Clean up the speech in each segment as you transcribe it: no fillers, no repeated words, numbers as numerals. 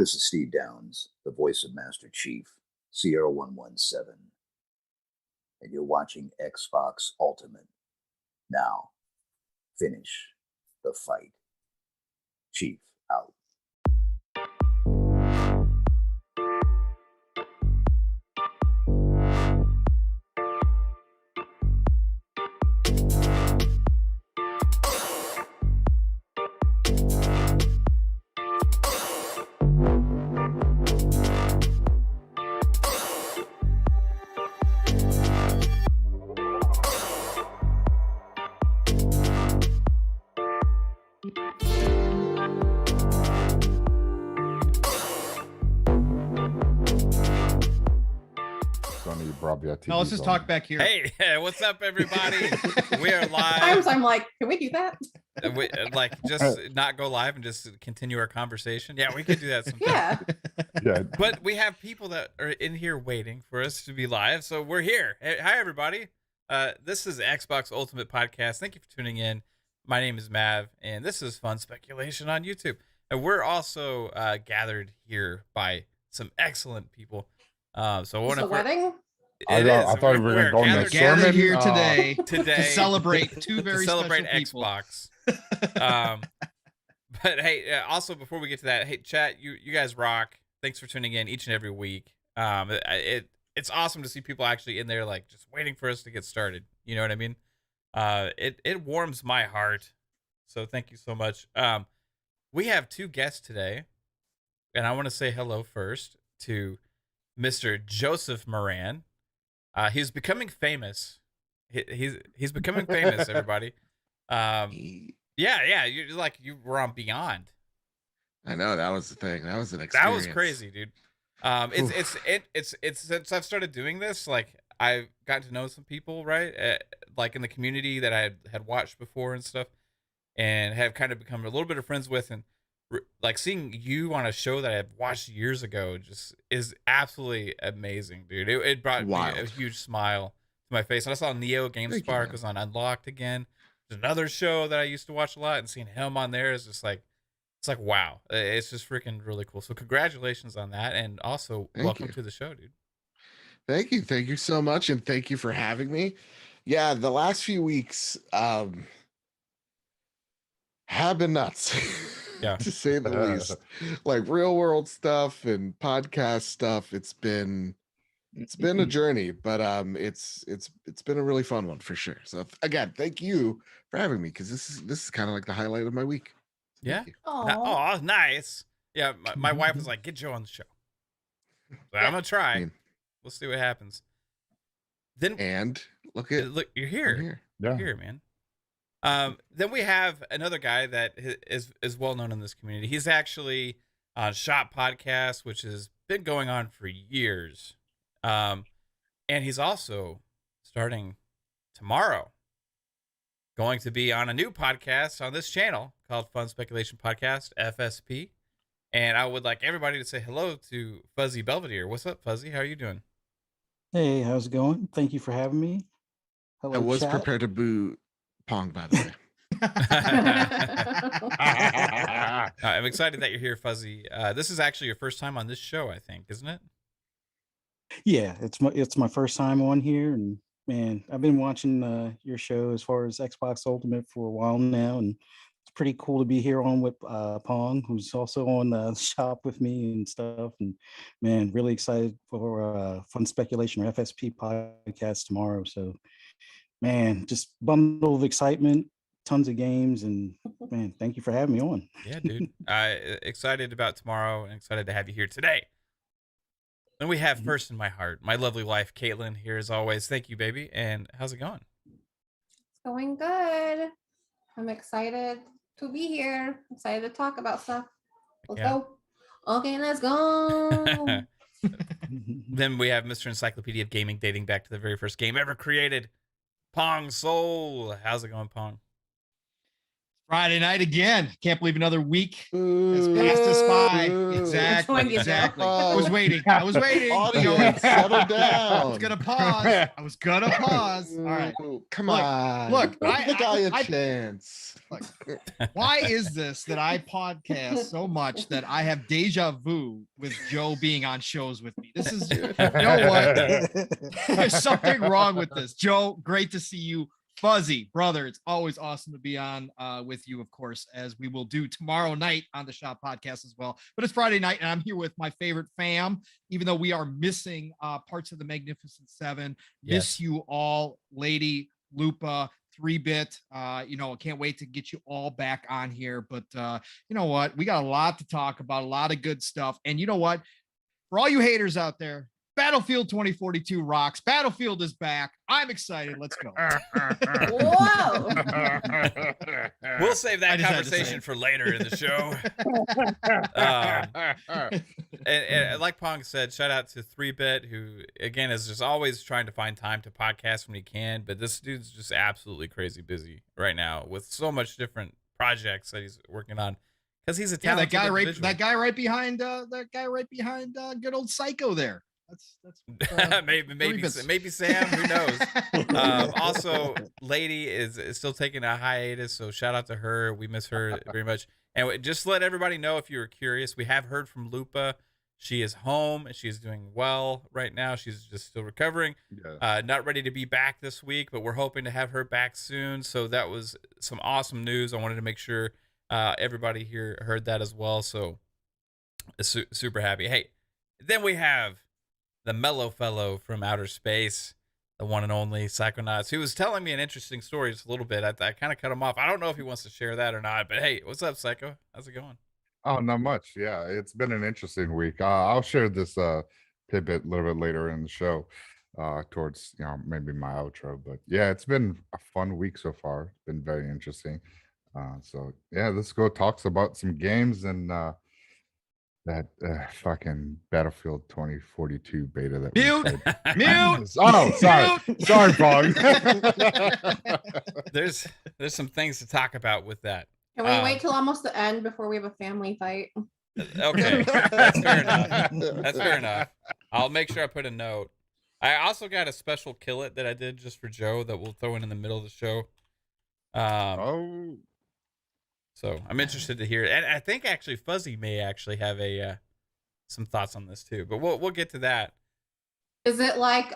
This is Steve Downs, the voice of Master Chief, Sierra 117, and you're watching Xbox Ultimate. Now, finish the fight. Chief out. No, let's just talk back here. Hey, what's up, everybody? We are live. Sometimes I'm like, can we do that? Just not go live and just continue our conversation. Yeah, we could do that sometime. Yeah. Yeah. But we have people that are in here waiting for us to be live, so we're here. Hey, hi, everybody. This is Xbox Ultimate Podcast. Thank you for tuning in. My name is Mav, and this is Fun Speculation on YouTube. And we're also gathered here by some excellent people. So It's a wedding? I thought we were going to go next gathered sermon. here today to celebrate two very celebrate special people. Xbox. But hey, also before we get to that, hey chat, you guys rock. Thanks for tuning in each and every week. It's awesome to see people actually in there, like just waiting for us to get started. You know what I mean? It warms my heart. So thank you so much. We have two guests today, and I want to say hello first to Mr. Joseph Moran. He's becoming famous. He's becoming famous, everybody. Yeah, you were on Beyond. I know, that was the thing. That was an experience. That was crazy, dude. It's since I've started doing this, like I've gotten to know some people, right? Like in the community that I had watched before and stuff, and have kind of become a little bit of friends with, and like seeing you on a show that I've watched years ago just is absolutely amazing, dude. It brought me a huge smile to my face. And I saw Neo GameSpark was on Unlocked again. There's another show that I used to watch a lot, and seeing him on there is just like, it's like, wow. It's just freaking really cool. So congratulations on that. And also welcome to the show, dude. Thank you. Thank you so much. And thank you for having me. Yeah. The last few weeks have been nuts. Yeah, to say the least. Like real world stuff and podcast stuff. It's been a journey, but it's been a really fun one for sure. So again, thank you for having me, because this is kind of like the highlight of my week. Yeah. Oh, nice. Yeah, my wife was like, "Get Joe on the show." So I'm gonna try. We'll see what happens. Then look, you're here. You're here, man. Then we have another guy that is well known in this community. He's actually on Shop Podcast, which has been going on for years. And he's also starting tomorrow, going to be on a new podcast on this channel called Fun Speculation Podcast, FSP. And I would like everybody to say hello to Fuzzy Belvedere. What's up, Fuzzy? How are you doing? Hey, how's it going? Thank you for having me. Hello, I was chat. prepared to boo Pong, by the way. I'm excited that you're here, Fuzzy. This is actually your first time on this show, I think, isn't it? Yeah, it's my first time on here, and man, I've been watching your show as far as Xbox Ultimate for a while now, and it's pretty cool to be here on with Pong, who's also on the shop with me and stuff. And man, really excited for Fun Speculation or FSP podcast tomorrow. So man, just bundle of excitement, tons of games, and man, thank you for having me on. Yeah, dude. Excited about tomorrow and excited to have you here today. Then we have first in my heart, my lovely wife, Kaitlin, here as always. Thank you, baby. And how's it going? It's going good. I'm excited to be here. Excited to talk about stuff. Let's go. Okay, let's go. Then we have Mr. Encyclopedia of Gaming, dating back to the very first game ever created, Pong Soul. How's it going, Pong? Friday night again. Can't believe another week has passed us by. Exactly. I was waiting. Audience, settle down. I was gonna pause. All right. Come on. Look, give the guy a chance. Look, why is this that I podcast so much that I have deja vu with Joe being on shows with me? This is, you know what? There's something wrong with this. Joe, great to see you. Fuzzy, brother, it's always awesome to be on with you, of course, as we will do tomorrow night on the Shop Podcast as well. But it's Friday night, and I'm here with my favorite fam, even though we are missing parts of the Magnificent Seven. Yes. Miss you all, Lady, Lupa, 3-Bit. I can't wait to get you all back on here. But you know what? We got a lot to talk about, a lot of good stuff. And you know what? For all you haters out there, Battlefield 2042 rocks. Battlefield is back. I'm excited. Let's go. Whoa. We'll save that conversation for later in the show. And like Pong said, shout out to 3-Bit, who again is just always trying to find time to podcast when he can. But this dude's just absolutely crazy busy right now with so much different projects that he's working on. Because he's a talented that guy right behind good old Psycho there. That's maybe Sam, who knows. Also, Lady is still taking a hiatus, so shout out to her. We miss her very much. And just let everybody know, if you were curious, we have heard from Lupa. She is home and she's doing well right now. She's just still recovering. Not ready to be back this week, but we're hoping to have her back soon. So that was some awesome news. I wanted to make sure everybody here heard that as well. So super happy. Hey, then we have the mellow fellow from outer space, the one and only Psychonauts, who was telling me an interesting story just a little bit. I kind of cut him off. I don't know if he wants to share that or not, but hey, what's up, Psycho? How's it going? Oh, not much. Yeah, it's been an interesting week. I'll share this tidbit a little bit later in the show, towards maybe my outro. But yeah, it's been a fun week so far. It's been very interesting. So yeah, let's go talk about some games and that fucking Battlefield 2042 beta that Mute. Oh, sorry. Sorry, Pong. There's some things to talk about with that. Can we wait till almost the end before we have a family fight? Okay, that's fair enough. I'll make sure I put a note. I also got a special kill it that I did just for Joe that we'll throw in the middle of the show. So I'm interested to hear it. And I think actually Fuzzy may actually have some thoughts on this too, but we'll get to that. Is it like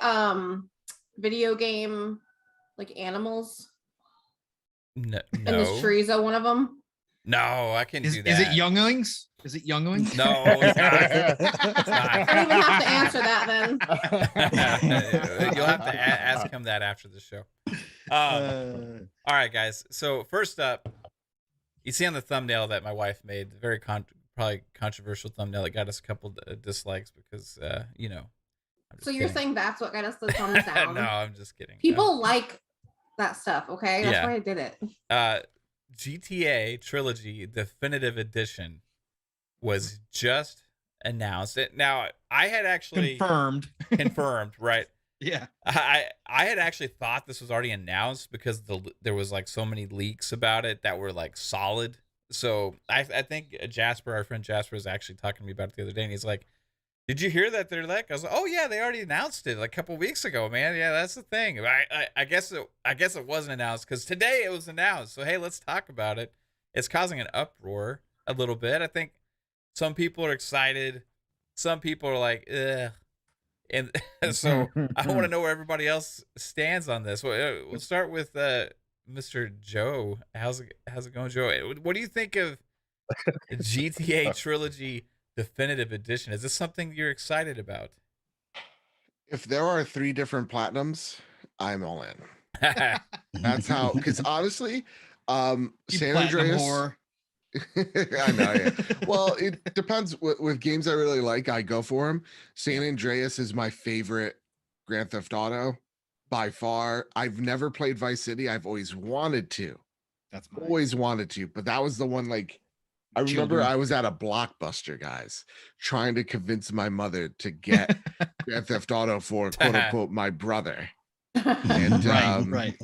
video game like animals? No. And is Chorizo one of them? No, I can do that. Is it younglings? No, it's not. I don't even have to answer that then. You'll have to ask him that after the show. All right, guys. So first up, you see on the thumbnail that my wife made, very probably controversial thumbnail that got us a couple dislikes because, So you're saying that's what got us the thumbs down? No, I'm just kidding. People like that stuff, okay? That's why I did it. GTA Trilogy Definitive Edition was just announced. Now, I had actually confirmed, right? Yeah. I had actually thought this was already announced because there was like so many leaks about it that were like solid. So I think Jasper, our friend Jasper, was actually talking to me about it the other day, and he's like, "Did you hear that they're like?" I was like, "Oh yeah, they already announced it like a couple weeks ago, man. Yeah, that's the thing." I guess it wasn't announced because today it was announced. So hey, let's talk about it. It's causing an uproar a little bit. I think some people are excited, some people are like, ugh. And so I want to know where everybody else stands on this. We'll start with Mr. Joe. How's it going, Joe? What do you think of GTA Trilogy Definitive Edition? Is this something you're excited about? If there are 3 different platinums, I'm all in. That's how, because honestly, San Andreas. I know, yeah. Well, it depends. With games I really like, I go for them. San Andreas is my favorite Grand Theft Auto by far. I've never played Vice City. I've always wanted to. Always wanted to, but that was the one. Like, I remember I was at a Blockbuster, guys, trying to convince my mother to get Grand Theft Auto for quote unquote my brother. And right.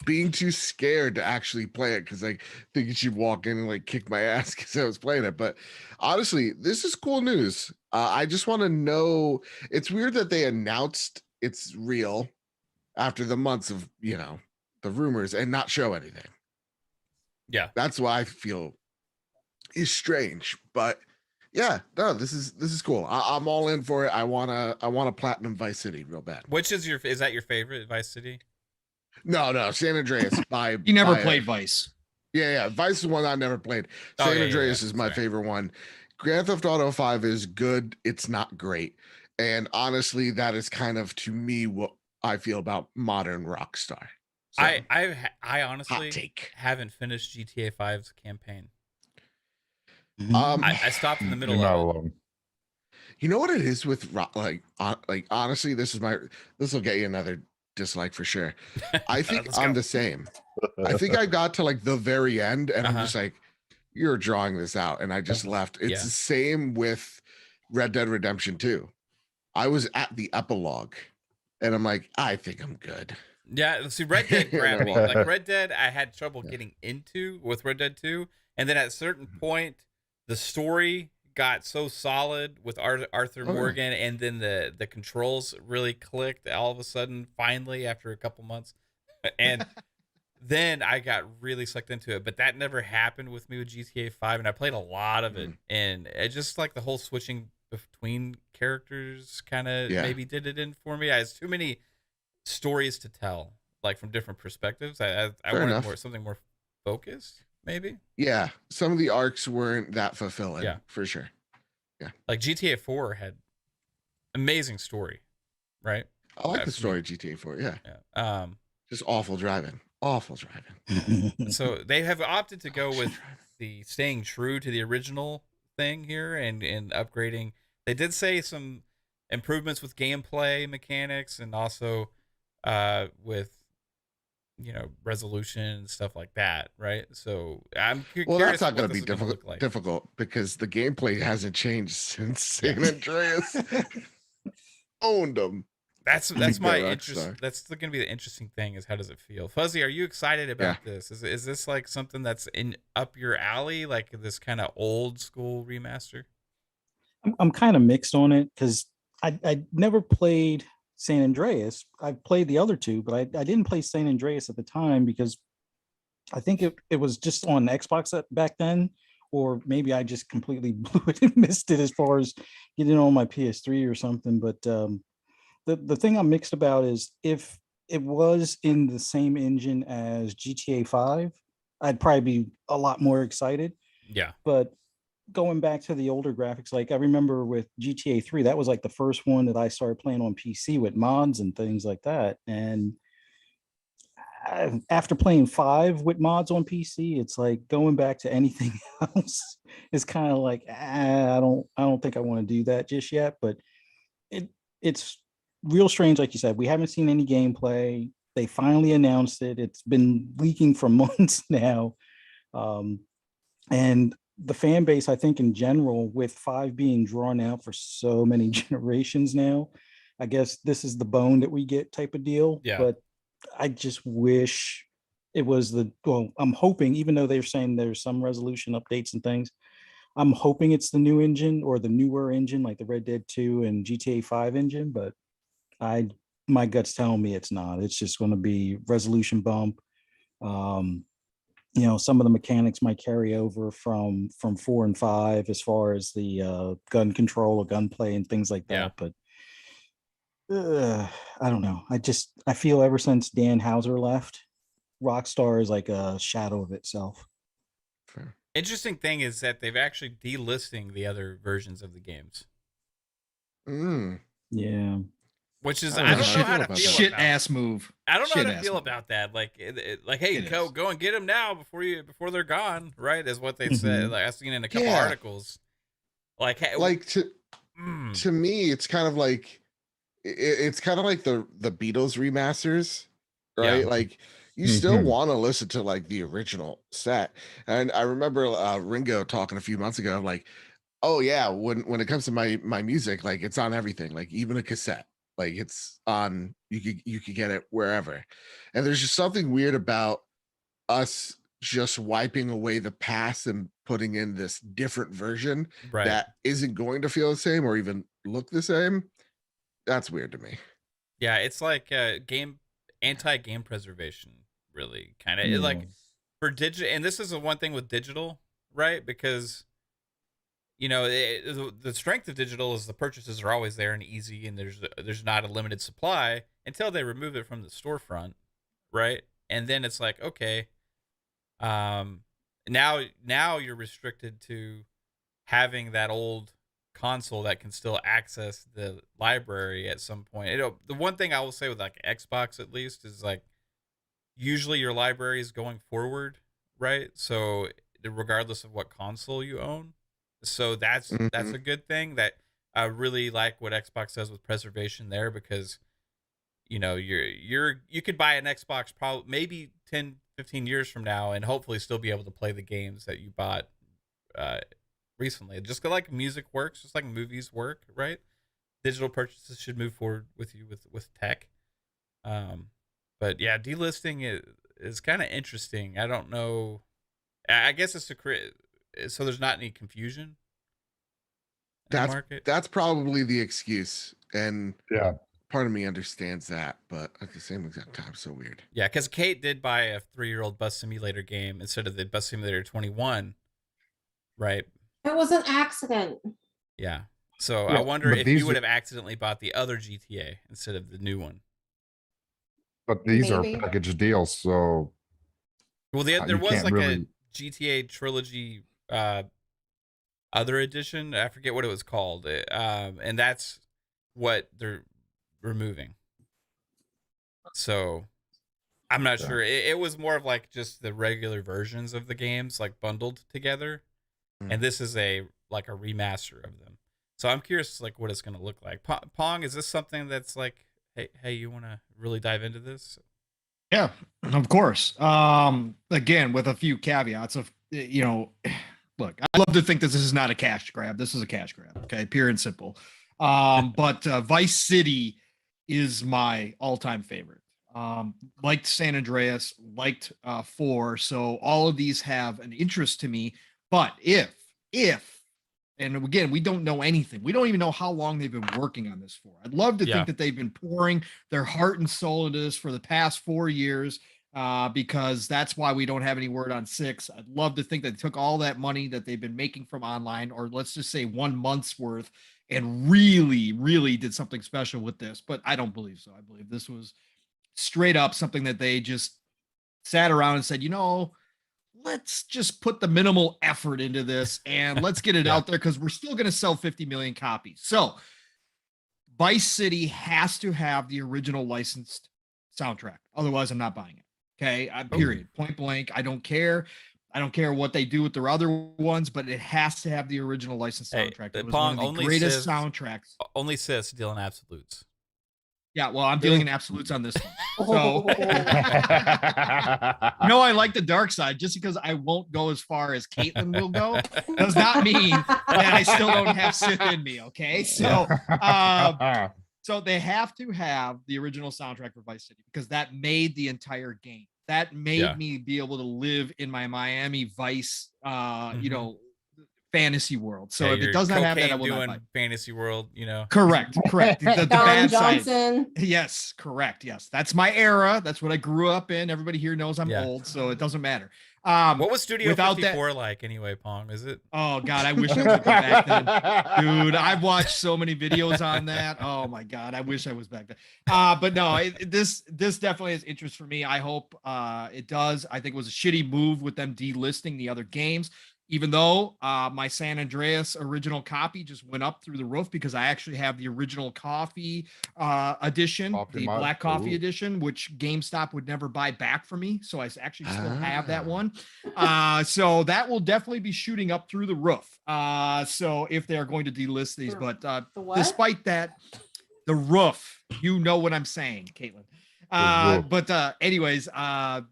being too scared to actually play it because like thinking she'd walk in and like kick my ass because I was playing it. But honestly, this is cool news. I just want to know. It's weird that they announced it's real after the months of the rumors and not show anything. Yeah, that's why I feel is strange. But yeah, no, this is cool. I'm all in for it. I want a platinum Vice City real bad. Which is that your favorite Vice City? No, San Andreas. You never played Vice. Yeah. Vice is one I never played. San Andreas is my favorite one. Grand Theft Auto 5 is good. It's not great. And honestly, that is kind of to me what I feel about modern Rockstar. So, I honestly haven't finished GTA 5's campaign. I stopped in the middle of it. You know what it is with like honestly, this will get you another dislike for sure. I think I'm the same. I think I got to like the very end and I'm just like, you're drawing this out, and I just left. It's the same with Red Dead Redemption 2. I was at the epilogue and I'm like, I think I'm good. Yeah, see, Red Dead grabbed me. Like Red Dead, I had trouble getting into with Red Dead 2, and then at a certain point, the story got so solid with Arthur Morgan, and then the controls really clicked all of a sudden, finally, after a couple months. And then I got really sucked into it. But that never happened with me with GTA 5, and I played a lot of it. And it just like the whole switching between characters kind of maybe did it in for me. I has too many stories to tell, like from different perspectives. I wanted something more focused. Maybe. Yeah. Some of the arcs weren't that fulfilling. Yeah, for sure. Yeah. Like GTA 4 had amazing story, right? I like the story of GTA 4. Yeah. Just awful driving. Awful driving. So they have opted to go with the staying true to the original thing here and upgrading. They did say some improvements with gameplay mechanics and also with resolution and stuff like that, right? So I'm curious. Well, that's not going to be difficult because the gameplay hasn't changed since San Andreas owned them. That's my interest. That's going to be the interesting thing is how does it feel? Fuzzy, are you excited about this? Is this like something that's up your alley, like this kind of old school remaster? I'm kind of mixed on it because I never played San Andreas. I played the other two, but I didn't play San Andreas at the time because I think it was just on Xbox back then, or maybe I just completely blew it and missed it as far as getting on my PS3 or something. But the thing I'm mixed about is if it was in the same engine as GTA 5, I'd probably be a lot more excited. Yeah. But going back to the older graphics, like I remember with GTA 3, that was like the first one that I started playing on PC with mods and things like that. And after playing 5 with mods on PC, it's like going back to anything else is kind of like I don't think I want to do that just yet. But it's real strange, like you said. We haven't seen any gameplay. They finally announced it. It's been leaking for months now, and the fan base, I think in general, with 5 being drawn out for so many generations now, I guess this is the bone that we get type of deal. Yeah. But I just wish it was I'm hoping, even though they're saying there's some resolution updates and things, I'm hoping it's the new engine or the newer engine, like the Red Dead 2 and GTA 5 engine, but my gut's telling me it's not. It's just going to be resolution bump. Some of the mechanics might carry over from 4 and 5 as far as the gun control or gunplay and things like that. But I don't know. I feel ever since Dan Houser left, Rockstar is like a shadow of itself. Fair. Interesting thing is that they've actually delisting the other versions of the games. Yeah. Which is I don't know how to feel shit about ass move. I don't know how to feel about that. Like, hey, go and get them now before they're gone. Right, is what they said. Like I've seen in a couple articles. Like, hey, to me, it's kind of like the Beatles remasters, right? Yeah. Like you still want to listen to like the original set. And I remember Ringo talking a few months ago, like, oh yeah, when it comes to my music, like it's on everything, like even a cassette. Like it's on, you could get it wherever. And there's just something weird about us just wiping away the past and putting in this different version Right. that isn't going to feel the same or even look the same. That's weird to me. Yeah, it's like anti-game preservation, really, kind of. Like for digital, and this is the one thing with digital, right? Because the strength of digital is the purchases are always there and easy, and there's not a limited supply until they remove it from the storefront, right? And then it's like, okay, now you're restricted to having that old console that can still access the library at some point. The one thing I will say with like Xbox at least is like usually your library is going forward, right? So regardless of what console you own. So that's a good thing. That I really like what Xbox does with preservation there, because you could buy an Xbox probably maybe 10, 15 years from now and hopefully still be able to play the games that you bought recently. Just like music works, just like movies work, right? Digital purchases should move forward with you with tech. But yeah, delisting is kind of interesting. I don't know. I guess it's so there's not any confusion in the market. That's probably the excuse, and yeah, part of me understands that, but at the same exact time, so weird. Yeah, because Kate did buy a 3-year-old Bus Simulator game instead of the Bus Simulator 21, right? It was an accident. Yeah. So Yeah, I wonder but if these you would are- have accidentally bought the other GTA instead of the new one. but these Maybe. are package deals, so Well, there you was can't like a really- GTA Trilogy other edition. I forget what it was called. And that's what they're removing. So I'm not sure. It was more of like just the regular versions of the games like bundled together. And this is a remaster of them. So I'm curious like what it's going to look like. Pong, is this something that's like, hey, you want to really dive into this? Yeah, of course. Again, with a few caveats of, look, I love to think that this is not a cash grab. This is a cash grab. Okay. Pure and simple. But Vice City is my all-time favorite. Liked San Andreas, liked 4. So all of these have an interest to me. But if, and again, we don't know anything. We don't even know how long they've been working on this for. I'd love to think that they've been pouring their heart and soul into this for the past 4 years, because that's why we don't have any word on 6. I'd love to think that they took all that money that they've been making from online, or let's just say 1 month's worth, and really, really did something special with this. But I don't believe so. I believe this was straight up something that they just sat around and said, let's just put the minimal effort into this and let's get it out there, because we're still going to sell 50 million copies. So Vice City has to have the original licensed soundtrack. Otherwise, I'm not buying it. Okay. Period. Point blank. I don't care. I don't care what they do with their other ones, but it has to have the original licensed soundtrack. It was Pong, one of the greatest soundtracks. Only sis deal in absolutes. Yeah, well, I'm dealing in absolutes on this one. So, I like the dark side. Just because I won't go as far as Kaitlin will go does not mean that I still don't have Sith in me. Okay, so so they have to have the original soundtrack for Vice City, because that made the entire game. That made me be able to live in my Miami Vice, fantasy world. So if it does not have that, I will not buy it. Fantasy world, Correct. The bad Johnson. side. Yes, correct. Yes, that's my era. That's what I grew up in. Everybody here knows I'm old, so it doesn't matter. What was Studio without 54 like anyway, Pong? Is it? Oh God, I wish I was back then, dude. I've watched so many videos on that. Oh my God, I wish I was back then. But no, this definitely has interest for me. I hope it does. I think it was a shitty move with them delisting the other games. Even though my San Andreas original copy just went up through the roof, because I actually have the original coffee edition, the black coffee edition, which GameStop would never buy back from me. So I actually still have that one. So that will definitely be shooting up through the roof. So if they're going to delist these, but despite that, the roof, you know what I'm saying, Kaitlin. But anyways, I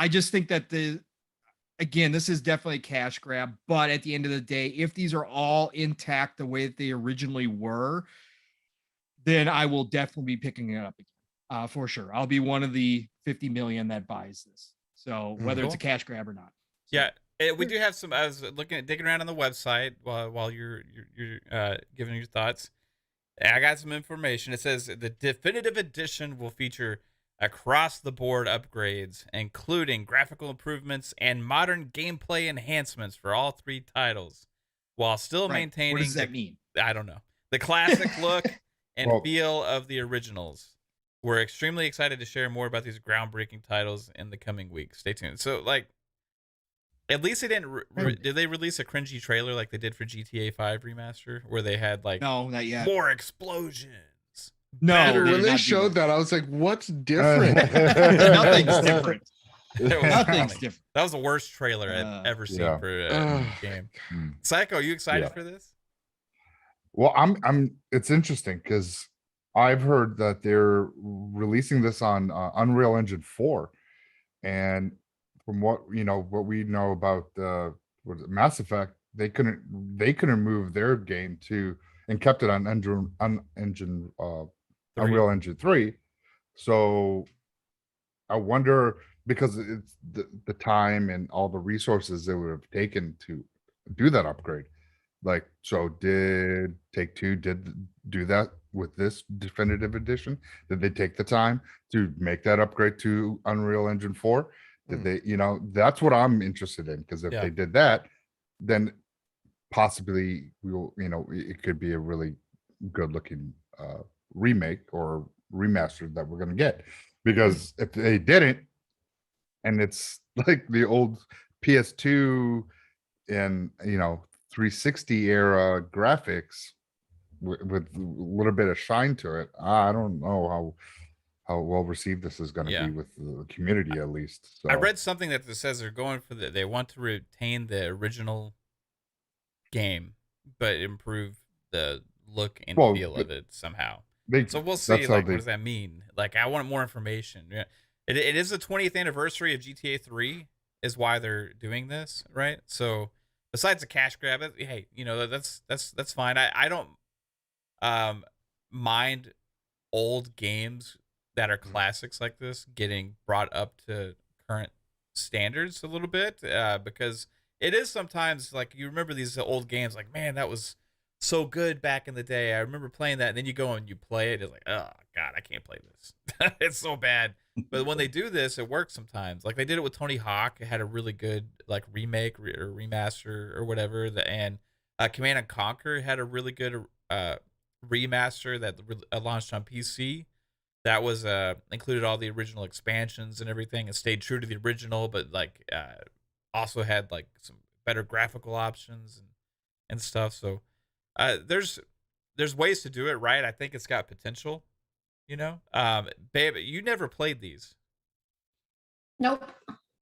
just think that again, this is definitely a cash grab, but at the end of the day, if these are all intact the way that they originally were, then I will definitely be picking it up again, for sure. I'll be one of the 50 million that buys this. So whether it's a cash grab or not. So. Yeah, we do have some. I was digging around on the website while you're giving your thoughts. I got some information. It says the definitive edition will feature across the board upgrades, including graphical improvements and modern gameplay enhancements for all 3 titles, while still maintaining. What does that mean? I don't know. The classic look and feel of the originals. We're extremely excited to share more about these groundbreaking titles in the coming weeks. Stay tuned. So, like, at least they didn't. Did they release a cringy trailer like they did for GTA 5 Remaster, where they had like no, not yet. More explosions? No, when they showed that, I was like, "What's different?" Nothing's different. Nothing's different. That was the worst trailer I've ever seen for a game. Psycho, are you excited for this? Well, I'm. It's interesting because I've heard that they're releasing this on Unreal Engine 4, and from what we know about Mass Effect, they couldn't move their game to and kept it on Unreal Engine 3. So I wonder, because it's the time and all the resources it would have taken to do that upgrade. Like, so did Take-Two do that with this definitive edition? Did they take the time to make that upgrade to Unreal Engine 4? Did they, that's what I'm interested in, because if they did that, then possibly it could be a really good looking remake or remaster that we're going to get. Because if they didn't, and it's like the old PS2 and 360 era graphics with a little bit of shine to it, I don't know how well received this is going to be with the community, at least. So I read something that says they're going for they want to retain the original game, but improve the look and feel of it somehow. So we'll see. Like, what does that mean? Like, I want more information. Yeah, it is the 20th anniversary of GTA 3, is why they're doing this, right? So besides the cash grab, hey, that's fine. I don't mind old games that are classics like this getting brought up to current standards a little bit, because it is sometimes like you remember these old games, like, man, that was so good back in the day. I remember playing that, and then you go and you play it. It's like, oh god, I can't play this. It's so bad. But when they do this, it works sometimes. Like they did it with Tony Hawk. It had a really good like remake or remaster or whatever. And Command and Conquer had a really good remaster that launched on PC. That was included all the original expansions and everything. It stayed true to the original, but like also had like some better graphical options and stuff. So there's ways to do it right. I think it's got potential. Babe, you never played these. Nope,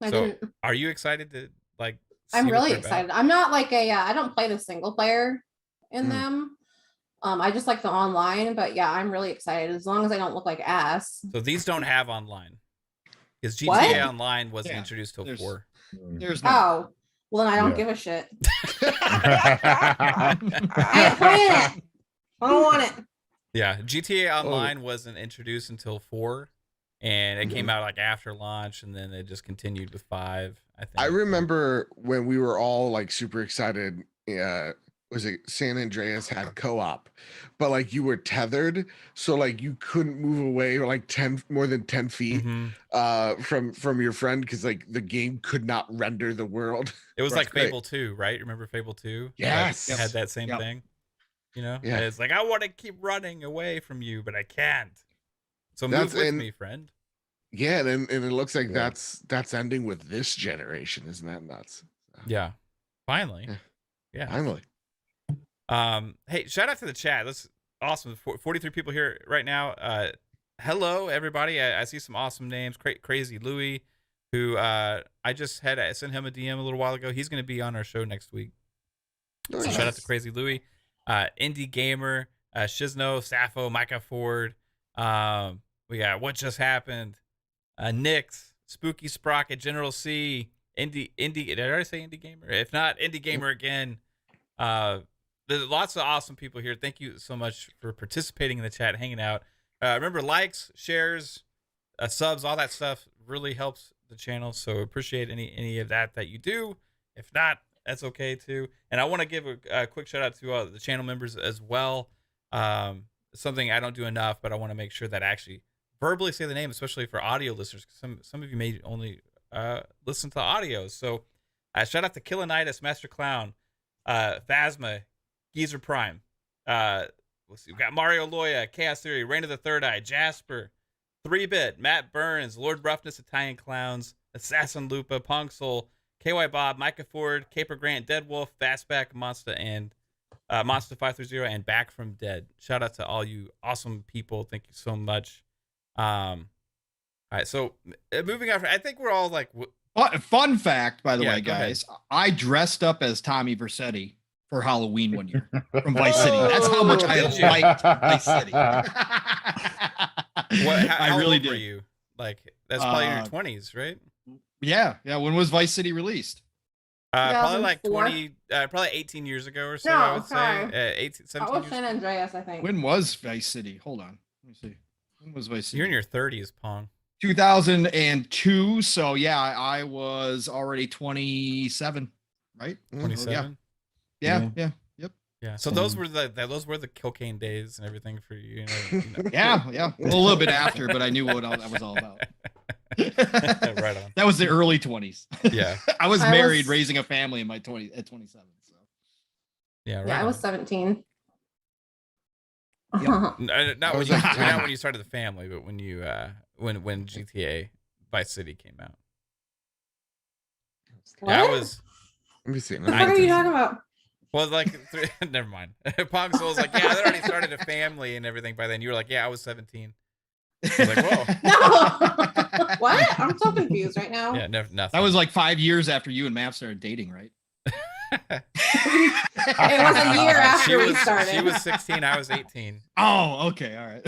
I didn't. Are you excited to like? I'm really excited. I'm not like I don't play the single player in them. I just like the online, but yeah, I'm really excited as long as I don't look like ass. So these don't have online because GTA Online wasn't introduced till 4. There's no. Oh, well then I don't give a shit. I ain't playing it. I don't want it. Yeah, GTA Online wasn't introduced until 4, and it came out like after launch, and then it just continued with 5. I think. I remember when we were all like super excited. Was it San Andreas had co-op, but like you were tethered, so like you couldn't move away like more than 10 feet from your friend, because like the game could not render the world. It was like Fable 2, right? Remember Fable 2? Yes, like, it had that same thing. It's like, I want to keep running away from you, but I can't. So move with me, friend. Yeah, and it looks like that's ending with this generation. Isn't that nuts? Yeah, finally. Yeah. Finally. Hey, shout out to the chat. That's awesome. 43 people here right now. Hello everybody. I see some awesome names. Crazy Louie, who I just sent him a DM a little while ago. He's going to be on our show next week. So shout out to Crazy Louie. Indie Gamer, Shizno, Sappho, Micah Ford. We got What Just Happened, Nix, Spooky Sprocket, General C, Indie. Did I already say Indie Gamer? If not, Indie Gamer again. there's lots of awesome people here. Thank you so much for participating in the chat, hanging out. Remember, likes, shares, subs, all that stuff really helps the channel. So appreciate any of that you do. If not, that's okay too. And I want to give a quick shout out to the channel members as well. Something I don't do enough, but I want to make sure that I actually verbally say the name, especially for audio listeners. Some of you may only listen to audio. So shout out to Killanitis, Master Clown, Phasma, Geezer Prime. Let's see, we've got Mario Loya, KhAos ThEory, Reign of the Third Eye, Jasper, 3-Bit, Matt Byrnes, Lord Ruffness, Italian Clowns, AssassinLupa, Pong Soul, KY Bob, Micah Ford, Caper Grant, Deadwolf, Fastback, Monster, and Monster 530, and BACfromthedead. Shout out to all you awesome people. Thank you so much. All right, so moving on. I think we're all like. Fun fact, by the way, go ahead. guys, I dressed up as Tommy Vercetti for Halloween one year from Vice City. That's how much I liked Vice City. How really old were you? Like, that's probably in your 20s, right? Yeah. When was Vice City released? Probably like 2004? probably 18 years ago or so. No, I would sorry. say 18, 17 That was years San ago. Andreas, I think. When was Vice City? Hold on. Let me see. When was Vice City? You're in your 30s, Pong. 2002. So yeah, I was already 27, right? 27. Yeah. Yeah. So those were the cocaine days and everything for you. You know. Yeah. Well, a little bit after, but I knew what that was all about. Right on. That was the early 20s. Yeah. I was married, raising a family in my 20s at 27. So Yeah. Right Yeah, I on. was 17. Yep. Not when you started the family, but when you when GTA Vice City came out. What? Yeah, I was. Let me see. What the fuck are you talking about? Well, like, never mind. Pong Soul's like, yeah, they already started a family and everything by then. You were like, yeah, I was 17. I was like, whoa. No. What? I'm so confused right now. Yeah, nothing. that was like 5 years after you and Mav started dating, right? It was a year after we started. She was 16. I was 18. Oh, okay, all right.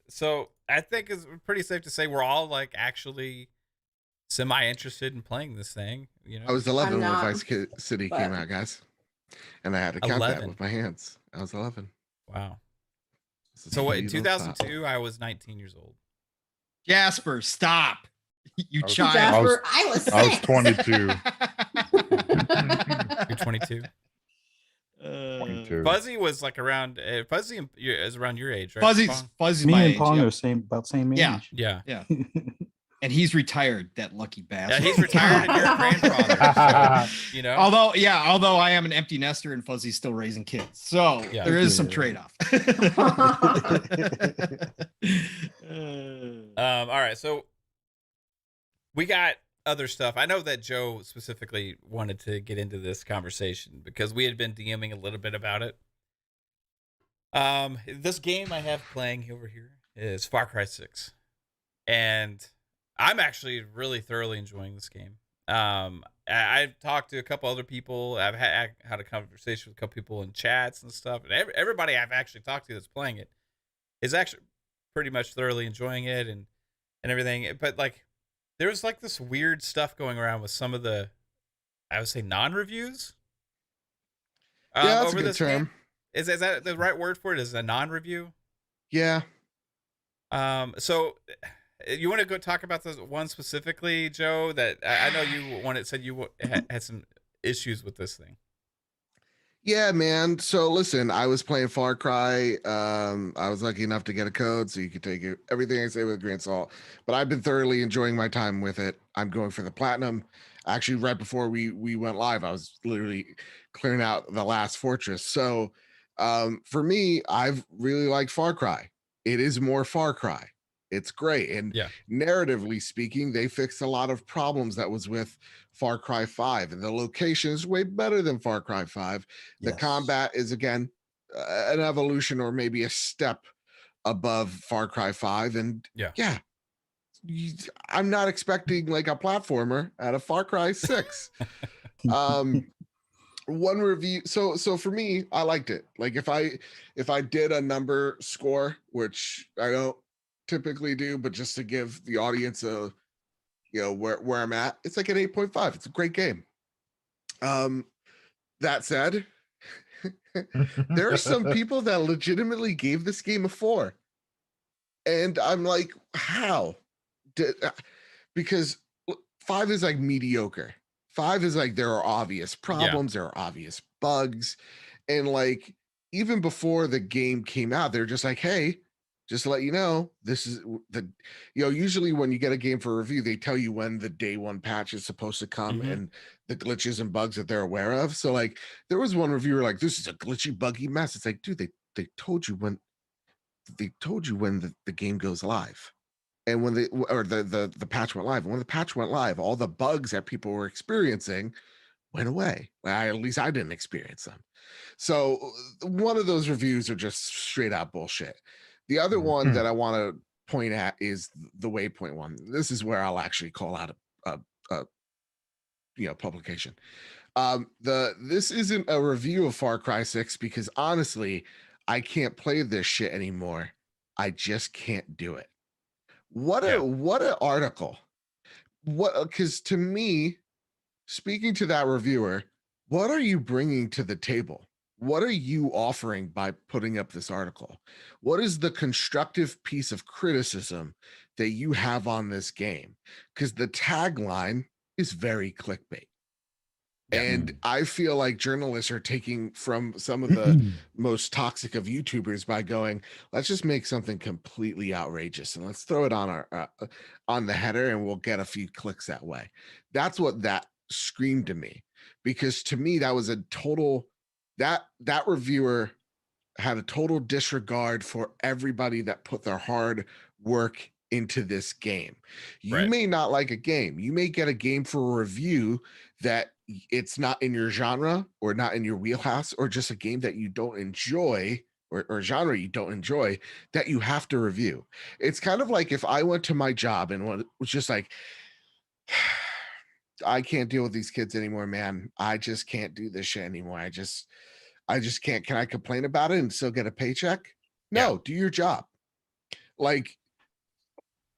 So I think it's pretty safe to say we're all like actually semi-interested in playing this thing. You know, I was 11 I'm when not, Vice City came out, guys, and I had to count 11. that with my hands. I was 11. Wow. This is So what? In pretty low spot. 2002, I was 19 years old. Jasper, stop. You child. Jasper, I was 6. I was 22. You're 22. 22. Fuzzy was like around. Fuzzy is around your age, right? Fuzzy's Me my and age. Pong Yeah. are about same age. Yeah. Yeah. And he's retired, that lucky Yeah, bastard. he's retired and you're a grandfather. So, you know. Although I am an empty nester and Fuzzy's still raising kids. So Yeah. there is some trade-off. All right, so we got other stuff. I know that Joe specifically wanted to get into this conversation because we had been DMing a little bit about it. This game I have playing over here is Far Cry 6. And I'm actually really thoroughly enjoying this game. I've talked to a couple other people. I've had a conversation with a couple people in chats and stuff. And everybody I've actually talked to that's playing it is actually pretty much thoroughly enjoying it and everything. But like, there's like this weird stuff going around with some of the, I would say, non-reviews. Yeah, that's over a good this term. game. Is that the right word for it? Is a non-review? Yeah. So you want to go talk about this one specifically, Joe? That I know you said you had some issues with this thing. Yeah, man. So listen, I was playing Far Cry. I was lucky enough to get a code, so you could take everything I say with a grain of salt. But I've been thoroughly enjoying my time with it. I'm going for the platinum. Actually, right before we went live, I was literally clearing out the last fortress. So for me, I've really liked Far Cry. It is more Far Cry. It's great. And narratively speaking, they fixed a lot of problems that was with Far Cry 5. And the location is way better than Far Cry 5. The combat is, again, an evolution or maybe a step above Far Cry 5. And I'm not expecting like a platformer out of Far Cry 6. One review. So for me, I liked it. Like if I did a number score, which I don't typically do, but just to give the audience a, where I'm at, it's like an 8.5. It's a great game. That said, there are some people that legitimately gave this game a 4. And I'm like, how? Because 5 is like mediocre. 5 is like there are obvious problems, there are obvious bugs. And like, even before the game came out, they're just like, hey, just to let you know, this is the, usually when you get a game for review, they tell you when the day 1 patch is supposed to come and the glitches and bugs that they're aware of. So like, there was one reviewer like, this is a glitchy, buggy mess. It's like, dude, they told you when the game goes live. And when the patch went live, and when the patch went live, all the bugs that people were experiencing went away. At least I didn't experience them. So one of those reviews are just straight out bullshit. The other one that I want to point at is the Waypoint one. This is where I'll actually call out a publication. This isn't a review of Far Cry 6 because honestly, I can't play this shit anymore. I just can't do it. What an article. Because to me, speaking to that reviewer, what are you bringing to the table? What are you offering by putting up this article? What is the constructive piece of criticism that you have on this game? Because the tagline is very clickbait. And I feel like journalists are taking from some of the most toxic of YouTubers by going, let's just make something completely outrageous and let's throw it on our on the header and we'll get a few clicks that way. That's what that screamed to me, because to me that was a total that reviewer had a total disregard for everybody that put their hard work into this game. You may not like a game. You may get a game for a review that it's not in your genre or not in your wheelhouse, or just a game that you don't enjoy or genre you don't enjoy that you have to review. It's kind of like if I went to my job and was just like, I can't deal with these kids anymore, man. I just can't do this shit anymore. I just can't. Can I complain about it and still get a paycheck? No, do your job. Like,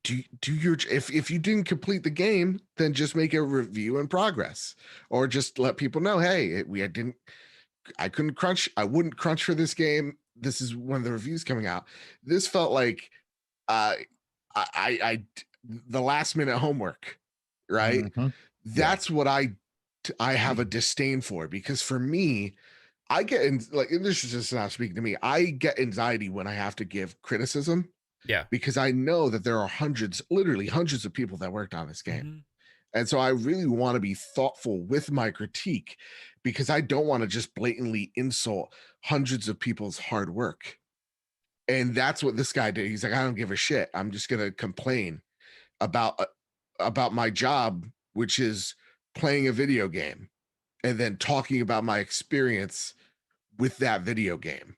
do your, if you didn't complete the game, then just make a review in progress, or just let people know, hey, I wouldn't crunch for this game. This is one of the reviews coming out. This felt like the last minute homework, right? That's what I have a disdain for, because for me, I get this is just not speaking to me. I get anxiety when I have to give criticism. Yeah. Because I know that there are literally hundreds of people that worked on this game. And so I really want to be thoughtful with my critique, because I don't want to just blatantly insult hundreds of people's hard work. And that's what this guy did. He's like, I don't give a shit. I'm just going to complain about my job, which is playing a video game and then talking about my experience with that video game.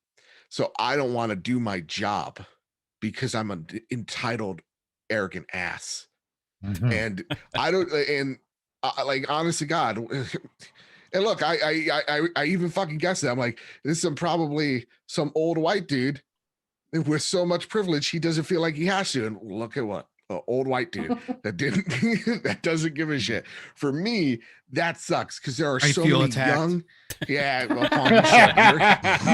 So I don't want to do my job because I'm an entitled, arrogant ass. And I don't, and like, honest to God, and look, I even fucking guessed it. I'm like, this is probably some old white dude with so much privilege, he doesn't feel like he has to. And look at what, an old white dude that doesn't give a shit. For me, that sucks, because there are so many young, you're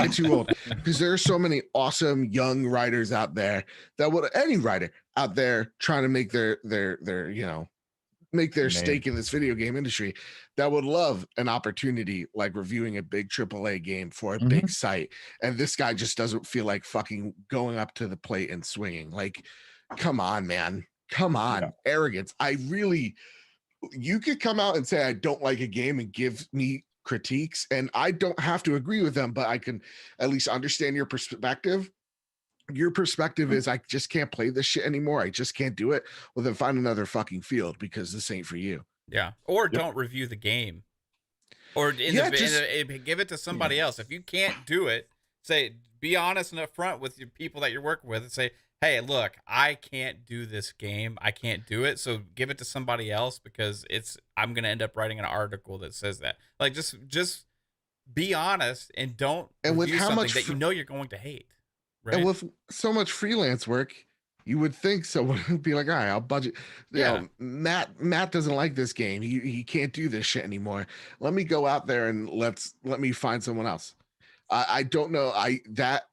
too old, because there are so many awesome young writers out there any writer out there trying to make their make their stake in this video game industry, that would love an opportunity like reviewing a big AAA game for a big site. And this guy just doesn't feel like fucking going up to the plate and swinging. Like, come on, man. Come on. Arrogance. You could come out and say, I don't like a game and give me critiques, and I don't have to agree with them, but I can at least understand your perspective. Your perspective is, I just can't play this shit anymore. I just can't do it. Well, then find another fucking field, because this ain't for you. Yeah. Or don't review the game. Or give it to somebody else. If you can't do it, be honest and upfront with your people that you're working with and say, hey, look, I can't do this game. I can't do it. So give it to somebody else, because I'm going to end up writing an article that says that. Like, just be honest and don't review something that you know you're going to hate. Right? And with so much freelance work, You would think someone would be like, all right, I'll budget. You know, Matt doesn't like this game. He can't do this shit anymore. Let me go out there and let me find someone else. I don't know. That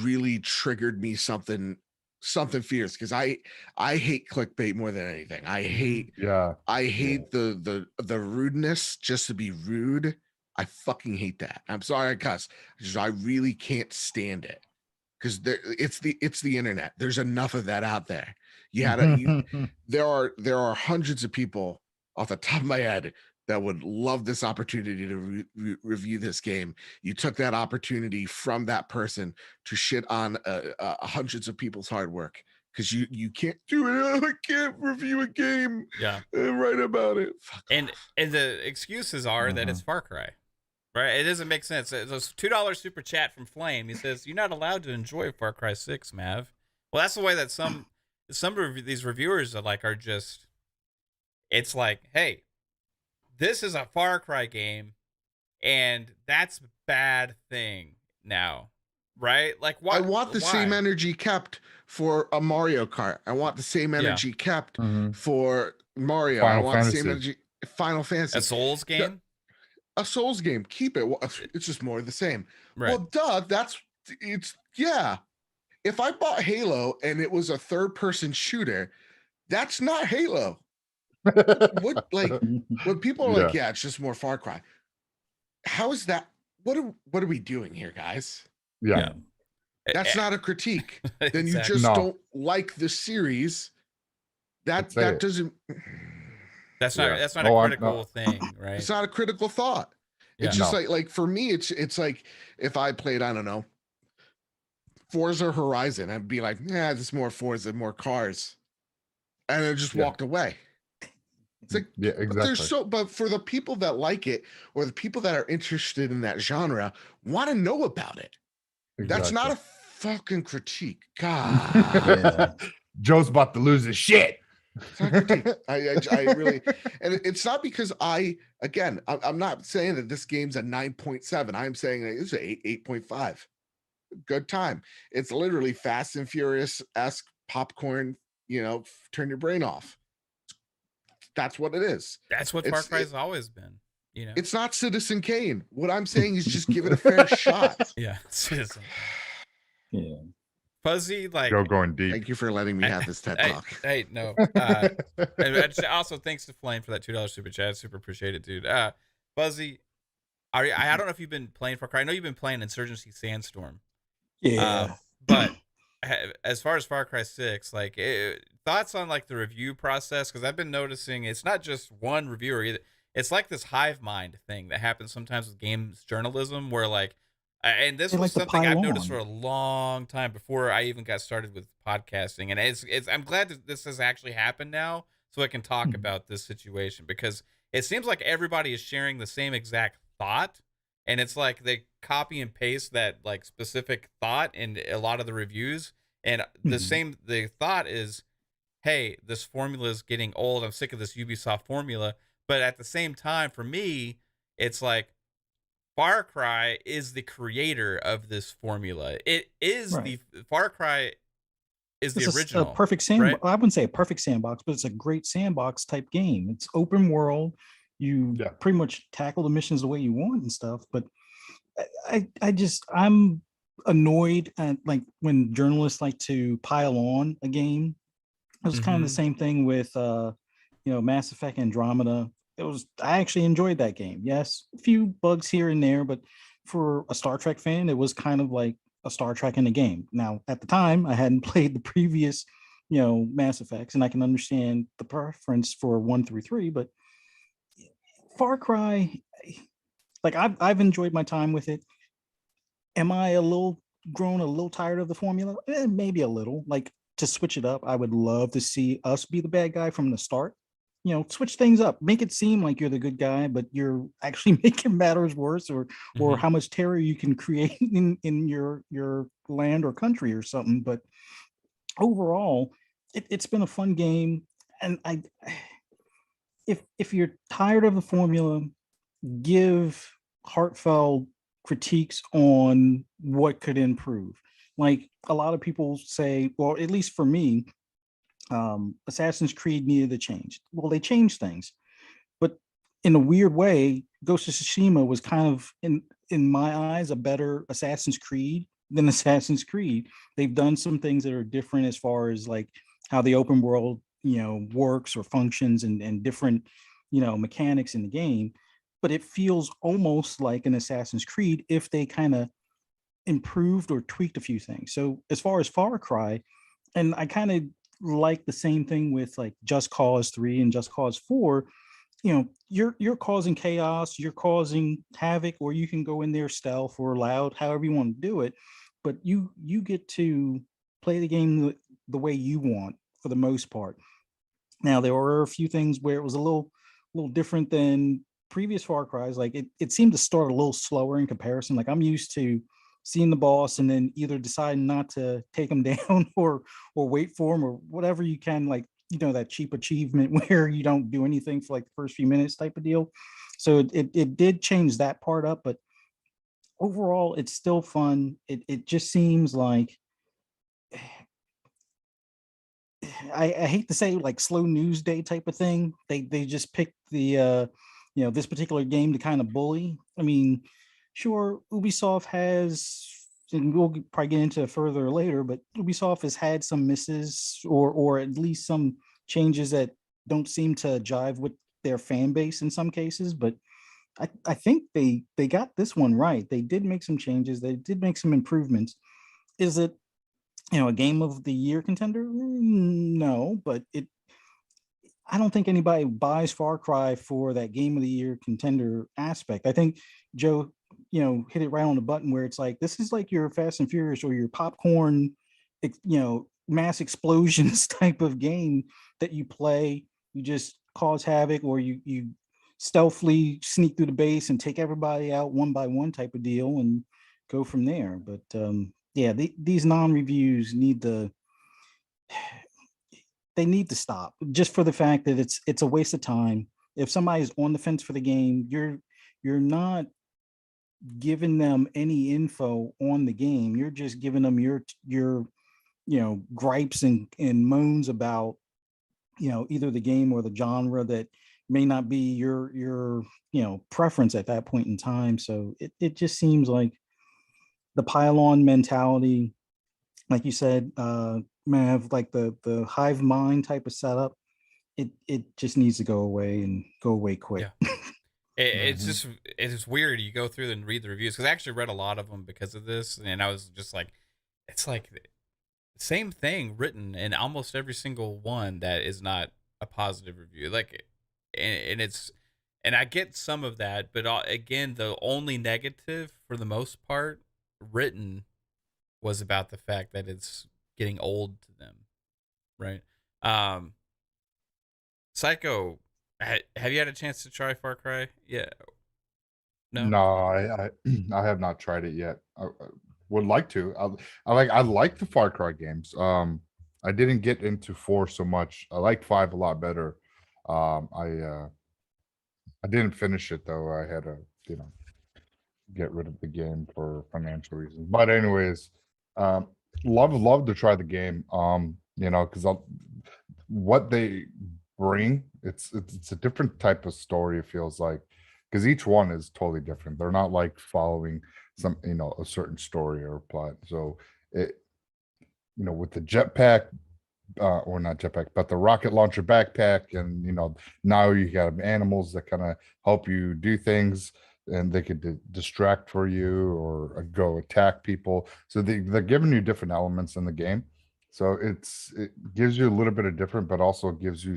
really triggered me something fierce, because I hate clickbait more than anything. I hate the rudeness just to be rude. I fucking hate that. I'm sorry I cuss. I really can't stand it. Because it's the internet. There's enough of that out there. There are hundreds of people off the top of my head that would love this opportunity to review this game. You took that opportunity from that person to shit on hundreds of people's hard work, because you can't do it. I can't review a game. And write about it. And the excuses are that it's Far Cry. Right, it doesn't make sense. Those $2 super chat from Flame. He says, "You're not allowed to enjoy Far Cry 6, Mav." Well, that's the way that some of these reviewers are just. It's like, hey, this is a Far Cry game, and that's a bad thing now, right? Like, why? I want the same energy kept for a Mario Kart. I want the same energy kept for Mario. I want the same energy. Final Fantasy. A Souls game. A Souls game, keep it. It's just more of the same. Right. Well, duh, if I bought Halo and it was a third-person shooter, that's not Halo. When people are like, it's just more Far Cry. How is that? What are we doing here, guys? Yeah. That's not a critique. Then you just don't like the series. That doesn't. That's not a critical thing, right? It's not a critical thought. It's just like for me, it's like if I played, I don't know, Forza Horizon, I'd be like, yeah, there's more Forza, more cars, and I just walked away. It's like, exactly. But for the people that like it, or the people that are interested in that genre, want to know about it. Exactly. That's not a fucking critique. God, Joe's about to lose his shit. I really, and it's not because I'm not saying that this game's a 9.7. I'm saying that it's an 8.5. Good time. It's literally Fast and Furious-esque popcorn, turn your brain off. That's what it is. That's what Far Cry's always been. It's not Citizen Kane. What I'm saying is just give it a fair shot. Yeah, Citizen. Yeah. Fuzzy, going deep. Thank you for letting me have this TED talk. Hey, no. And also, thanks to Flame for that $2 super chat. Super appreciate it, dude. Fuzzy, I don't know if you've been playing Far Cry. I know you've been playing Insurgency Sandstorm. Yeah. But as far as Far Cry 6, thoughts on the review process? Because I've been noticing it's not just one reviewer either. It's like this hive mind thing that happens sometimes with games journalism, where and this was something I've noticed for a long time before I even got started with podcasting. And it's I'm glad that this has actually happened now, so I can talk about this situation, because it seems like everybody is sharing the same exact thought, and it's like they copy and paste that specific thought in a lot of the reviews. And the thought is, hey, this formula is getting old. I'm sick of this Ubisoft formula. But at the same time, for me, it's like, Far Cry is the creator of this formula. It is the Far Cry is the original. A perfect sandbox. Right? I wouldn't say a perfect sandbox, but it's a great sandbox type game. It's open world. You pretty much tackle the missions the way you want and stuff. But I'm annoyed at when journalists like to pile on a game. It was kind of the same thing with Mass Effect Andromeda. I actually enjoyed that game. Yes, a few bugs here and there, but for a Star Trek fan, it was kind of like a Star Trek in a game. Now, at the time, I hadn't played the previous, Mass Effects, and I can understand the preference for 1 through 3, but Far Cry, I've enjoyed my time with it. Am I grown a little tired of the formula? Maybe a little. To switch it up, I would love to see us be the bad guy from the start. Switch things up, make it seem like you're the good guy, but you're actually making matters worse, or how much terror you can create in your land or country or something. But overall, it's been a fun game. And if you're tired of the formula, give heartfelt critiques on what could improve. like a lot of people say, well, at least for me, Assassin's Creed needed to change. Well, they changed things, but in a weird way, Ghost of Tsushima was kind of, in my eyes, a better Assassin's Creed than Assassin's Creed. They've done some things that are different as far as like how the open world, works or functions, and different, mechanics in the game. But it feels almost like an Assassin's Creed if they kind of improved or tweaked a few things. So as far as Far Cry, and I kind of like the same thing with like Just Cause 3 and Just Cause 4, you're causing chaos, you're causing havoc, or you can go in there stealth or loud, however you want to do it, but you get to play the game the way you want for the most part. Now there were a few things where it was a little different than previous Far Cries. Like it seemed to start a little slower in comparison. Like I'm used to seeing the boss and then either deciding not to take him down or wait for him or whatever you can, like that cheap achievement where you don't do anything for like the first few minutes type of deal. So it did change that part up, but overall it's still fun. It just seems like I hate to say like slow news day type of thing. They just picked the this particular game to kind of bully. I mean, sure, Ubisoft has, and we'll probably get into it further later, but Ubisoft has had some misses or at least some changes that don't seem to jive with their fan base in some cases. But I think they got this one right. They did make some changes. They did make some improvements. Is it a game of the year contender? No, but I don't think anybody buys Far Cry for that game of the year contender aspect. I think Joe, hit it right on the button where it's like, this is like your Fast and Furious or your popcorn, mass explosions type of game that you play. You just cause havoc, or you stealthily sneak through the base and take everybody out one by one type of deal and go from there. But yeah, these non-reviews need to stop, just for the fact that it's a waste of time. If somebody's on the fence for the game, you're not giving them any info on the game. You're just giving them your gripes and moans about either the game or the genre that may not be your preference at that point in time. So it just seems like the pile-on mentality, like you said, Mav, like the hive mind type of setup, it just needs to go away and go away quick. Yeah. It's weird. You go through and read the reviews, because I actually read a lot of them because of this, and I was just like, it's like the same thing written in almost every single one that is not a positive review. Like, and I get some of that, but again, the only negative for the most part written was about the fact that it's getting old to them, right? Psycho, have you had a chance to try Far Cry? Yeah. No, I have not tried it yet. I would like to. I like the Far Cry games. I didn't get into 4 so much. I like 5 a lot better. I didn't finish it though. I had to, get rid of the game for financial reasons. But anyways, love to try the game. Because what they bring, it's a different type of story. It feels like, because each one is totally different. They're not like following some a certain story or plot. So it with the jetpack, or not jetpack, but the rocket launcher backpack, and now you got animals that kind of help you do things, and they could distract for you or go attack people. So they're giving you different elements in the game. So it gives you a little bit of different, but also gives you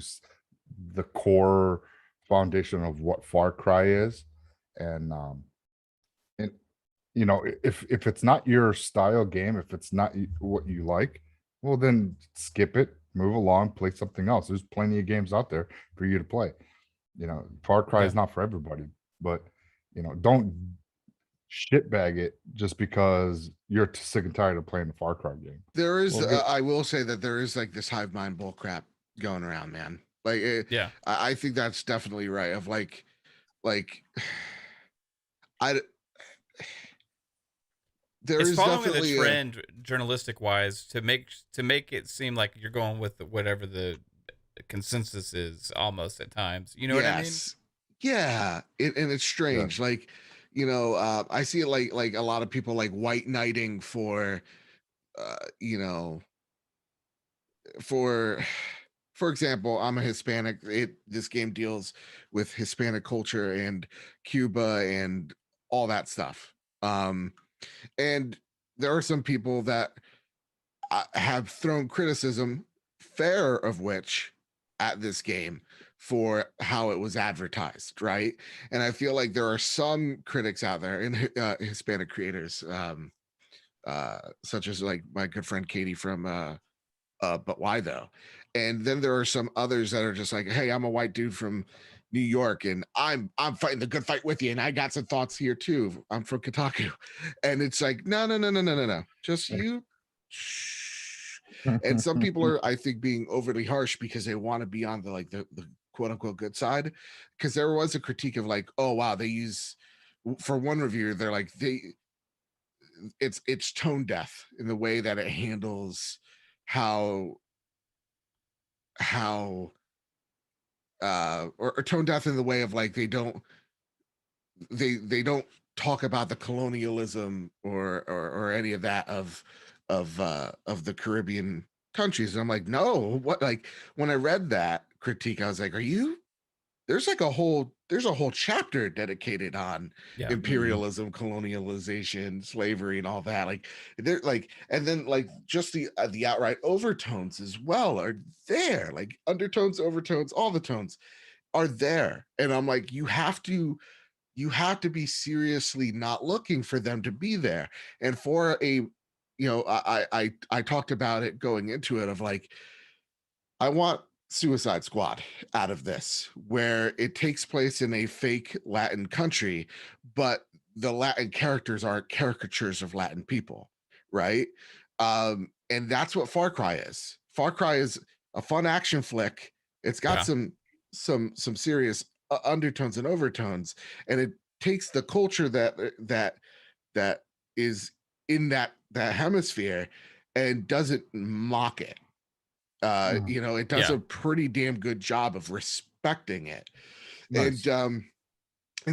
the core foundation of what Far Cry is. And if it's not your style game, if it's not what you like, well, then skip it, move along, play something else. There's plenty of games out there for you to play. Far Cry is not for everybody, but don't shitbag it just because you're sick and tired of playing the Far Cry game. There is, I will say that there is like this hive mind bull crap going around, man. Like, I think that's definitely right. Of like, it's is following definitely the trend journalistic wise to make it seem like you're going with whatever the consensus is almost at times. You know what I mean? Yeah, and it's strange. Like, you know, I see it like a lot of people like white knighting for, you know, for example, I'm a Hispanic. This game deals with Hispanic culture and Cuba and all that stuff. And there are some people that have thrown criticism, fair of which, at this game for how it was advertised, right? And I feel like there are some critics out there in Hispanic creators, such as like my good friend Katie from But Why Though? And then there are some others that are just like, hey, I'm a white dude from New York and I'm fighting the good fight with you, and I got some thoughts here too. I'm from Kotaku. And it's like, no. Just you. And some people are, I think, being overly harsh because they want to be on the like the quote unquote good side. Because there was a critique of like, oh wow, they use, for one reviewer, they're like, it's tone deaf in the way that it handles how or tone deaf in the way of like they don't talk about the colonialism or any of that of the Caribbean countries. And I'm like, no, what? Like when I read that critique, I was like, there's a whole chapter dedicated on imperialism, colonialization, slavery, and all that. Like they're like, and then like just the outright overtones as well are there. Like undertones, overtones, all the tones are there. And I'm like, you have to be seriously not looking for them to be there. And for a, I talked about it going into it of like, I want Suicide Squad out of this, where it takes place in a fake Latin country, but the Latin characters aren't caricatures of Latin people, right? And that's what Far Cry is. Far Cry is a fun action flick. It's got some serious undertones and overtones, and it takes the culture that is in that hemisphere and doesn't mock it. It does a pretty damn good job of respecting it. Nice. And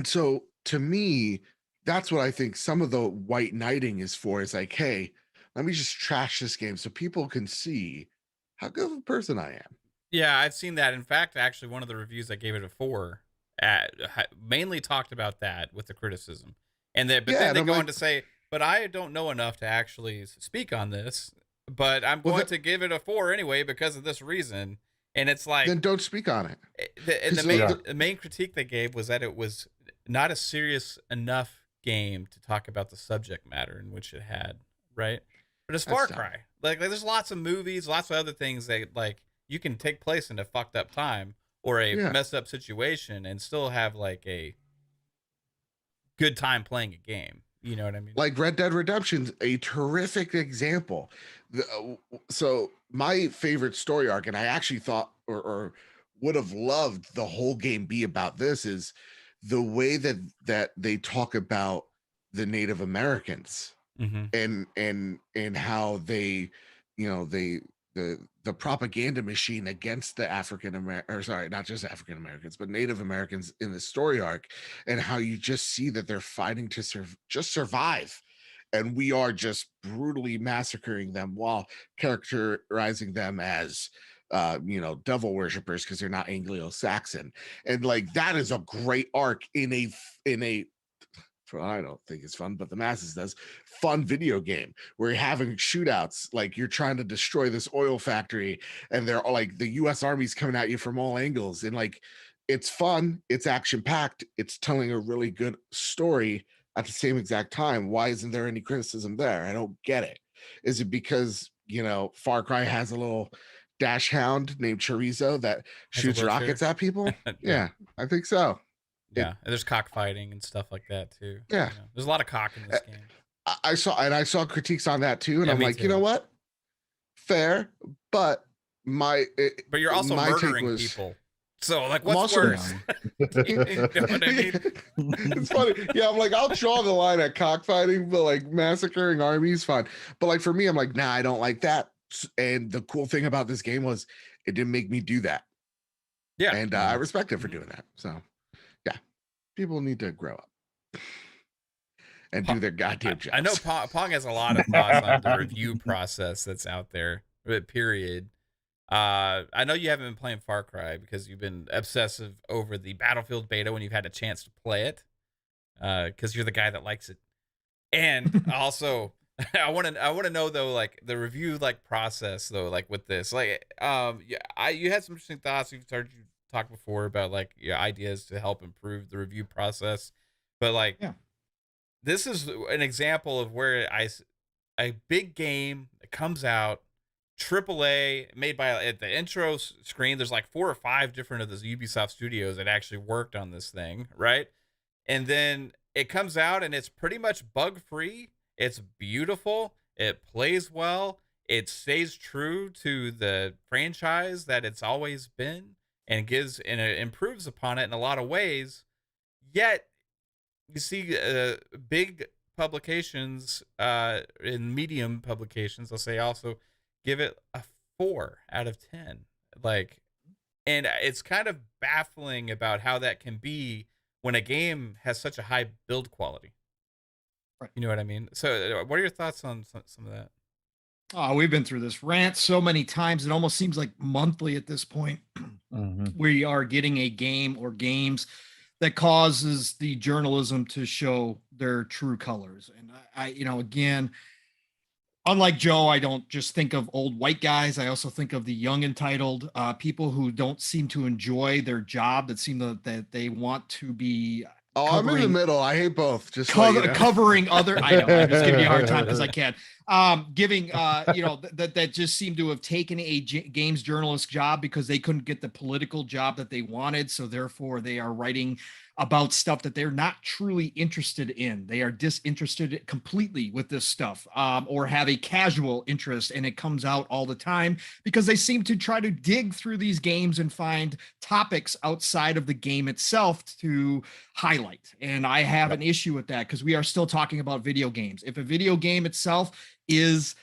so to me, that's what I think some of the white knighting is for. Is like, hey, let me just trash this game so people can see how good of a person I am. Yeah, I've seen that. In fact, actually, one of the reviews I gave it a 4 mainly talked about that with the criticism. And then they go on to say, but I don't know enough to actually speak on this, but I'm going to give it a 4 anyway because of this reason. And it's like, then don't speak on it. The main critique they gave was that it was not a serious enough game to talk about the subject matter in which it had, right? But it's Far Cry. Like there's lots of movies, lots of other things that like you can take place in a fucked up time or a messed up situation and still have like a good time playing a game. You know what I mean? Like Red Dead Redemption's a terrific example. So my favorite story arc, and I actually thought or would have loved the whole game be about this, is the way that they talk about the Native Americans and how they, the propaganda machine against the not just African Americans, but Native Americans in the story arc, and how you just see that they're fighting to survive. And we are just brutally massacring them while characterizing them as, devil worshippers because they're not Anglo-Saxon. And like, that is a great arc in a I don't think it's fun, but the masses does, fun video game where you're having shootouts, like you're trying to destroy this oil factory and they're all like the US Army's coming at you from all angles, and like it's fun, it's action packed, it's telling a really good story at the same exact time. Why isn't there any criticism there? I don't get it. Is it because Far Cry has a little dash hound named Chorizo that shoots rockets at people? Yeah, I think so. Yeah, and there's cockfighting and stuff like that too. Yeah, there's a lot of cock in this game. I saw critiques on that too, and I'm like, too. You know what? Fair, but but you're also murdering people. So like, I'm what's also worse? You know what I mean? It's funny. Yeah, I'm like, I'll draw the line at cockfighting, but like massacring armies, fine. But like for me, I'm like, nah, I don't like that. And the cool thing about this game was it didn't make me do that. Yeah. And I respect it for doing that. So yeah, people need to grow up and do their goddamn jobs. I know Pong has a lot of thoughts on the review process that's out there, period. I know you haven't been playing Far Cry because you've been obsessive over the Battlefield beta when you've had a chance to play it, because you're the guy that likes it. And also, I want to know though, like the review like process though, like with this, like you had some interesting thoughts. You've started to talk before about like your ideas to help improve the review process, but like this is an example of where a big game that comes out. AAA made by at the intro screen. There's like 4 or 5 different of those Ubisoft studios that actually worked on this thing, right? And then it comes out and it's pretty much bug free. It's beautiful. It plays well. It stays true to the franchise that it's always been, and it improves upon it in a lot of ways. Yet you see big publications, in medium publications, I'll say also, give it a 4 out of 10. Like, and it's kind of baffling about how that can be when a game has such a high build quality. Right. You know what I mean? So what are your thoughts on some of that? Oh, we've been through this rant so many times. It almost seems like monthly at this point. We are getting a game or games that causes the journalism to show their true colors. And I again, unlike Joe, I don't just think of old white guys. I also think of the young entitled people who don't seem to enjoy their job, that they want to be. I'm in the middle. I hate both. Just covering other. I know. I'm just giving you a hard time because I can. Giving that just seem to have taken a games journalist job because they couldn't get the political job that they wanted, so therefore they are writing about stuff that they're not truly interested in. They are disinterested completely with this stuff, or have a casual interest, and it comes out all the time because they seem to try to dig through these games and find topics outside of the game itself to highlight. And I have an issue with that because we are still talking about video games. If a video game itself is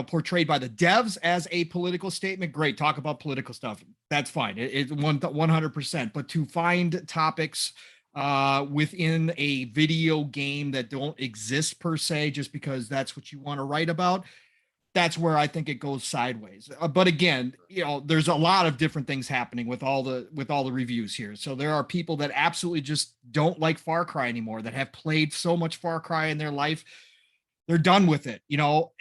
portrayed by the devs as a political statement, great, talk about political stuff. That's fine. It's 100%. But to find topics within a video game that don't exist per se, just because that's what you want to write about, that's where I think it goes sideways. But again, there's a lot of different things happening with all the reviews here. So there are people that absolutely just don't like Far Cry anymore, that have played so much Far Cry in their life. They're done with it.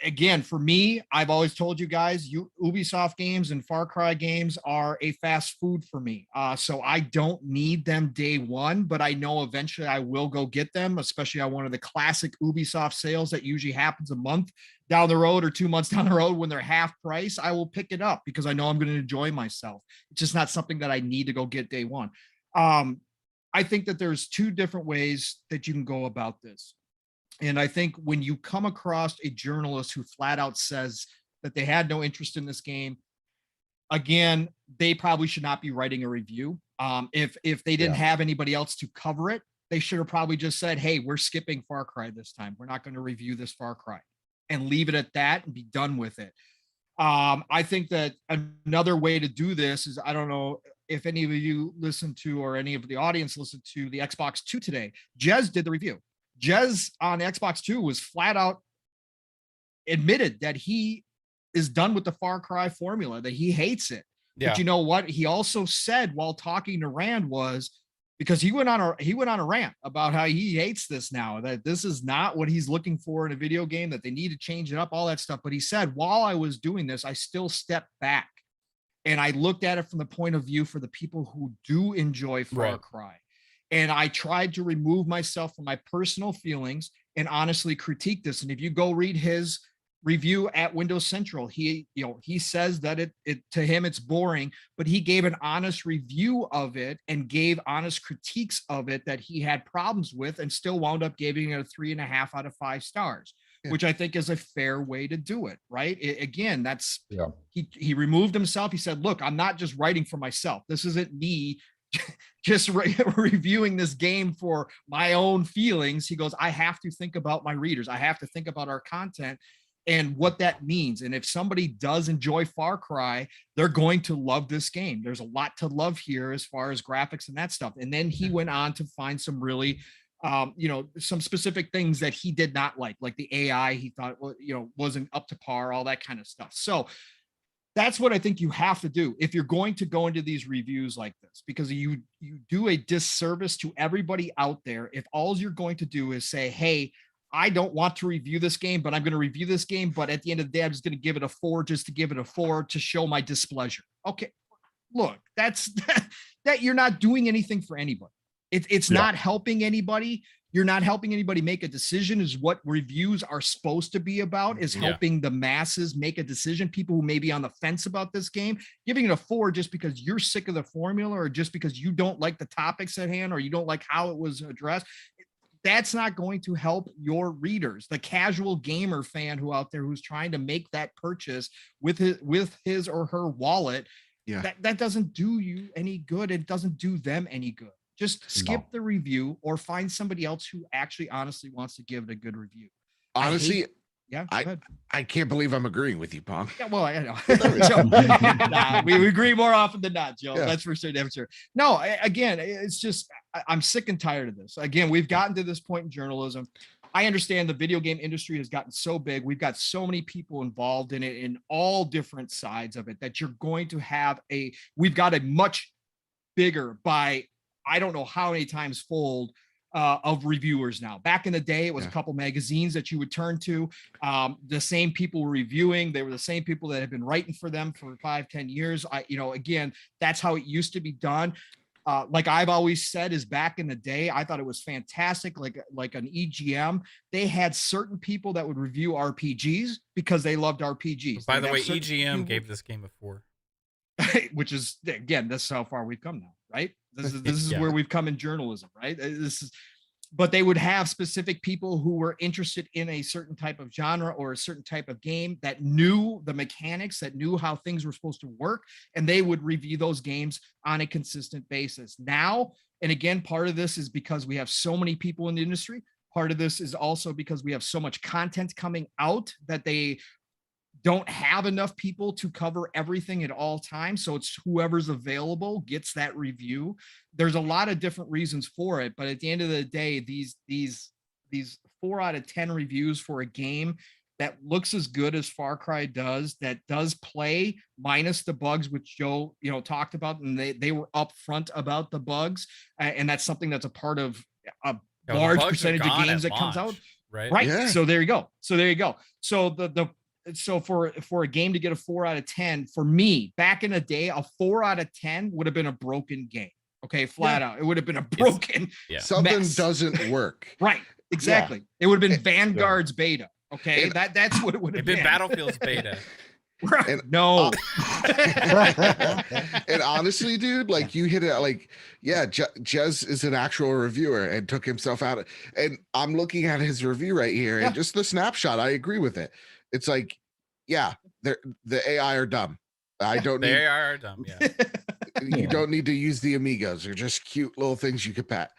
Again, for me, I've always told you guys, Ubisoft games and Far Cry games are a fast food for me. So I don't need them day one, but I know eventually I will go get them, especially on one of the classic Ubisoft sales that usually happens a month down the road or 2 months down the road when they're half price. I will pick it up because I know I'm going to enjoy myself. It's just not something that I need to go get day one. I think that there's 2 different ways that you can go about this. And I think when you come across a journalist who flat out says that they had no interest in this game, again, they probably should not be writing a review. If they didn't have anybody else to cover it, they should have probably just said, hey, we're skipping Far Cry this time. We're not going to review this Far Cry, and leave it at that and be done with it. I think that another way to do this is, I don't know if any of you listened to, or any of the audience listened to, the Xbox 2 today. Jez did the review. Jez on Xbox 2 was flat out admitted that he is done with the Far Cry formula, that he hates it. Yeah. But you know what? He also said while talking to Rand was, because he went on a rant about how he hates this now, that this is not what he's looking for in a video game, that they need to change it up, all that stuff. But he said, while I was doing this, I still stepped back and I looked at it from the point of view for the people who do enjoy Far Cry. And I tried to remove myself from my personal feelings and honestly critique this. And if you go read his review at Windows Central, he says that it to him it's boring, but he gave an honest review of it and gave honest critiques of it that he had problems with, and still wound up giving it a 3.5 out of 5 stars. which I think is a fair way to do it, right? Again, that's he removed himself. He said, look, I'm not just writing for myself. This isn't me just reviewing this game for my own feelings. He goes, I have to think about my readers. I have to think about our content and what that means. And if somebody does enjoy Far Cry, they're going to love this game. There's a lot to love here as far as graphics and that stuff. And then he went on to find some really, some specific things that he did not like the AI, he thought, wasn't up to par, all that kind of stuff. So that's what I think you have to do if you're going to go into these reviews like this, because you do a disservice to everybody out there if all you're going to do is say, hey, I don't want to review this game, but I'm going to review this game. But at the end of the day, I'm just going to give it a 4 just to give it a 4 to show my displeasure. Okay, look, that you're not doing anything for anybody. It's not helping anybody. You're not helping anybody make a decision is what reviews are supposed to be about, is helping the masses make a decision. People who may be on the fence about this game, giving it a 4 just because you're sick of the formula or just because you don't like the topics at hand or you don't like how it was addressed. That's not going to help your readers, the casual gamer fan who out there who's trying to make that purchase with his or her wallet. That doesn't do you any good. It doesn't do them any good. Just skip the review or find somebody else who actually honestly wants to give it a good review. Honestly, I can't believe I'm agreeing with you, Pong. Yeah, well, I know. We agree more often than not, Joe. That's for sure. No, again, it's just I'm sick and tired of this. Again, we've gotten to this point in journalism. I understand the video game industry has gotten so big. We've got so many people involved in it in all different sides of it that you're going to have we've got a much bigger by I don't know how many times fold of reviewers now. Back in the day, it was a couple magazines that you would turn to. The same people were reviewing. They were the same people that had been writing for them for 5-10 years. Again, that's how it used to be done. Like I've always said is back in the day, I thought it was fantastic. Like an EGM, they had certain people that would review RPGs because they loved RPGs. By the way, EGM gave this game a 4. Which is, again, this is how far we've come now, right? This is where we've come in journalism, right? But they would have specific people who were interested in a certain type of genre or a certain type of game that knew the mechanics, that knew how things were supposed to work, and they would review those games on a consistent basis. Now, and again, part of this is because we have so many people in the industry. Part of this is also because we have so much content coming out that they don't have enough people to cover everything at all times. So it's whoever's available gets that review. There's a lot of different reasons for it, but at the end of the day, these 4 out of 10 reviews for a game that looks as good as Far Cry does, that does play minus the bugs, which Joe, talked about, and they were upfront about the bugs. And that's something that's a part of a large percentage of games that comes out. Right. Yeah. So there you go. So for a game to get a 4 out of 10, for me, back in the day, a 4 out of 10 would have been a broken game. Okay, flat out. It would have been a broken something mess. Doesn't work. Right, exactly. It would have been Vanguard's beta. Okay, that's what it would have been. Battlefield's beta. Right. And, no. And honestly, dude, like you hit it. Jez is an actual reviewer and took himself out. And I'm looking at his review right here, and just the snapshot, I agree with it. It's like, the AI are dumb. I don't need. The AI are dumb. Yeah. You don't need to use the amigos. They're just cute little things you could pet.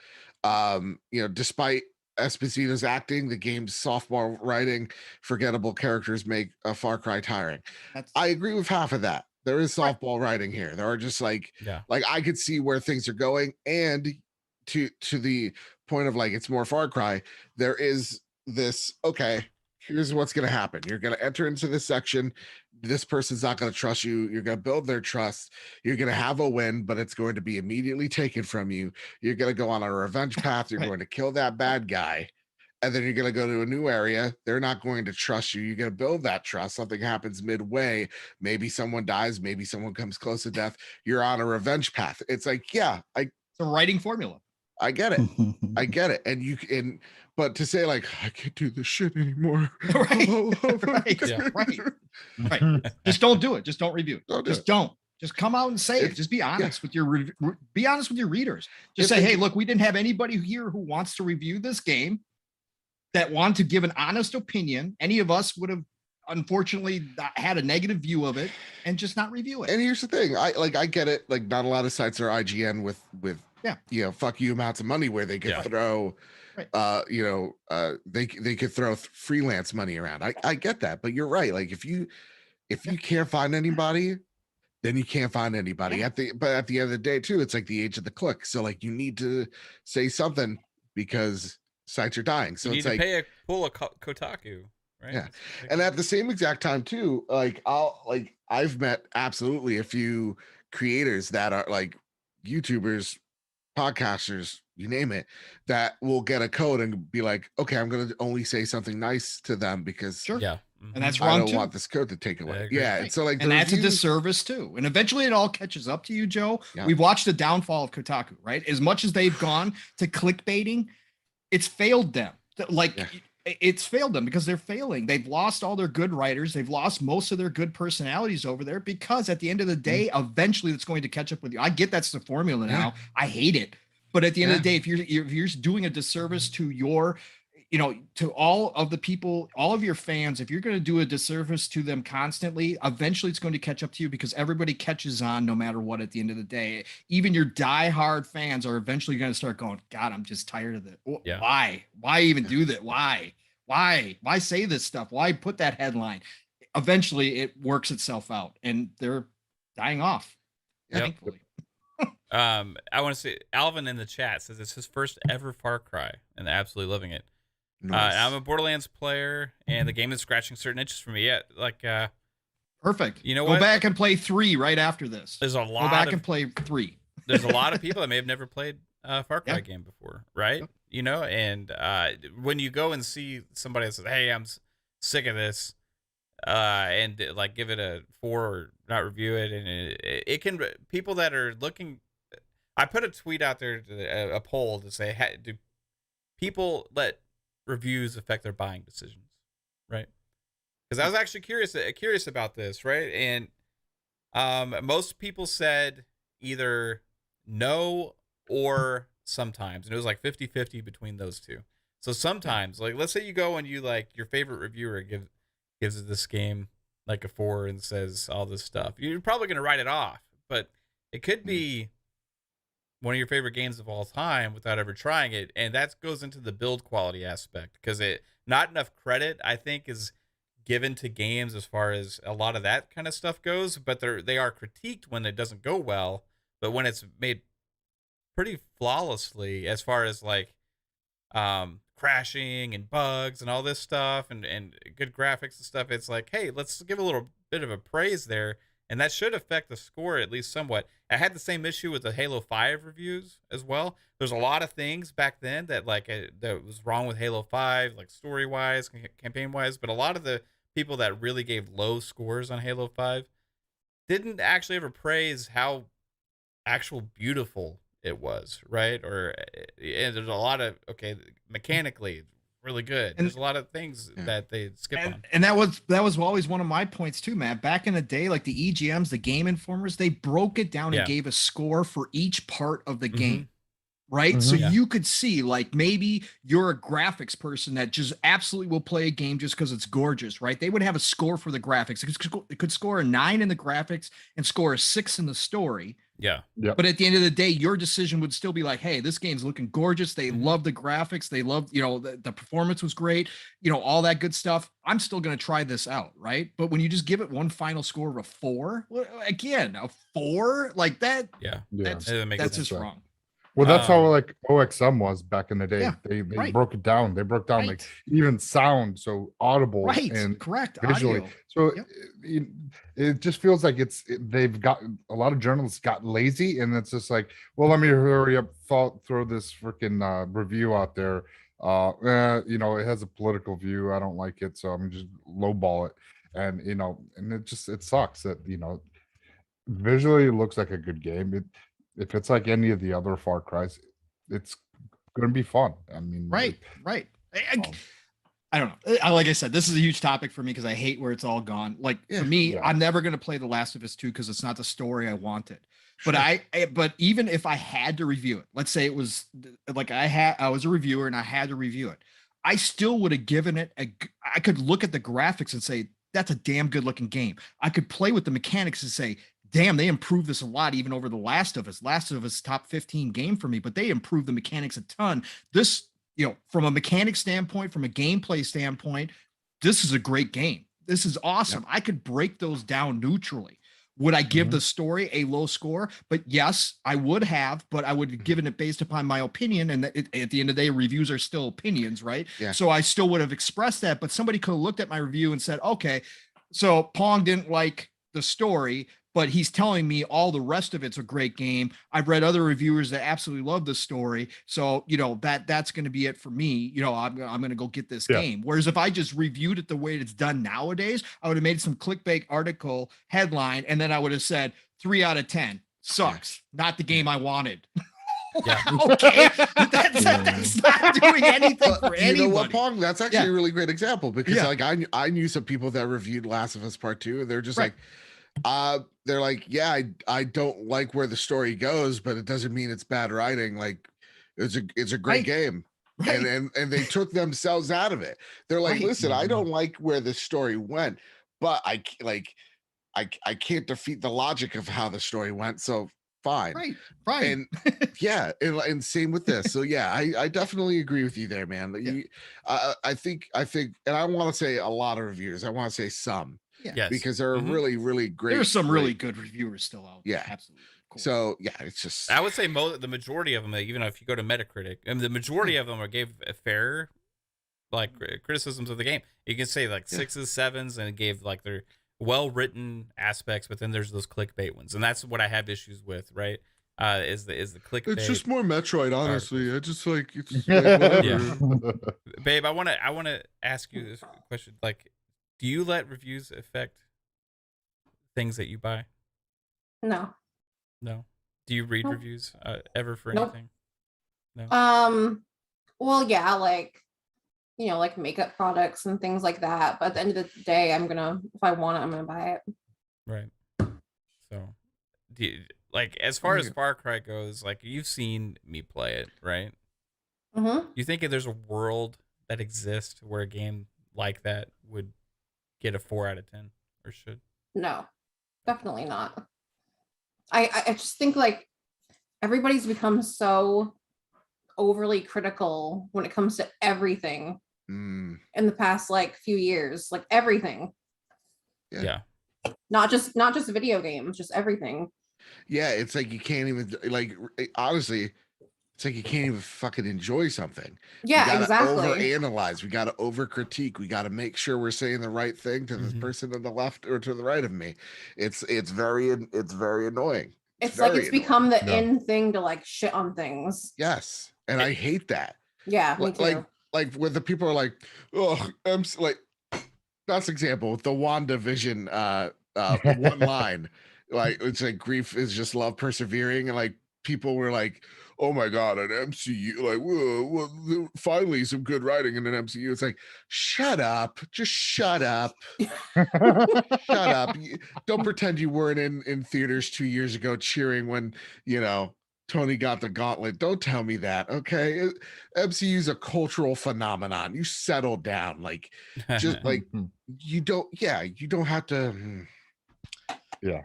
Despite Esposito's acting, the game's softball writing, forgettable characters make a Far Cry tiring. I agree with half of that. There is softball writing here. There are just like I could see where things are going, and to the point of it's more Far Cry. There is this here's what's going to happen. You're going to enter into this section. This person's not going to trust you. You're going to build their trust. You're going to have a win, but it's going to be immediately taken from you. You're going to go on a revenge path. You're going to kill that bad guy. And then you're going to go to a new area. They're not going to trust you. You're going to build that trust. Something happens midway. Maybe someone dies. Maybe someone comes close to death. You're on a revenge path. It's it's a writing formula. I get it. I get it. And but to say I can't do this shit anymore. Right. Right. Just don't do it. Just don't review it. Don't. Just come out and say it. Just be honest with your readers. Just say, hey, look, we didn't have anybody here who wants to review this game that want to give an honest opinion. Any of us would have unfortunately had a negative view of it and just not review it. And here's the thing, I get it. Like, not a lot of sites are IGN with fuck you amounts of money where they could throw they could throw freelance money around. I get that, but you're right. Like, if you can't find anybody, then you can't find anybody. But at the end of the day too, it's like the age of the click. So like, you need to say something because sites are dying. So you need it's to like pay a pull a Kotaku, right? Yeah. And at the same exact time too, like I've met absolutely a few creators that are like YouTubers, podcasters, you name it, that will get a code and be like, okay, I'm gonna only say something nice to them because and that's I wrong don't too. want this code to take away. Right. So like, and that's a disservice too. And eventually it all catches up to you, Joe. We've watched the downfall of Kotaku, right? As much as they've gone to clickbaiting, it's failed them. It's failed them because they're failing. They've lost all their good writers. They've lost most of their good personalities over there because at the end of the day, eventually it's going to catch up with you. I get that's the formula now. I hate it. But at the end of the day, if you're doing a disservice to your, to all of the people, all of your fans, if you're going to do a disservice to them constantly, eventually it's going to catch up to you because everybody catches on no matter what at the end of the day. Even your diehard fans are eventually going to start going, God, I'm just tired of it. Why? Why even do that? Why say this stuff? Why put that headline? Eventually it works itself out and they're dying off. Thankfully. I want to say Alvin in the chat says it's his first ever Far Cry and absolutely loving it. Nice. I'm a Borderlands player and the game is scratching certain itches for me. Perfect. You know Go what? back and play 3 right after this. There's a lot. Go back and play 3. There's a lot of people that may have never played a Far Cry game before, right? And when you go and see somebody that says, "Hey, I'm sick of this," and like give it a 4 or not review it, and it can people that are looking. I put a tweet out there, a poll to say, do people let reviews affect their buying decisions, right? Because I was actually curious about this, right? And most people said either no or sometimes, and it was like 50-50 between those two. So sometimes, like, let's say you go and you like your favorite reviewer gives this game like a 4 and says all this stuff. You're probably gonna write it off, but it could be one of your favorite games of all time without ever trying it, and that goes into the build quality aspect because not enough credit I think is given to games as far as a lot of that kind of stuff goes, but they are critiqued when it doesn't go well, but when it's made pretty flawlessly as far as like crashing and bugs and all this stuff and good graphics and stuff, it's like, hey, let's give a little bit of a praise there. And that should affect the score at least somewhat. I had the same issue with the Halo 5 reviews as well. There's a lot of things back then that that was wrong with Halo 5, like story-wise, campaign-wise. But a lot of the people that really gave low scores on Halo 5 didn't actually ever praise how actual beautiful it was, right? And there's a lot of, mechanically really good. There's a lot of things that they skip on. And that was always one of my points too, Matt. Back in the day, like the EGMs, the Game Informers, they broke it down and gave a score for each part of the game. Right. So you could see like maybe you're a graphics person that just absolutely will play a game just because it's gorgeous. Right. They would have a score for the graphics. It could score a 9 in the graphics and score a 6 in the story. Yeah. But at the end of the day, your decision would still be like, hey, this game's looking gorgeous. They love the graphics. They love, the performance was great, all that good stuff. I'm still going to try this out. Right. But when you just give it one final score of a 4, again, a 4 like that. That's just wrong. Well, that's how like OXM was back in the day. They broke it down. They broke down like even sound, so audible and correct visually. Audio. So it just feels like they've got a lot of journalists got lazy, and it's just like, well, let me hurry up, throw this freaking review out there. It has a political view. I don't like it, so I'm just lowball it, and and it sucks that visually it looks like a good game. If it's like any of the other Far Cries, it's going to be fun. I mean, right. I don't know. Like I said, this is a huge topic for me because I hate where it's all gone. Like for me, I'm never going to play The Last of Us 2 because it's not the story I wanted. But but even if I had to review it, let's say it was like I was a reviewer and I had to review it, I still would have given it I could look at the graphics and say, that's a damn good looking game. I could play with the mechanics and say, damn, they improved this a lot, even over The Last of Us. Last of Us top 15 game for me, but they improved the mechanics a ton. This, from a mechanic standpoint, from a gameplay standpoint, this is a great game. This is awesome. Yep. I could break those down neutrally. Would I give the story a low score? But yes, I would have, but I would have given it based upon my opinion. And at the end of the day, reviews are still opinions, right? Yeah. So I still would have expressed that, but somebody could have looked at my review and said, okay, so Pong didn't like the story, but he's telling me all the rest of it's a great game. I've read other reviewers that absolutely love the story. So, that's going to be it for me. I'm going to go get this game. Whereas if I just reviewed it the way it's done nowadays, I would have made some clickbait article headline, and then I would have said 3 out of 10 sucks. Not the game I wanted. Yeah. Okay. That's not doing anything for anybody. You know what, Pong? That's actually a really great example because I knew some people that reviewed Last of Us Part 2, and they're just like, they're like, yeah, I don't like where the story goes, but it doesn't mean it's bad writing. Like it's a great game. Right. And they took themselves out of it. They're like, listen, I don't like where the story went, but I can't defeat the logic of how the story went. So fine. Right. And and same with this. So yeah, I definitely agree with you there, man. I think, and I want to say a lot of reviewers. I want to say some. Yes. Because there are really, really great. There's some really good reviewers still out there. Yeah, absolutely. Cool. So yeah, it's just. I would say the majority of them, even if you go to Metacritic, the majority of them gave a fair, criticisms of the game. You can say 6s, 7s, and it gave their well-written aspects, but then there's those clickbait ones, and that's what I have issues with. Right? Is the clickbait? It's just more Metroid, honestly. I just it's whatever. Yeah. Babe, I want to ask you this question. Do you let reviews affect things that you buy? No. No. Do you read reviews ever for anything? No. Well, yeah, like makeup products and things like that. But at the end of the day, if I want it, I'm gonna buy it. Right. So, do you, as far as Far Cry goes, you've seen me play it, right? Mm-hmm. Do you think if there's a world that exists where a game like that would get a 4 out of 10 or should? No, definitely not. I just think everybody's become so overly critical when it comes to everything in the past few years, everything. Yeah. Not just video games, just everything. Yeah, it's you can't even honestly. It's you can't even fucking enjoy something. Yeah, exactly. Overanalyze. We got to overcritique. We got to make sure we're saying the right thing to the person on the left or to the right of me. It's very annoying. It's become the in thing to shit on things. Yes, and I hate that. Yeah, me too. When the people are like, oh, I'm that's example with the WandaVision one line. It's grief is just love persevering, and people were like, oh my god, an MCU, whoa, finally some good writing in an MCU. It's shut up, just shut up. Shut up. Don't pretend you weren't in theaters 2 years ago cheering when Tony got the gauntlet. Don't tell me that, okay? MCU's a cultural phenomenon. You settle down. You don't have to. Yeah.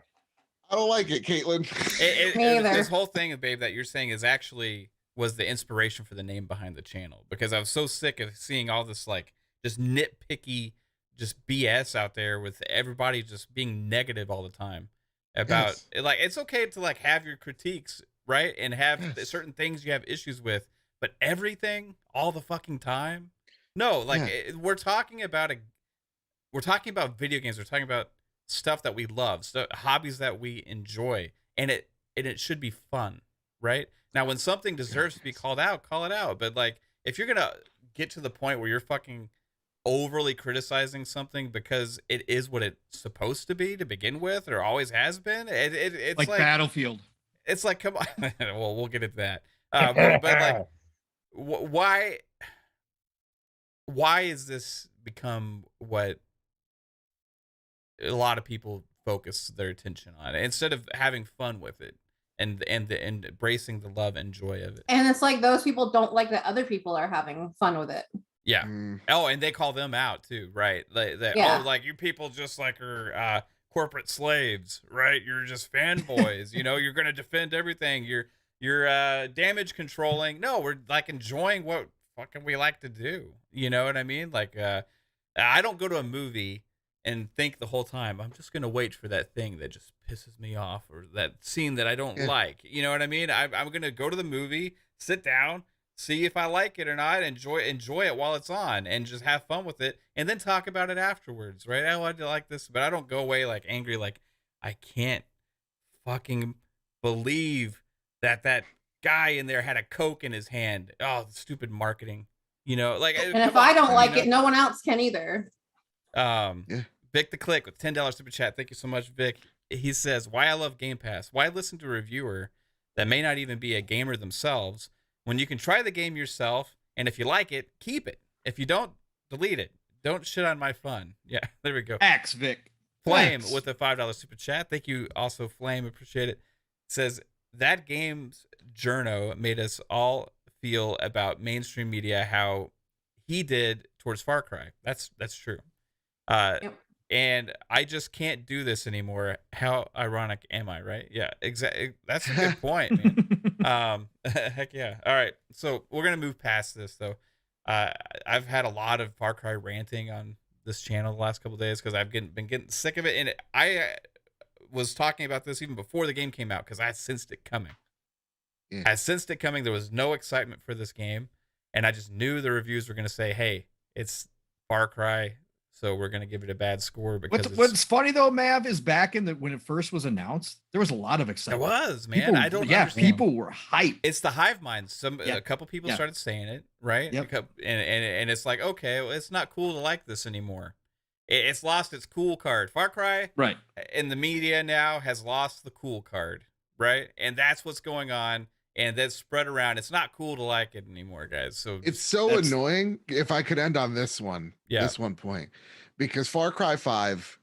I don't like it, Kaitlin. This whole thing, babe, that you're saying was the inspiration for the name behind the channel, because I was so sick of seeing all this just nitpicky, just BS out there with everybody just being negative all the time about it's okay to have your critiques, right, and have certain things you have issues with, but everything all the fucking time. No, we're talking about video games. We're talking about stuff that we love, hobbies that we enjoy, and it should be fun, right? Now, when something deserves to be called out, call it out. But if you're gonna get to the point where you're fucking overly criticizing something because it is what it's supposed to be to begin with, or always has been, it's like Battlefield. It's come on. Well, we'll get into that. But why is this become what a lot of people focus their attention on instead of having fun with it and embracing the love and joy of it? And it's those people don't like that other people are having fun with it. Yeah. Oh, and they call them out too, right? Yeah. Oh, like you people just like are corporate slaves, right? You're just fanboys. You know, you're gonna defend everything. You're damage controlling. No, we're like enjoying what fucking we like to do. You know what I mean? Like I don't go to a movie and think the whole time I'm just gonna wait for that thing that just pisses me off or that scene that I don't like. You know what I mean? I'm gonna go to the movie, sit down, see if I like it or not, enjoy it while it's on, and just have fun with it, and then talk about it afterwards, right? Oh, I like this, but I don't go away like angry, like I can't fucking believe that guy in there had a Coke in his hand. Oh, stupid marketing, you know? Like, and if I don't like it, no one else can either. Vic the Click with $10 super chat. Thank you so much, Vic. He says, "Why I love Game Pass? Why listen to a reviewer that may not even be a gamer themselves?" When you can try the game yourself, and if you like it, keep it. If you don't, delete it. Don't shit on my fun. Yeah, there we go. X Vic. Flame X. with a $5 super chat. Thank you also, Flame. Appreciate it. Says, that game's journo made us all feel about mainstream media how he did towards Far Cry. That's true. Yep. And I just can't do this anymore. How ironic am I, right? Yeah, exactly. That's a good point, man. Heck yeah. All right, so we're gonna move past this though. I've had a lot of Far Cry ranting on this channel the last couple of days because I've been getting sick of it, and I was talking about this even before the game came out because I sensed it coming. Yeah. I sensed it coming. There was no excitement for this game, and I just knew the reviews were gonna say, "Hey, it's Far Cry." So we're gonna give it a bad score because what's funny though, Mav, is back in when it first was announced, there was a lot of it excitement. was, man. People, I don't understand. People were hyped. It's the hive mind. A couple people Yeah. started saying it, right? Yep. And it's like, okay, well, it's not cool to like this anymore. It's lost its cool card. Far Cry, Right. in the media now has lost the cool card, right? And that's what's going on. And that's spread around. It's not cool to like it anymore, guys. So It's so annoying. If I could end on this one, this one point, because Far Cry 5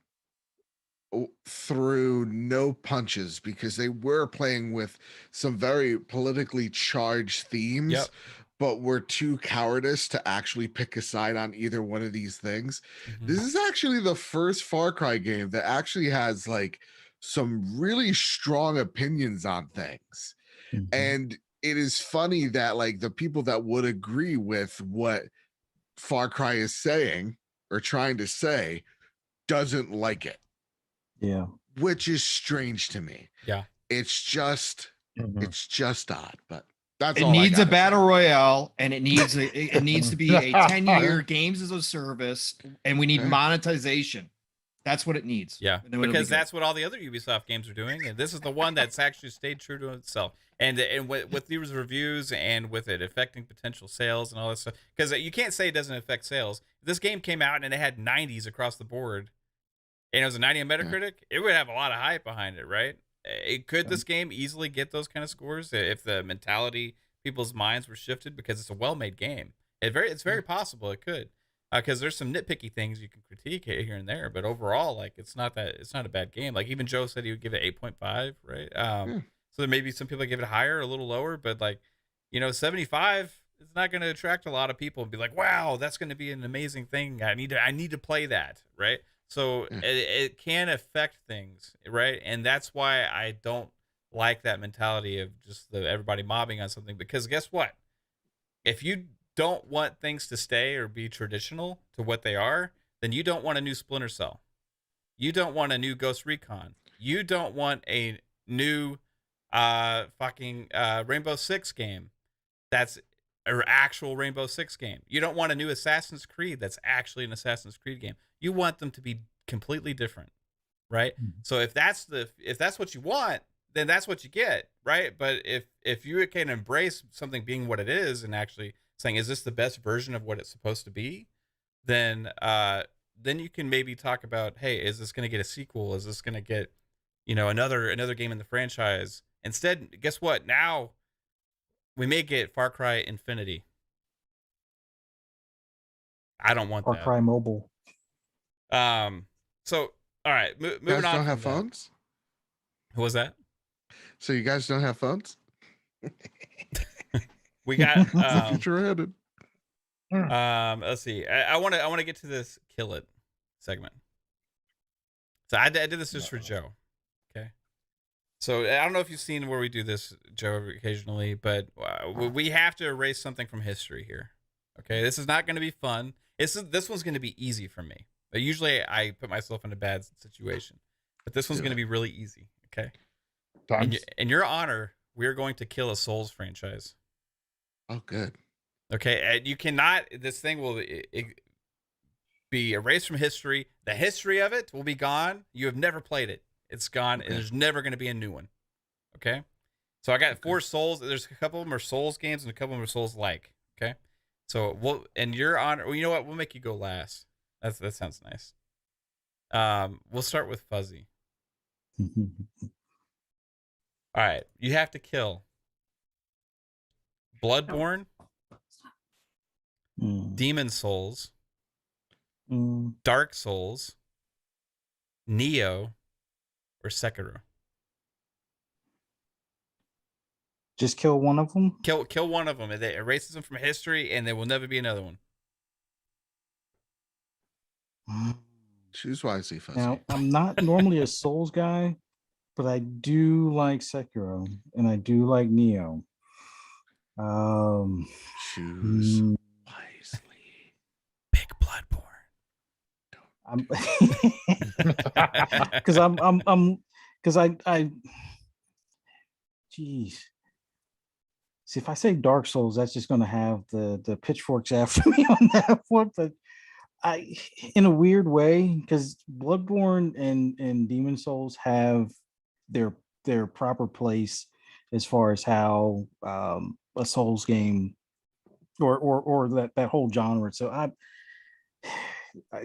threw no punches because they were playing with some very politically charged themes, but were too cowardice to actually pick a side on either one of these things. This is actually the first Far Cry game that actually has like some really strong opinions on things. And it is funny that like the people that would agree with what Far Cry is saying or trying to say doesn't like it. Yeah. Which is strange to me. Yeah. It's just odd, but that's it all needs I a battle royale, and it needs to be a 10-year games as a service, and we need monetization. That's what it needs. Yeah, because that's what all the other Ubisoft games are doing, and this is the one that's actually stayed true to itself. And with these reviews and with it affecting potential sales and all this stuff, because you can't say it doesn't affect sales. If this game came out and it had 90s across the board, and it was a 90 on Metacritic, it would have a lot of hype behind it, right? Could this game easily get those kind of scores if the mentality, people's minds were shifted? Because it's a well-made game. It's very possible it could. Because there's some nitpicky things you can critique here and there, but overall, like it's not a bad game. Like even Joe said he would give it 8.5, right? So there may be some people that give it higher, a little lower, but like 75 is not going to attract a lot of people and be like, wow, that's going to be an amazing thing. I need to play that, right? So it can affect things, right? And that's why I don't like that mentality of just everybody mobbing on something, because guess what? If you don't want things to stay or be traditional to what they are, then you don't want a new Splinter Cell. You don't want a new Ghost Recon. You don't want a new Rainbow Six game that's an actual Rainbow Six game. You don't want a new Assassin's Creed that's actually an Assassin's Creed game. You want them to be completely different, right? So if that's what you want, then that's what you get, right? But if you can embrace something being what it is and actually saying, is this the best version of what it's supposed to be? Then you can maybe talk about, hey, is this going to get a sequel? Is this going to get, another game in the franchise? Instead, guess what? Now we may get Far Cry Infinity. I don't want Far that. Cry Mobile. So all right, moving you guys on. Don't have phones? Who was that? So you guys don't have phones? We got the future headed. Let's see. I want to get to this kill it segment. So I did this just for Joe. Okay. So I don't know if you've seen where we do this, Joe, occasionally, but we have to erase something from history here. Okay. This is not going to be fun. This one's going to be easy for me. Usually I put myself in a bad situation, but this one's going to be really easy. Okay. In your honor, we are going to kill a Souls franchise. Oh, good. Okay, and you cannot. This thing will be erased from history. The history of it will be gone. You have never played it. It's gone, and there's never going to be a new one. Okay, so I got 4 Souls. There's a couple of them are Souls games, and a couple of them are Souls-like. Okay, so we'll. In your honor, well, you know what? We'll make you go last. That sounds nice. We'll start with Fuzzy. All right, you have to kill Bloodborne, Demon Souls, Dark Souls, Neo, or Sekiro. Just kill one of them? Kill one of them. It erases them from history, and there will never be another one. Choose wisely, Fuzzy. Now, I'm not normally a Souls guy, but I do like Sekiro, and I do like Neo. Choose wisely. Big Bloodborne. Jeez. See, if I say Dark Souls, that's just going to have the pitchforks after me on that one. But in a weird way, because Bloodborne and Demon Souls have their proper place as far as how a Souls game or that whole genre. So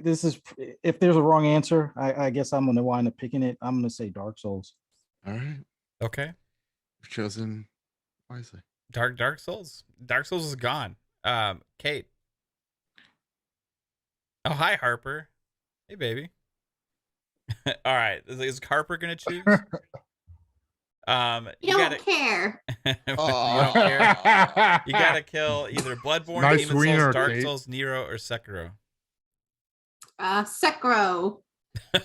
this is, if there's a wrong answer, I guess I'm going to wind up picking it. I'm going to say Dark Souls. All right. Okay. You've chosen wisely. Dark Souls. Dark Souls is gone. Kate. Oh, hi, Harper. Hey, baby. All right. Is Harper going to choose? You don't care. You don't care. You got to kill either Bloodborne, Demon Souls, Dark Souls, Nero, or Sekiro. Sekiro.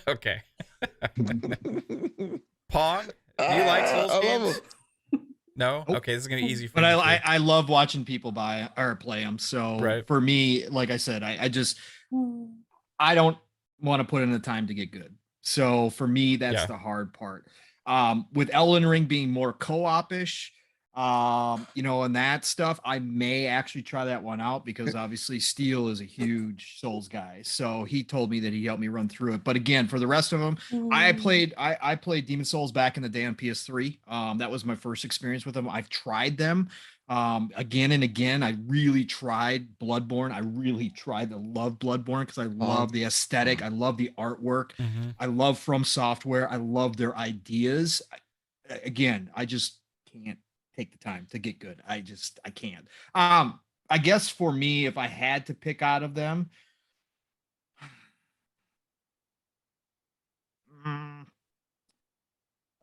Okay. Pong, do you like Souls games? No? Okay, this is going to be easy for me. But I love watching people play them. So for me, like I said, I don't want to put in the time to get good. So for me, that's the hard part. With Elden Ring being more co-op-ish, and that stuff, I may actually try that one out because obviously Steele is a huge Souls guy. So he told me that he helped me run through it. But again, for the rest of them, I played Demon Souls back in the day on PS3. That was my first experience with them. I've tried them again and again. I really tried Bloodborne. I really tried to love Bloodborne because I love the aesthetic. I love the artwork. I love From Software. I love their ideas. I just can't take the time to get good. I can't. I guess for me, if I had to pick out of them, I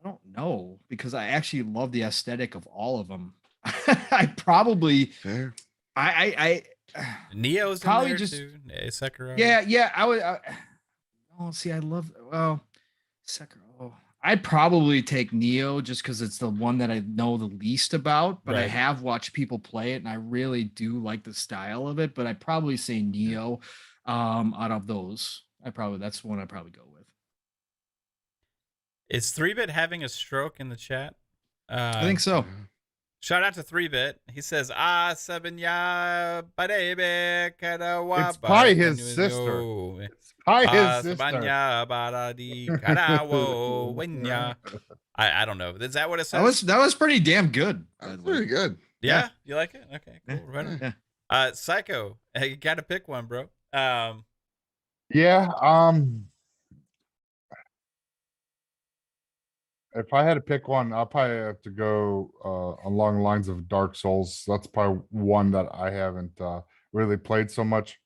don't know, because I actually love the aesthetic of all of them. I probably fair. Neo's probably in there too. Sekiro. Yeah. I would. I love Sekiro. I'd probably take Neo just because it's the one that I know the least about, but I have watched people play it and I really do like the style of it. But I'd probably say Neo out of those. That's the one I'd probably go with. Is 3-Bit having a stroke in the chat? I think so. Shout out to 3-Bit. He says, Sabanya Badebe Kadawa. It's probably his sister. It's probably his sister. I don't know. Is that what it says? That was pretty damn good. That's pretty good. Yeah? You like it? Okay, cool. Right on. Yeah. Psycho. Hey, you got to pick one, bro. If I had to pick one, I'll probably have to go along the lines of Dark Souls. That's probably one that I haven't really played so much.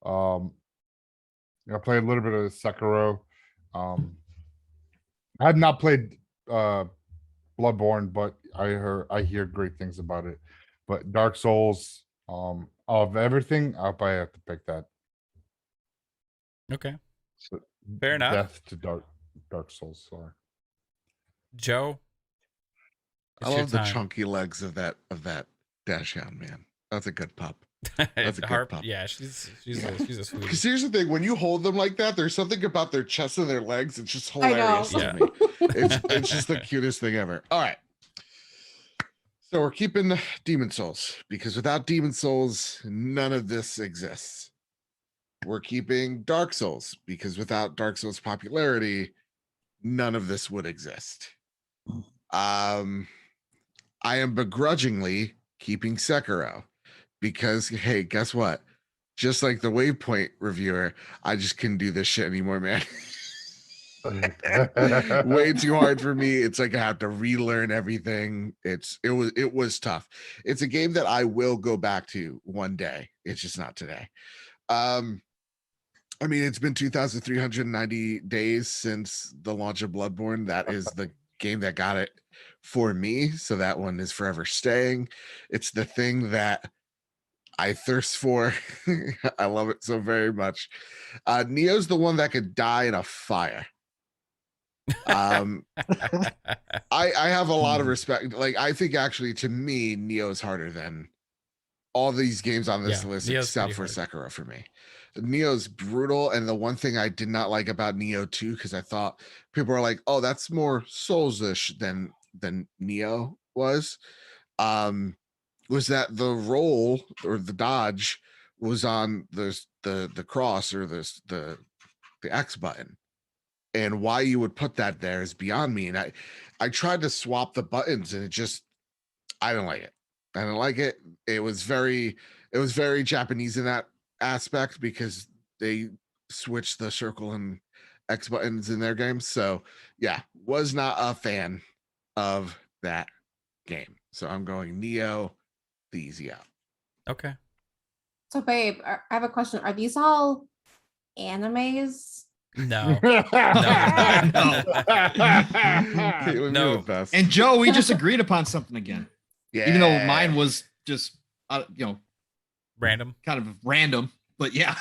I played a little bit of Sekiro. I have not played Bloodborne, but I hear great things about it. But Dark Souls, Of everything, I'll probably have to pick that. Okay. So, Fair enough. Death to Dark Souls. Sorry. Joe, I love the chunky legs of that dash hound, man. That's a good pup. That's a good pup. Yeah, she's a sweetie. Because here's the thing: when you hold them like that, there's something about their chest and their legs. It's just hilarious to me. It's just the cutest thing ever. All right. So we're keeping Demon Souls because without Demon Souls, none of this exists. We're keeping Dark Souls because without Dark Souls popularity, none of this would exist. I am begrudgingly keeping Sekiro because, hey, guess what? Just like the Waypoint reviewer, I just couldn't do this shit anymore, man. Way too hard for me. It's like I have to relearn everything. It was tough. It's a game that I will go back to one day. It's just not today. I mean, it's been 2,390 days since the launch of Bloodborne. That is the game that got it for me. So that one is forever staying. It's the thing that I thirst for. I love it so very much. Neo's the one that could die in a fire. I have a lot of respect. Like, I think actually to me, Neo is harder than all these games on this list, Neo's except for Sekiro for me. Neo's brutal, and the one thing I did not like about Neo 2, because I thought people were like, oh, that's more Souls-ish than Neo was that the roll or the dodge was on the cross or the X button. And why you would put that there is beyond me. And I tried to swap the buttons, and I don't like it. I don't like it. It was very Japanese in that aspect because they switched the circle and X buttons in their games. So yeah, was not a fan of that game. So I'm going Neo, the easy out. Okay. So babe, I have a question. Are these all animes? No. No. And Joe, we just agreed upon something again. Yeah. Even though mine was just, random, kind of random, but yeah.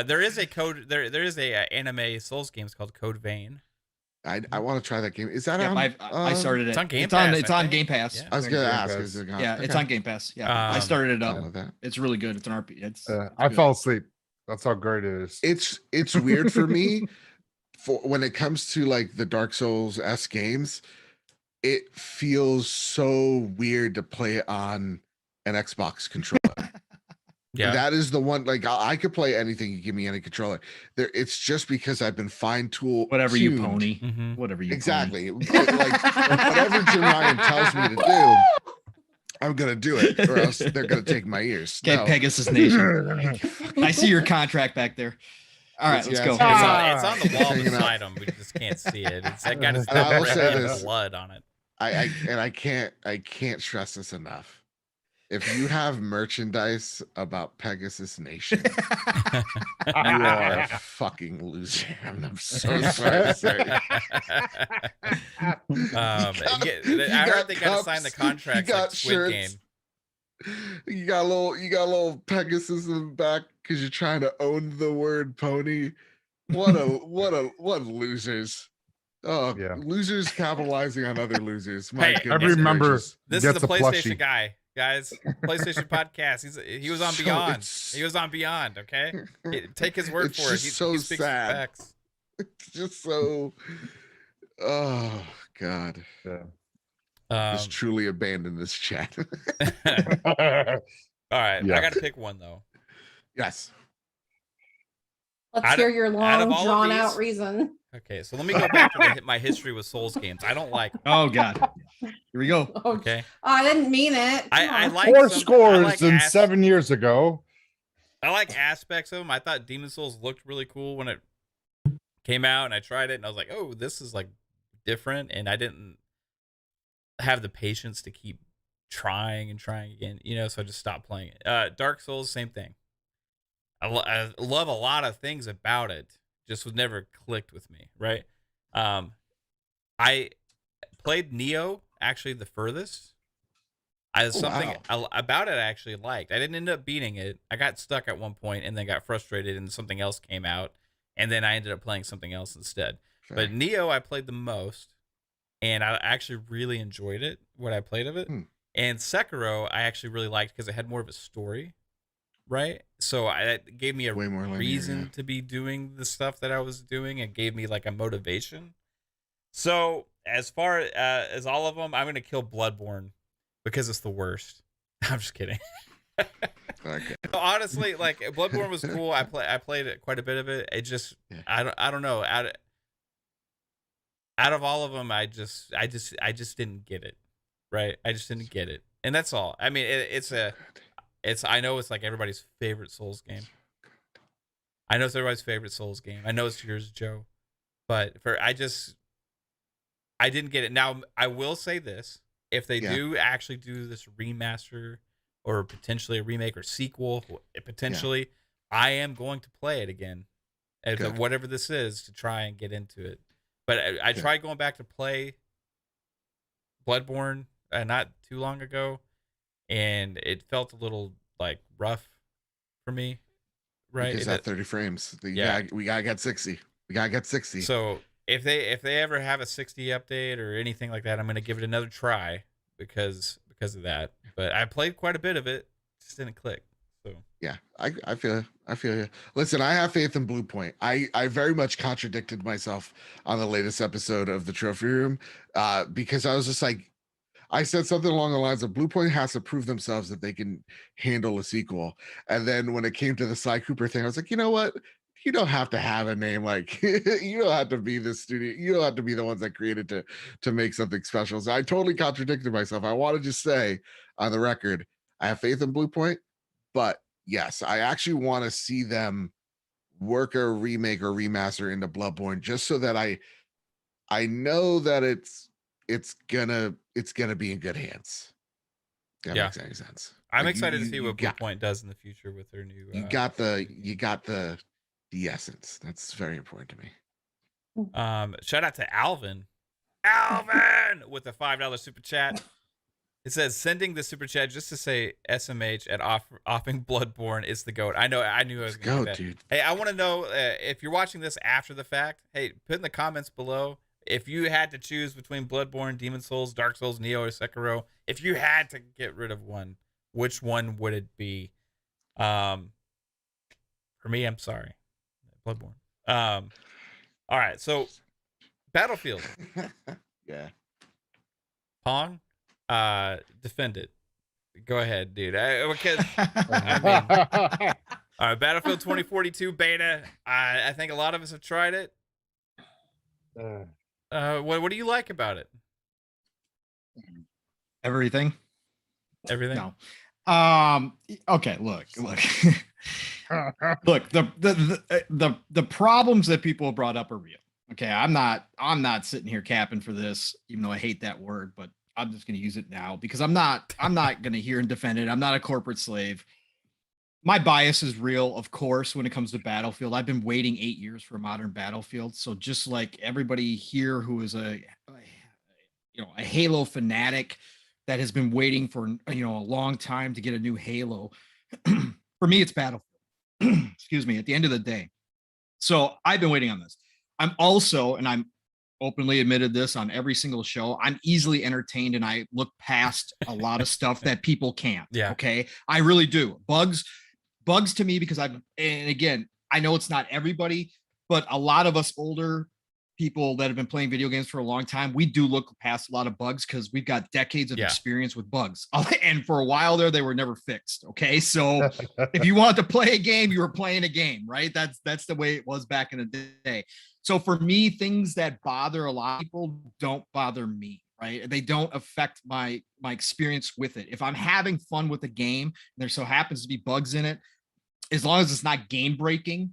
There is a code. There is a anime Souls games called Code Vein. I want to try that game. Is that on? I started it. It's on Game Pass. It's on Game Pass. Yeah. I was gonna ask. It's on Game Pass. Yeah, I started it up. It's really good. It's an RPG. It's I fell asleep. That's how great it is. It's weird for me for when it comes to like the Dark Souls S games. It feels so weird to play it on an Xbox controller. Yeah, that is the one. Like I could play anything. You give me any controller. It's just because I've been fine-tuned. Whatever you pony. Mm-hmm. Whatever you exactly. Like whatever Jim Ryan tells me to do, I'm gonna do it, or else they're gonna take my ears. Okay, no. Pegasus Nation. I see your contract back there. All right, let's go. It's on the wall beside him. We just can't see it. It's got his blood on it. I can't stress this enough. If you have merchandise about Pegasus Nation, you are a fucking loser. I'm so sorry to say. I heard they got to sign the contract. Like Squid Game. You got a little Pegasus in the back because you're trying to own the word pony. What losers. Oh yeah, losers capitalizing on other losers. My hey, every member this is the PlayStation guy, guys. PlayStation podcast. He was on Beyond. He was on Beyond. Okay, take his word for it. He speaks sad. Facts. It's just so. Oh God. Yeah. Just truly abandoned this chat. All right, yeah. I got to pick one though. Yes. Let's hear your long, drawn-out reason. Okay, so let me go back to my history with Souls games. I don't like. Oh God, here we go. Okay, I didn't mean it. I like four scores and 7 years ago. I like aspects of them. I thought Demon Souls looked really cool when it came out, and I tried it, and I was like, "Oh, this is like different." And I didn't have the patience to keep trying again, so I just stopped playing it. Dark Souls, same thing. I love a lot of things about it, just was never clicked with me, right? I played Neo actually the furthest. About it I actually liked. I didn't end up beating it. I got stuck at one point and then got frustrated and something else came out. And then I ended up playing something else instead. Fair. But Neo I played the most. And I actually really enjoyed it, what I played of it. And Sekiro I actually really liked because it had more of a story. Right? So it gave me a reason to be doing the stuff that I was doing. It gave me like a motivation. So as far as all of them, I'm going to kill Bloodborne. Because it's the worst. I'm just kidding. Okay. Honestly, like Bloodborne was cool. I played it quite a bit of it. It just I don't know. Out of all of them, I just didn't get it. Right? I just didn't get it. And that's all. I mean, I know it's like everybody's favorite Souls game. I know it's everybody's favorite Souls game. I know it's yours, Joe. But I didn't get it. Now, I will say this. If they do actually do this remaster or potentially a remake or sequel, potentially, I am going to play it again, whatever this is, to try and get into it. But I tried going back to play Bloodborne not too long ago, and it felt a little like rough for me. Right? Because that 30 frames. We gotta get 60. We gotta get 60. So if they ever have a 60 update or anything like that, I'm gonna give it another try because of that. But I played quite a bit of it, just didn't click. So yeah, I feel you. Listen, I have faith in Blue Point. I very much contradicted myself on the latest episode of the Trophy Room because I was just like, I said something along the lines of Blue Point has to prove themselves that they can handle a sequel. And then when it came to the Sly Cooper thing, I was like, you know what? You don't have to have a name like you don't have to be the studio. You don't have to be the ones that created to make something special. So I totally contradicted myself. I want to just say on the record, I have faith in Blue Point, but yes, I actually want to see them work a remake or remaster into Bloodborne just so that I know that it's gonna be in good hands. That makes any sense. I'm excited to see what Blue Point does in the future with their new. You got the essence. That's very important to me. Shout out to Alvin with a $5 super chat. It says sending the super chat just to say SMH at offing Bloodborne is the GOAT. I knew I was going to do that. Dude. Hey, I want to know if you're watching this after the fact. Hey, put in the comments below if you had to choose between Bloodborne, Demon Souls, Dark Souls, Neo, or Sekiro. If you had to get rid of one, which one would it be? For me, I'm sorry. Bloodborne. All right, so Battlefield. Yeah. Pong, defend it. Go ahead, dude. All right, Battlefield 2042 beta. I think a lot of us have tried it. What do you like about it? Everything. No. Okay, look. Look, the problems that people have brought up are real. Okay, I'm not sitting here capping for this, even though I hate that word, but I'm just going to use it now because I'm not going to hear and defend it. I'm not a corporate slave. My bias is real, of course, when it comes to Battlefield. I've been waiting 8 years for a modern Battlefield. So just like everybody here who is a Halo fanatic that has been waiting for a long time to get a new Halo, for me, it's Battlefield. Excuse me, at the end of the day. So I've been waiting on this. I'm also, and I'm openly admitted this on every single show, I'm easily entertained and I look past a lot of stuff that people can't. Yeah. Okay. I really do. Bugs to me, because and again, I know it's not everybody, but a lot of us older people that have been playing video games for a long time, we do look past a lot of bugs because we've got decades of experience with bugs. And for a while there, they were never fixed. Okay. So if you wanted to play a game, you were playing a game, right? That's the way it was back in the day. So for me, things that bother a lot of people don't bother me, right? They don't affect my experience with it. If I'm having fun with the game, and there so happens to be bugs in it, as long as it's not game breaking,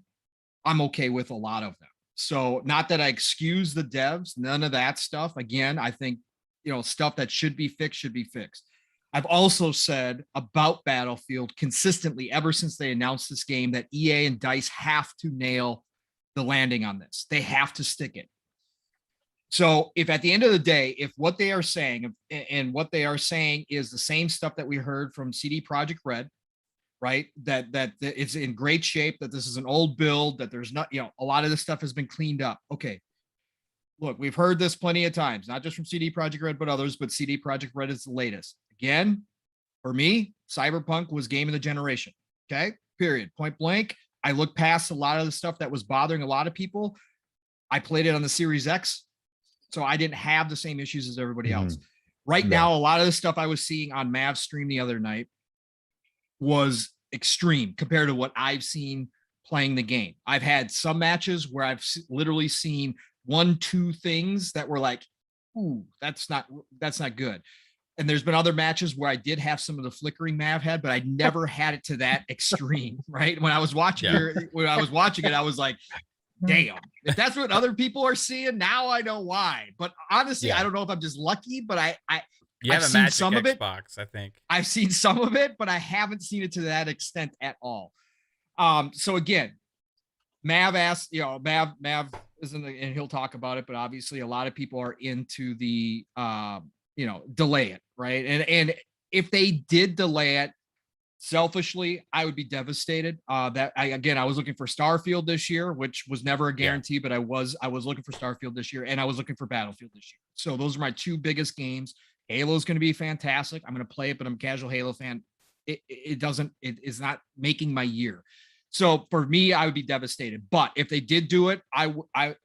I'm okay with a lot of them. So not that I excuse the devs, none of that stuff. Again, I think, stuff that should be fixed. I've also said about Battlefield consistently ever since they announced this game that EA and DICE have to nail the landing on this. They have to stick it. So if at the end of the day, if what they are saying and what they are saying is the same stuff that we heard from CD Projekt Red, right? That it's in great shape, that this is an old build, that there's not, a lot of this stuff has been cleaned up. Okay. Look, we've heard this plenty of times, not just from CD Projekt Red, but others, but CD Projekt Red is the latest. Again, for me, Cyberpunk was game of the generation. Okay. Period. Point blank. I looked past a lot of the stuff that was bothering a lot of people. I played it on the Series X, so I didn't have the same issues as everybody else. Right now, a lot of the stuff I was seeing on Mav's stream the other night was extreme compared to what I've seen playing the game. I've had some matches where I've literally seen 1-2 things that were like, ooh, that's not good. And there's been other matches where I did have some of the flickering Mav had, but I never had it to that extreme, right? When I was watching it, I was like, damn, if that's what other people are seeing, now I know why. But honestly, I don't know if I'm just lucky, but I've seen some of it. Xbox, I think I've seen some of it, but I haven't seen it to that extent at all. So again, Mav asked, Mav isn't, and he'll talk about it, but obviously a lot of people are into the, delay it, right? And if they did delay it, selfishly, I would be devastated. I was looking for Starfield this year, which was never a guarantee, but I was looking for Starfield this year, and I was looking for Battlefield this year. So those are my 2 biggest games. Halo is going to be fantastic. I'm going to play it, but I'm a casual Halo fan. It is not making my year. So for me, I would be devastated. But if they did do it, I'd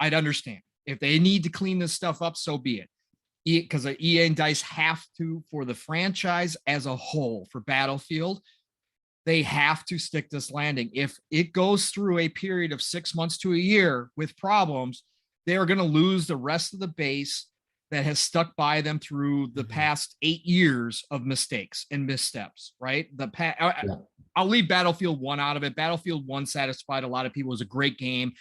understand. If they need to clean this stuff up, so be it. Because EA and DICE have to, for the franchise as a whole, for Battlefield, they have to stick this landing. If it goes through a period of 6 months to a year with problems, they are going to lose the rest of the base that has stuck by them through the past 8 years of mistakes and missteps, right? I'll leave Battlefield 1 out of it. Battlefield 1 satisfied a lot of people. It was a great game.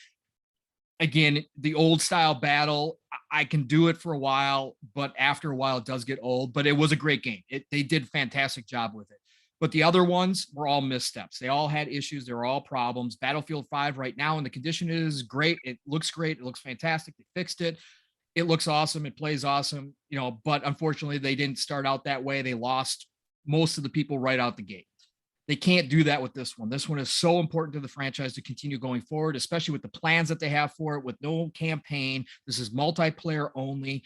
Again, the old style battle, I can do it for a while, but after a while it does get old, but it was a great game. They did a fantastic job with it. But the other ones were all missteps. They all had issues. They were all problems. Battlefield 5 right now, and the condition is great. It looks great. It looks fantastic. They fixed it. It looks awesome. It plays awesome, but unfortunately they didn't start out that way. They lost most of the people right out the gate. They can't do that with this one. This one is so important to the franchise to continue going forward, especially with the plans that they have for it, with no campaign. This is multiplayer only.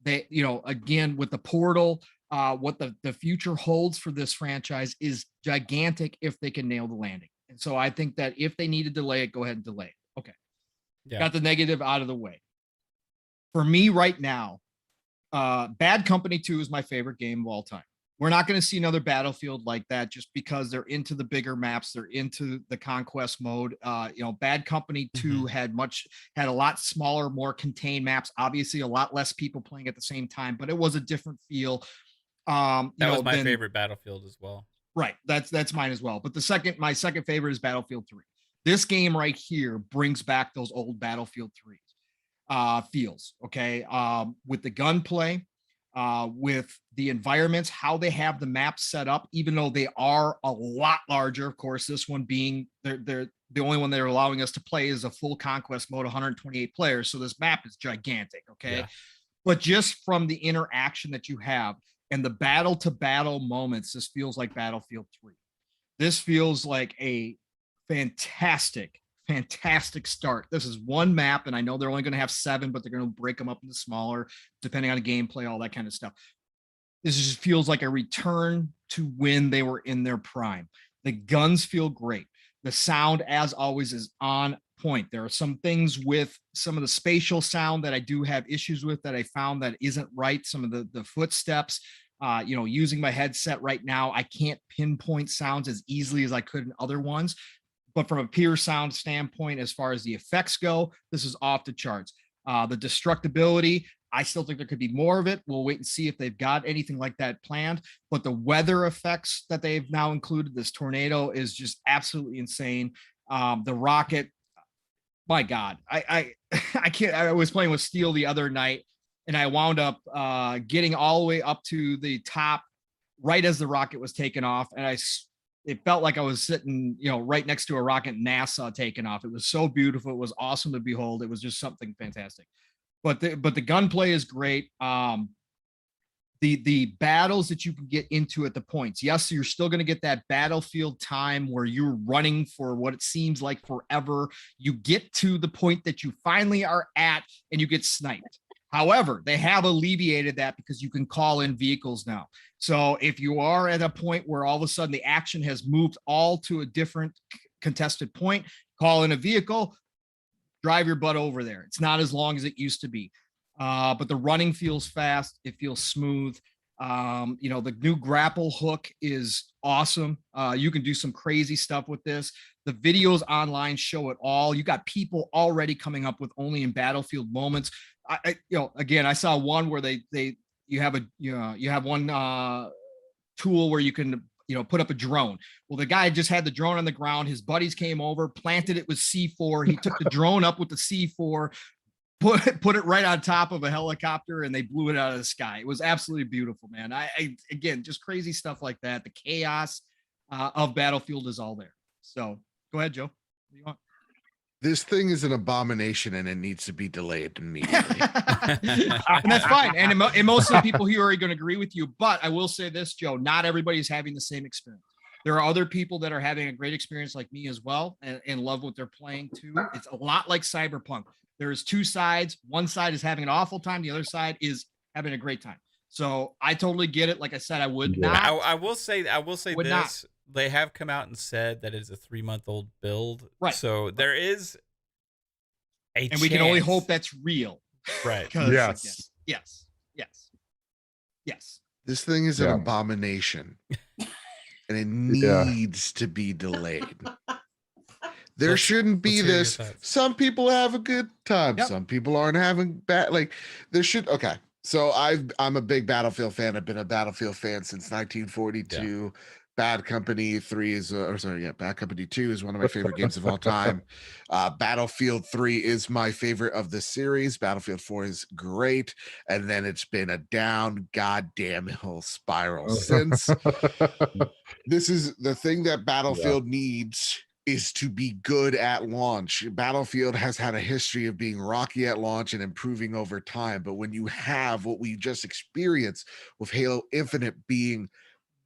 They, again, with the portal, what the future holds for this franchise is gigantic if they can nail the landing. And so I think that if they need to delay it, go ahead and delay it. Okay. Yeah. Got the negative out of the way. For me right now, Bad Company 2 is my favorite game of all time. We're not going to see another Battlefield like that just because they're into the bigger maps. They're into the conquest mode. Bad Company 2 had a lot smaller, more contained maps. Obviously, a lot less people playing at the same time, but it was a different feel. That was my favorite Battlefield as well. Right. That's mine as well. But my second favorite is Battlefield 3. This game right here brings back those old Battlefield 3 feels. Okay. With the gunplay. With the environments, how they have the maps set up, even though they are a lot larger. Of course, this one being they're the only one they're allowing us to play is a full conquest mode, 128 players. So this map is gigantic. Okay. Yeah. But just from the interaction that you have and the battle to battle moments, this feels like Battlefield 3. This feels like a fantastic start. This is one map, and I know they're only going to have 7, but they're going to break them up into smaller, depending on the gameplay, all that kind of stuff. This just feels like a return to when they were in their prime. The guns feel great. The sound, as always, is on point. There are some things with some of the spatial sound that I do have issues with that I found that isn't right. Some of the footsteps, using my headset right now, I can't pinpoint sounds as easily as I could in other ones. But from a pure sound standpoint, as far as the effects go, this is off the charts. The destructibility, I still think there could be more of it. We'll wait and see if they've got anything like that planned. But the weather effects that they've now included, this tornado, is just absolutely insane. The rocket, my God, I can't. I was playing with Steel the other night, and I wound up getting all the way up to the top right as the rocket was taking off, and it felt like I was sitting, right next to a rocket NASA taking off. It was so beautiful. It was awesome to behold. It was just something fantastic. but the gunplay is great. The battles that you can get into at the points. Yes, you're still going to get that battlefield time where you're running for what it seems like forever. You get to the point that you finally are at and you get sniped. However, they have alleviated that because you can call in vehicles now. So if you are at a point where all of a sudden the action has moved all to a different contested point, call in a vehicle, drive your butt over there. It's not as long as it used to be. But the running feels fast. It feels smooth. The new grapple hook is awesome. You can do some crazy stuff with this. The videos online show it all. You got people already coming up with only in battlefield moments. Again, I saw one where you have one tool where you can put up a drone. Well, the guy just had the drone on the ground. His buddies came over, planted it with C4. He took the drone up with the C4, put it right on top of a helicopter, and they blew it out of the sky. It was absolutely beautiful, man. Again, just crazy stuff like that. The chaos of Battlefield is all there. So go ahead, Joe. What do you want? This thing is an abomination and it needs to be delayed immediately. And that's fine. And most of the people here are going to agree with you. But I will say this, Joe, not everybody's having the same experience. There are other people that are having a great experience like me as well and love what they're playing too. It's a lot like Cyberpunk. There's two sides. One side is having an awful time. The other side is having a great time. So I totally get it. Like I said, I would not. I will say this. Not. They have come out and said that it's a 3-month-old build. Right. So there is a and we can only hope that's real. Right. Yes. Yes. This thing is an abomination. And it needs to be delayed. There shouldn't be this. Some people have a good time. Yep. Some people aren't having bad. Like there should. Okay. So I'm a big Battlefield fan. I've been a Battlefield fan since 1942. Yeah. Bad Company 3 is, Bad Company 2 is one of my favorite games of all time. Battlefield 3 is my favorite of the series. Battlefield 4 is great. And then it's been a down goddamn hill spiral since. This is the thing that Battlefield needs is to be good at launch. Battlefield has had a history of being rocky at launch and improving over time. But when you have what we just experienced with Halo Infinite being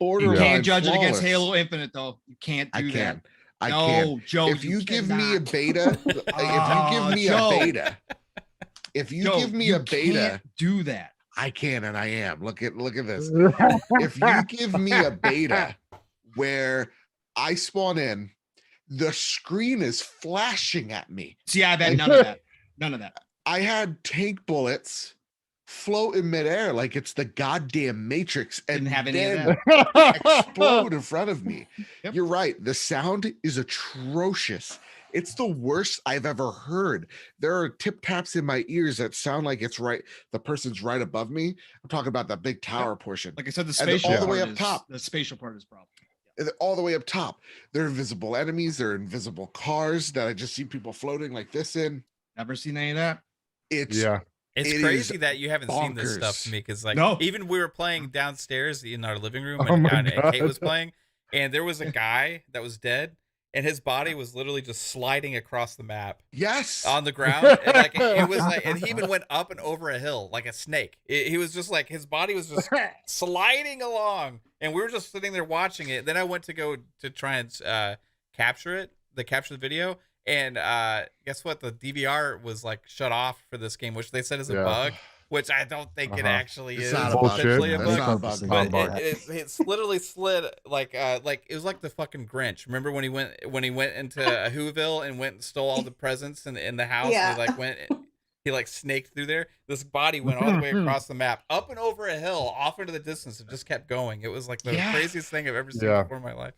borderline, you can't judge flawless. It against Halo Infinite, though. You can't do that. I can't. Joe, if you give me a beta, if you give me a beta, do that. I can, and I am. Look at this. If you give me a beta where I spawn in, the screen is flashing at me. See, I've had none of that. None of that. I had tank bullets float in midair like it's the goddamn Matrix and didn't have any then of that. explode in front of me. Yep. You're right. The sound is atrocious. It's the worst I've ever heard. There are tip taps in my ears that sound like it's right. The person's right above me. I'm talking about that big tower portion. Like I said, the spatial all the way up top. The spatial part is problem. All the way up top. There are invisible enemies. There are invisible cars that I just see people floating like this in. Never seen any of that. It's crazy that you haven't seen this stuff to me because even we were playing downstairs in our living room and Kate was playing, and there was a guy that was dead and his body was literally just sliding across the map. Yes. On the ground. And it was like, and he even went up and over a hill like a snake. He was just like, his body was just sliding along, and we were just sitting there watching it. Then I went to go to try and capture the video. And guess what? The DVR was like shut off for this game, which they said is a bug, which I don't think it actually is. Not potentially a bug. But it's literally slid like it was like the fucking Grinch. Remember when he went into Whoville and went and stole all the presents in the house? Yeah. And he snaked through there. This body went all the way across the map, up and over a hill, off into the distance, and just kept going. It was like the craziest thing I've ever seen before in my life.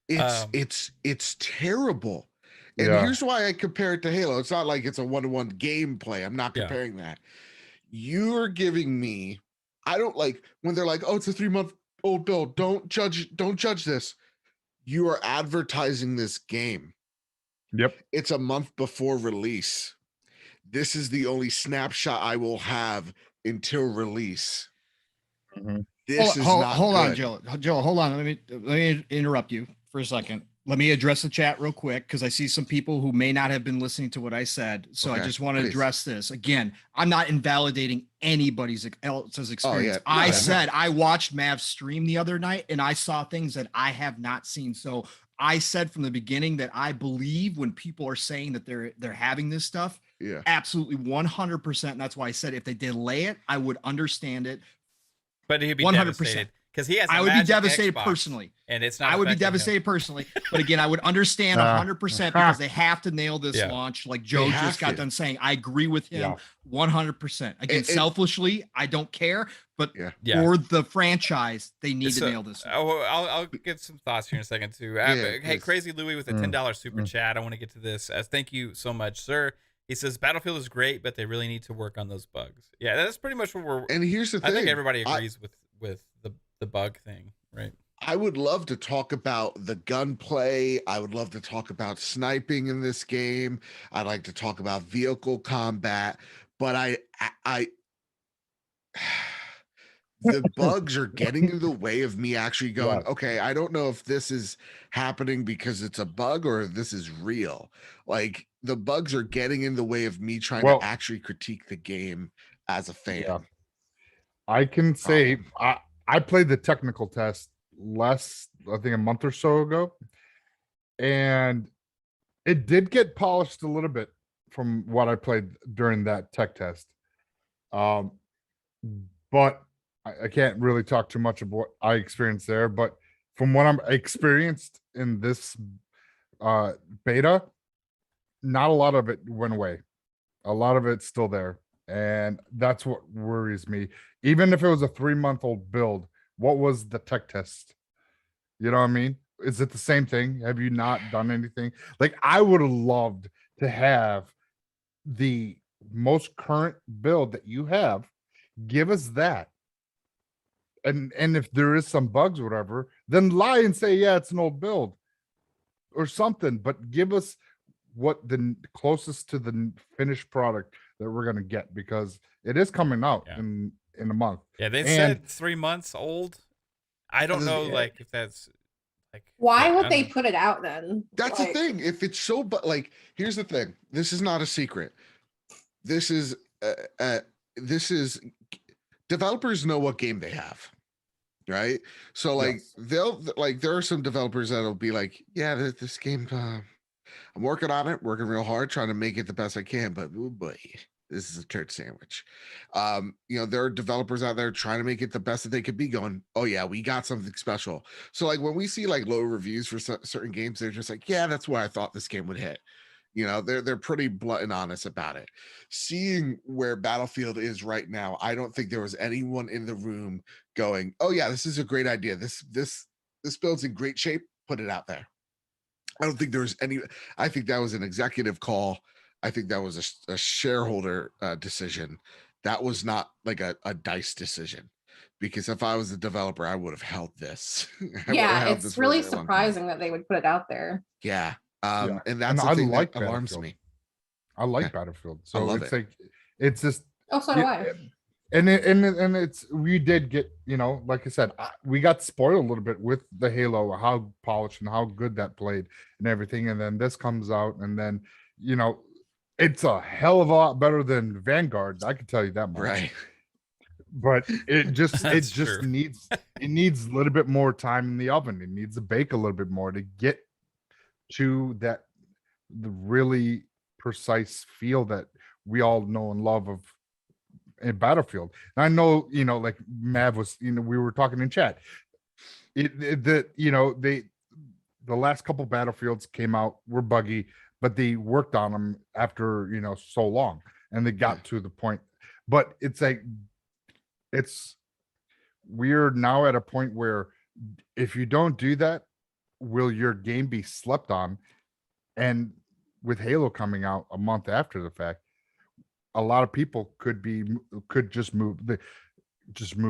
It's terrible. And here's why I compare it to Halo. It's not like it's a 1-to-1 gameplay. I'm not comparing that. You're giving me, I don't like when they're like, oh, it's a 3-month-old build. Don't judge this. You are advertising this game. Yep. It's a month before release. This is the only snapshot I will have until release. Mm-hmm. This is not hold good. on, Joe. Joe, hold on. Let me interrupt you for a second. let me address the chat real quick because I see some people who may not have been listening to what I said. So I just want to address this. Again, I'm not invalidating anybody's else's experience. I said I watched Mav stream the other night and I saw things that I have not seen. So I said from the beginning that I believe when people are saying that they're having this stuff, absolutely 100%. And that's why I said if they delay it, I would understand it. But he'd be 100%. Devastated. Because he has I would be devastated Xbox, personally. And it's not. I would be devastated personally. But again, I would understand 100% because they have to nail this launch. Like Joe just got done saying, I agree with him 100%. Again, selfishly, I don't care. But for the franchise, they need to nail this. I'll get some thoughts here in a second too. Hey, Crazy Louie with a $10 super chat. I want to get to this. Thank you so much, sir. He says Battlefield is great, but they really need to work on those bugs. Yeah, that's pretty much what we're. And here's the thing. I think everybody agrees with the bug thing, right? I would love to talk about the gunplay. I would love to talk about sniping in this game. I'd like to talk about vehicle combat, but the bugs are getting in the way of me actually going, okay, I don't know if this is happening because it's a bug or if this is real. Like the bugs are getting in the way of me trying to actually critique the game as a fan. Yeah. I can say I played the technical test I think a month or so ago, and it did get polished a little bit from what I played during that tech test. But I can't really talk too much about what I experienced there. But from what I'm experienced in this beta, not a lot of it went away. A lot of it's still there. And that's what worries me. Even if it was a 3-month-old build, what was the tech test? You know what I mean? Is it the same thing? Have you not done anything? Like, I would have loved to have the most current build that you have. Give us that. And if there is some bugs or whatever, then lie and say, yeah, it's an old build or something. But give us what the closest to the finished product that we're going to get, because it is coming out in a month. Yeah, they said 3 months old. I don't know, like, if that's like. Why would they put it out then? That's the thing. If it's so, but like, here's the thing. This is not a secret. This is developers know what game they have, right? So like they'll like there are some developers that'll be like, yeah, this game. I'm working on it, working real hard, trying to make it the best I can, but oh boy, this is a turd sandwich. There are developers out there trying to make it the best that they could be, going, oh yeah, we got something special. So like when we see like low reviews for certain games, they're just like, yeah, that's where I thought this game would hit. They're pretty blunt and honest about it. Seeing where Battlefield is right now, I don't think there was anyone in the room going, oh yeah, this is a great idea. This build's in great shape. Put it out there. I don't think there was any. I think that was an executive call. I think that was a shareholder decision. That was not like a DICE decision, because if I was a developer, I would have held this. It's really surprising that they would put it out there. Yeah. And that's the thing that alarms me. I like Battlefield. So I love it's it. like, it's just. Oh, so do I. And it's, we did get, like I said, we got spoiled a little bit with the Halo, how polished and how good that played and everything. And then this comes out, and then, it's a hell of a lot better than Vanguard. I can tell you that much. Right. But it just true. needs a little bit more time in the oven. It needs to bake a little bit more to get to the really precise feel that we all know and love of in Battlefield. And I know, like Mav was, we were talking in chat. The last couple Battlefields came out were buggy, but they worked on them after so long, and they got to the point. But it's like, we're now at a point where if you don't do that, will your game be slept on? And with Halo coming out a month after the fact, a lot of people could just move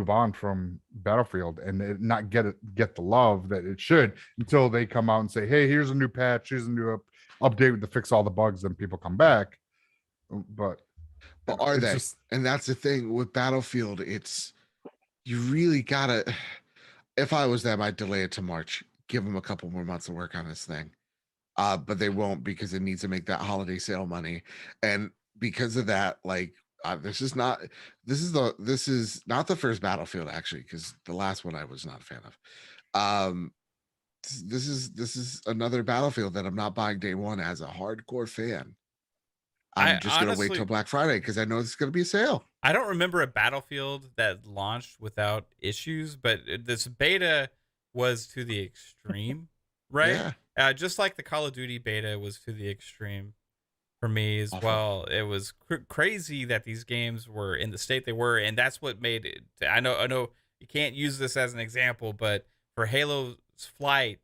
on from Battlefield and not get the love that it should, until they come out and say, hey, here's a new patch, here's a new update to fix all the bugs, and people come back. But are they? And that's the thing with Battlefield. It's, you really gotta, if I was them, I'd delay it to March. give them a couple more months of work on this thing. But they won't because it needs to make that holiday sale money. And because of that, like this is not the first Battlefield actually, because the last one I was not a fan of. This is another Battlefield that I'm not buying day one as a hardcore fan. I'm just gonna wait till Black Friday because I know it's gonna be a sale. I don't remember a Battlefield that launched without issues, but this beta was to the extreme, right? Yeah. Just like the Call of Duty beta was to the extreme for me as well. It was crazy that these games were in the state they were, and that's what made it. I know you can't use this as an example, but for Halo's flight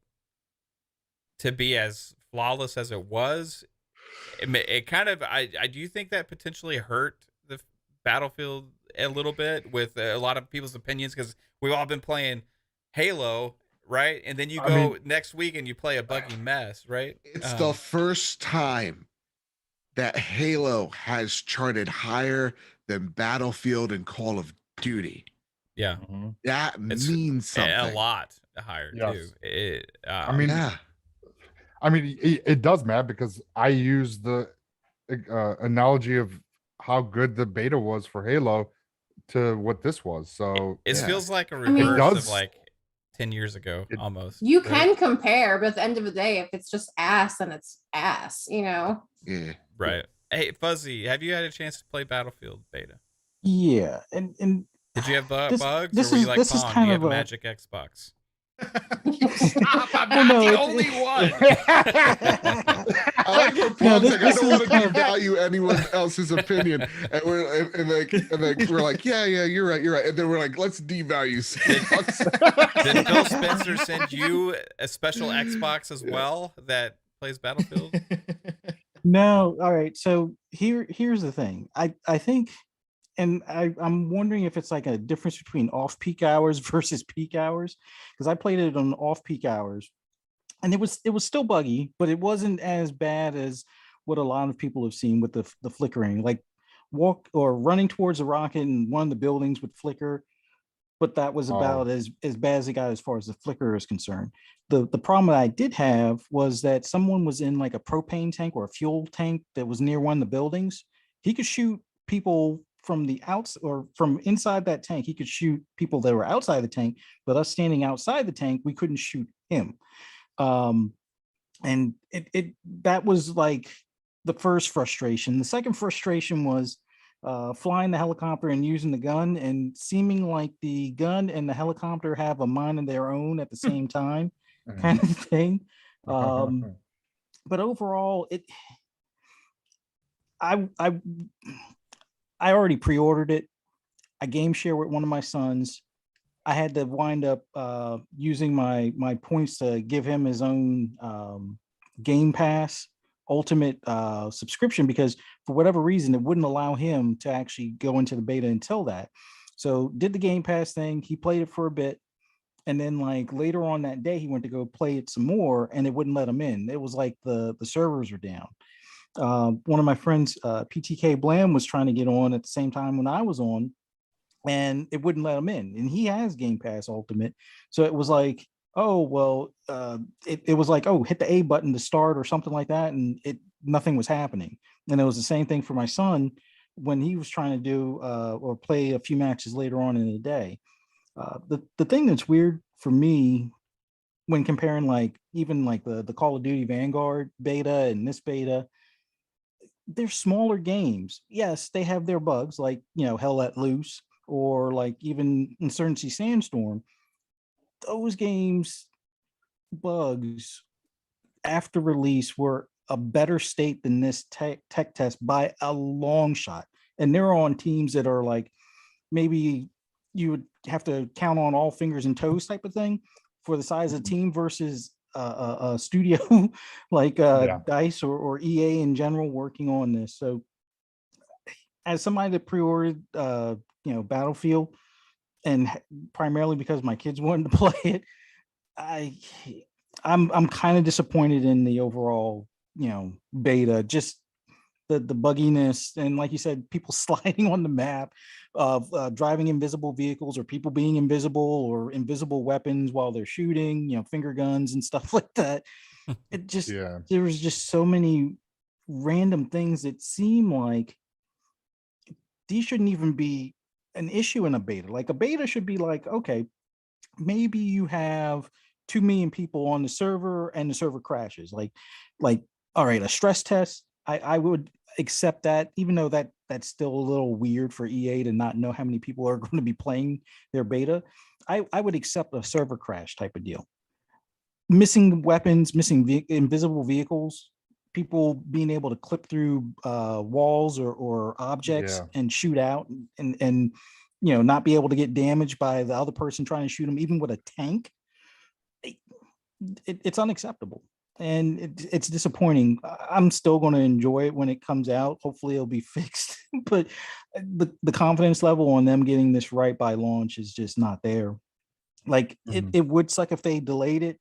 to be as flawless as it was, it kind of I do think that potentially hurt the Battlefield a little bit with a lot of people's opinions, because we've all been playing Halo, right? And then you go next week and you play a buggy mess, right? It's the first time that Halo has charted higher than Battlefield and Call of Duty. Yeah, that means something. A lot higher too. It does, Matt, because I use the analogy of how good the beta was for Halo to what this was. So it feels like a reverse of like 10 years ago almost. You can compare, but at the end of the day, if it's just ass, then it's ass, you know? Yeah. Right. Hey, Fuzzy, have you had a chance to play Battlefield beta? Yeah. And did you have bugs, or were you like Pong? Do you have a magic Xbox? Stop, I'm not the only one. I like where Pong's like, I don't want to devalue anyone else's opinion, and we're like, yeah, you're right, and then we're like, let's devalue. Did Phil Spencer send you a special Xbox as well that plays Battlefield? No. All right. So here's the thing. I think, and I'm wondering if it's like a difference between off-peak hours versus peak hours, because I played it on off-peak hours, and it was still buggy, but it wasn't as bad as what a lot of people have seen with the flickering, like running towards a rocket and one of the buildings would flicker, but that was about as bad as it got as far as the flicker is concerned. The problem that I did have was that someone was in like a propane tank or a fuel tank that was near one of the buildings. He could shoot people from the outs or from inside that tank. He could shoot people that were outside the tank, but us standing outside the tank, we couldn't shoot him. And that was like the first frustration. The second frustration was flying the helicopter and using the gun, and seeming like the gun and the helicopter have a mind of their own at the same time, kind of thing. But overall, I already pre-ordered it. I game share with one of my sons. I had to wind up using my points to give him his own Game Pass Ultimate subscription, because for whatever reason, it wouldn't allow him to actually go into the beta until that. So did the Game Pass thing. He played it for a bit. And then like later on that day, he went to go play it some more, and it wouldn't let him in. It was like the servers were down. One of my friends, PTK Blam, was trying to get on at the same time when I was on, and it wouldn't let him in. And he has Game Pass Ultimate. So it was like, oh, well, it was like, oh, hit the A button to start or something like that. And nothing was happening. And it was the same thing for my son when he was trying to do or play a few matches later on in the day. The thing that's weird for me when comparing like even like the Call of Duty Vanguard beta and this beta, they're smaller games. Yes, they have their bugs, like, you know, Hell Let Loose or like even Insurgency Sandstorm. Those games bugs after release were a better state than this tech test by a long shot. And they're on teams that are like, maybe you would have to count on all fingers and toes type of thing for the size of the team versus a studio like DICE or EA in general working on this. So as somebody that pre-ordered Battlefield, and primarily because my kids wanted to play it, I'm kind of disappointed in the overall beta. Just the bugginess, and like you said, people sliding on the map, driving invisible vehicles, or people being invisible, or invisible weapons while they're shooting, finger guns and stuff like that. It just there was just so many random things that seem like these shouldn't even be an issue in a beta. Like a beta should be like, okay, maybe you have 2 million people on the server and the server crashes. Like, all right, a stress test, I would accept that, even though that's still a little weird for EA to not know how many people are going to be playing their beta. I would accept a server crash type of deal. Missing weapons, missing invisible vehicles, people being able to clip through walls or objects and shoot out and not be able to get damaged by the other person trying to shoot them, even with a tank. It's unacceptable, and it's disappointing. I'm still going to enjoy it when it comes out. Hopefully it'll be fixed, but the confidence level on them getting this right by launch is just not there. Like it would suck if they delayed it,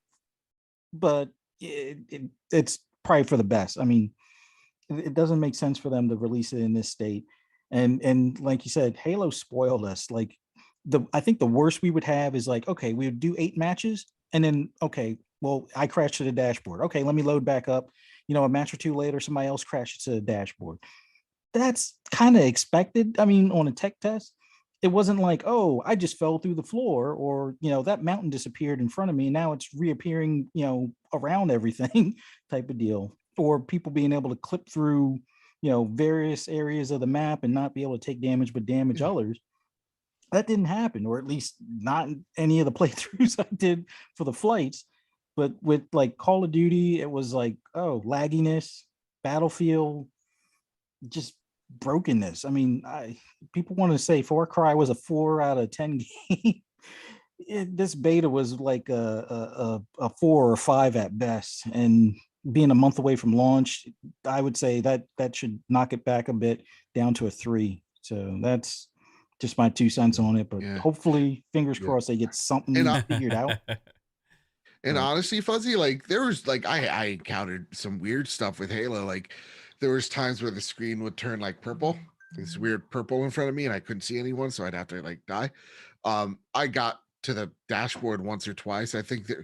but it's probably for the best. I mean, it doesn't make sense for them to release it in this state. And like you said, Halo spoiled us. Like I think the worst we would have is like, okay, we would do 8 matches, and then okay, well, I crashed to the dashboard. Okay, let me load back up. A match or 2 later, somebody else crashes to the dashboard. That's kind of expected. I mean, on a tech test, it wasn't like, oh, I just fell through the floor, or that mountain disappeared in front of me and now it's reappearing around everything type of deal. Or people being able to clip through various areas of the map and not be able to take damage but damage others. That didn't happen, or at least not in any of the playthroughs I did for the flights. But with like Call of Duty, it was like, oh, lagginess, Battlefield, just brokenness. I mean, people want to say Far Cry was a 4 out of 10 game. This beta was like a 4 or 5 at best, and being a month away from launch, I would say that should knock it back a bit down to a 3. So that's just my 2 cents on it. But hopefully, fingers crossed, they get something figured out. And honestly, Fuzzy, like there was like I encountered some weird stuff with Halo. Like there was times where the screen would turn like purple, this weird purple in front of me, and I couldn't see anyone, so I'd have to like die. I got to the dashboard once or twice. I think that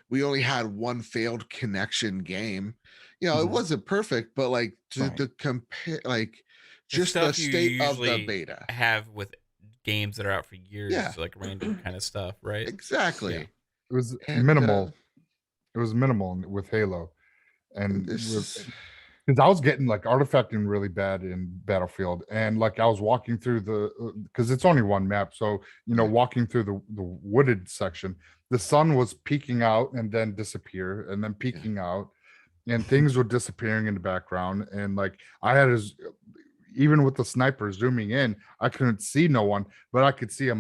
we only had 1 failed connection game. It wasn't perfect, but like to compare, like just the state of the beta have with games that are out for years, like random kind of stuff, right? Exactly. It was minimal. It was minimal with Halo, and because I was getting like artifacting really bad in Battlefield, and like I was walking through because it's only 1 map, so walking through the wooded section, the sun was peeking out and then disappear and then peeking out, and things were disappearing in the background, and like I had even with the sniper zooming in, I couldn't see no one, but I could see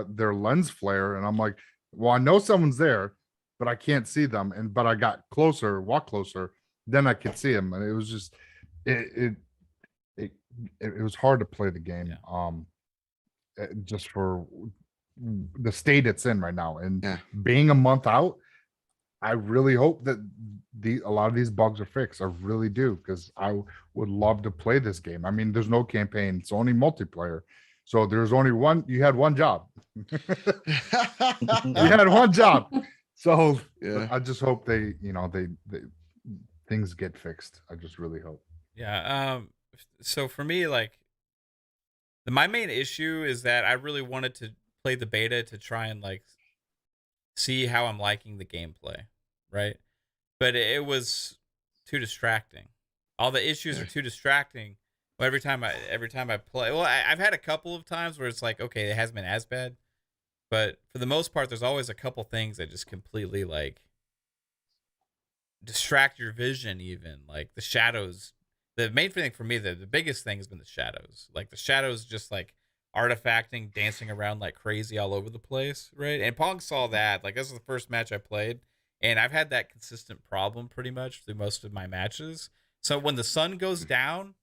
their lens flare, and I'm like, well, I know someone's there, but I can't see them. But I got walked closer, then I could see them, and it was just it was hard to play the game. Just for the state it's in right now, and being a month out, I really hope that a lot of these bugs are fixed. I really do, because I would love to play this game. I mean, there's no campaign; it's only multiplayer. So there's only one. You had one job. You had one job. So I just hope they things get fixed. I just really hope. Yeah. So for me, like, my main issue is that I really wanted to play the beta to try and like see how I'm liking the gameplay, right? But it was too distracting. All the issues are too distracting. Every time I play, well, I've had a couple of times where it's like, okay, it hasn't been as bad, but for the most part, there's always a couple things that just completely like distract your vision. Even like the shadows. The main thing for me, the biggest thing has been the shadows. Like the shadows, just like artifacting, dancing around like crazy all over the place, right? And Pong saw that. Like this is the first match I played, and I've had that consistent problem pretty much through most of my matches. So when the sun goes down,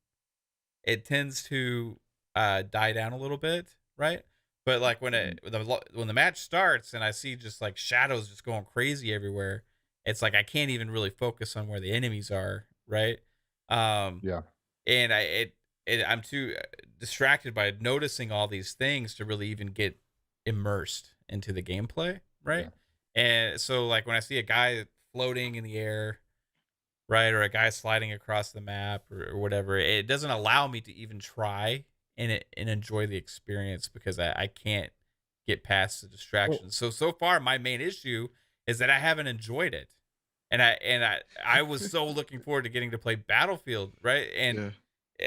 it tends to die down a little bit, right? But like when the match starts and I see just like shadows just going crazy everywhere, it's like I can't even really focus on where the enemies are, right? and I'm too distracted by noticing all these things to really even get immersed into the gameplay, right? Yeah. And so like when I see a guy floating in the air, right, or a guy sliding across the map or whatever, it doesn't allow me to even try and enjoy the experience because I can't get past the distractions. So far my main issue is that I haven't enjoyed it. And I was so looking forward to getting to play Battlefield, right? And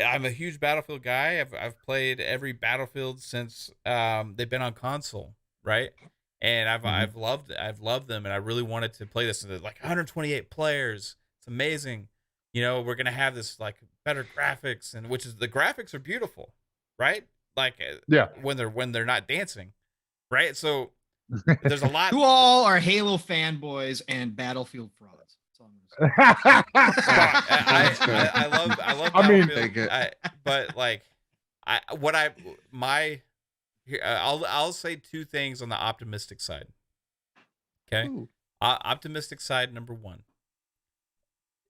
I'm a huge Battlefield guy. I've played every Battlefield since they've been on console, right? And I've loved them, and I really wanted to play this. And like 128 players, it's amazing. You know, we're gonna have this like better graphics, and which is the graphics are beautiful, right? Like when they're not dancing, right? So there's a lot. You all are Halo fanboys and Battlefield frauds. I love Battlefield. But like I'll say two things on the optimistic side. Okay. Optimistic side number one.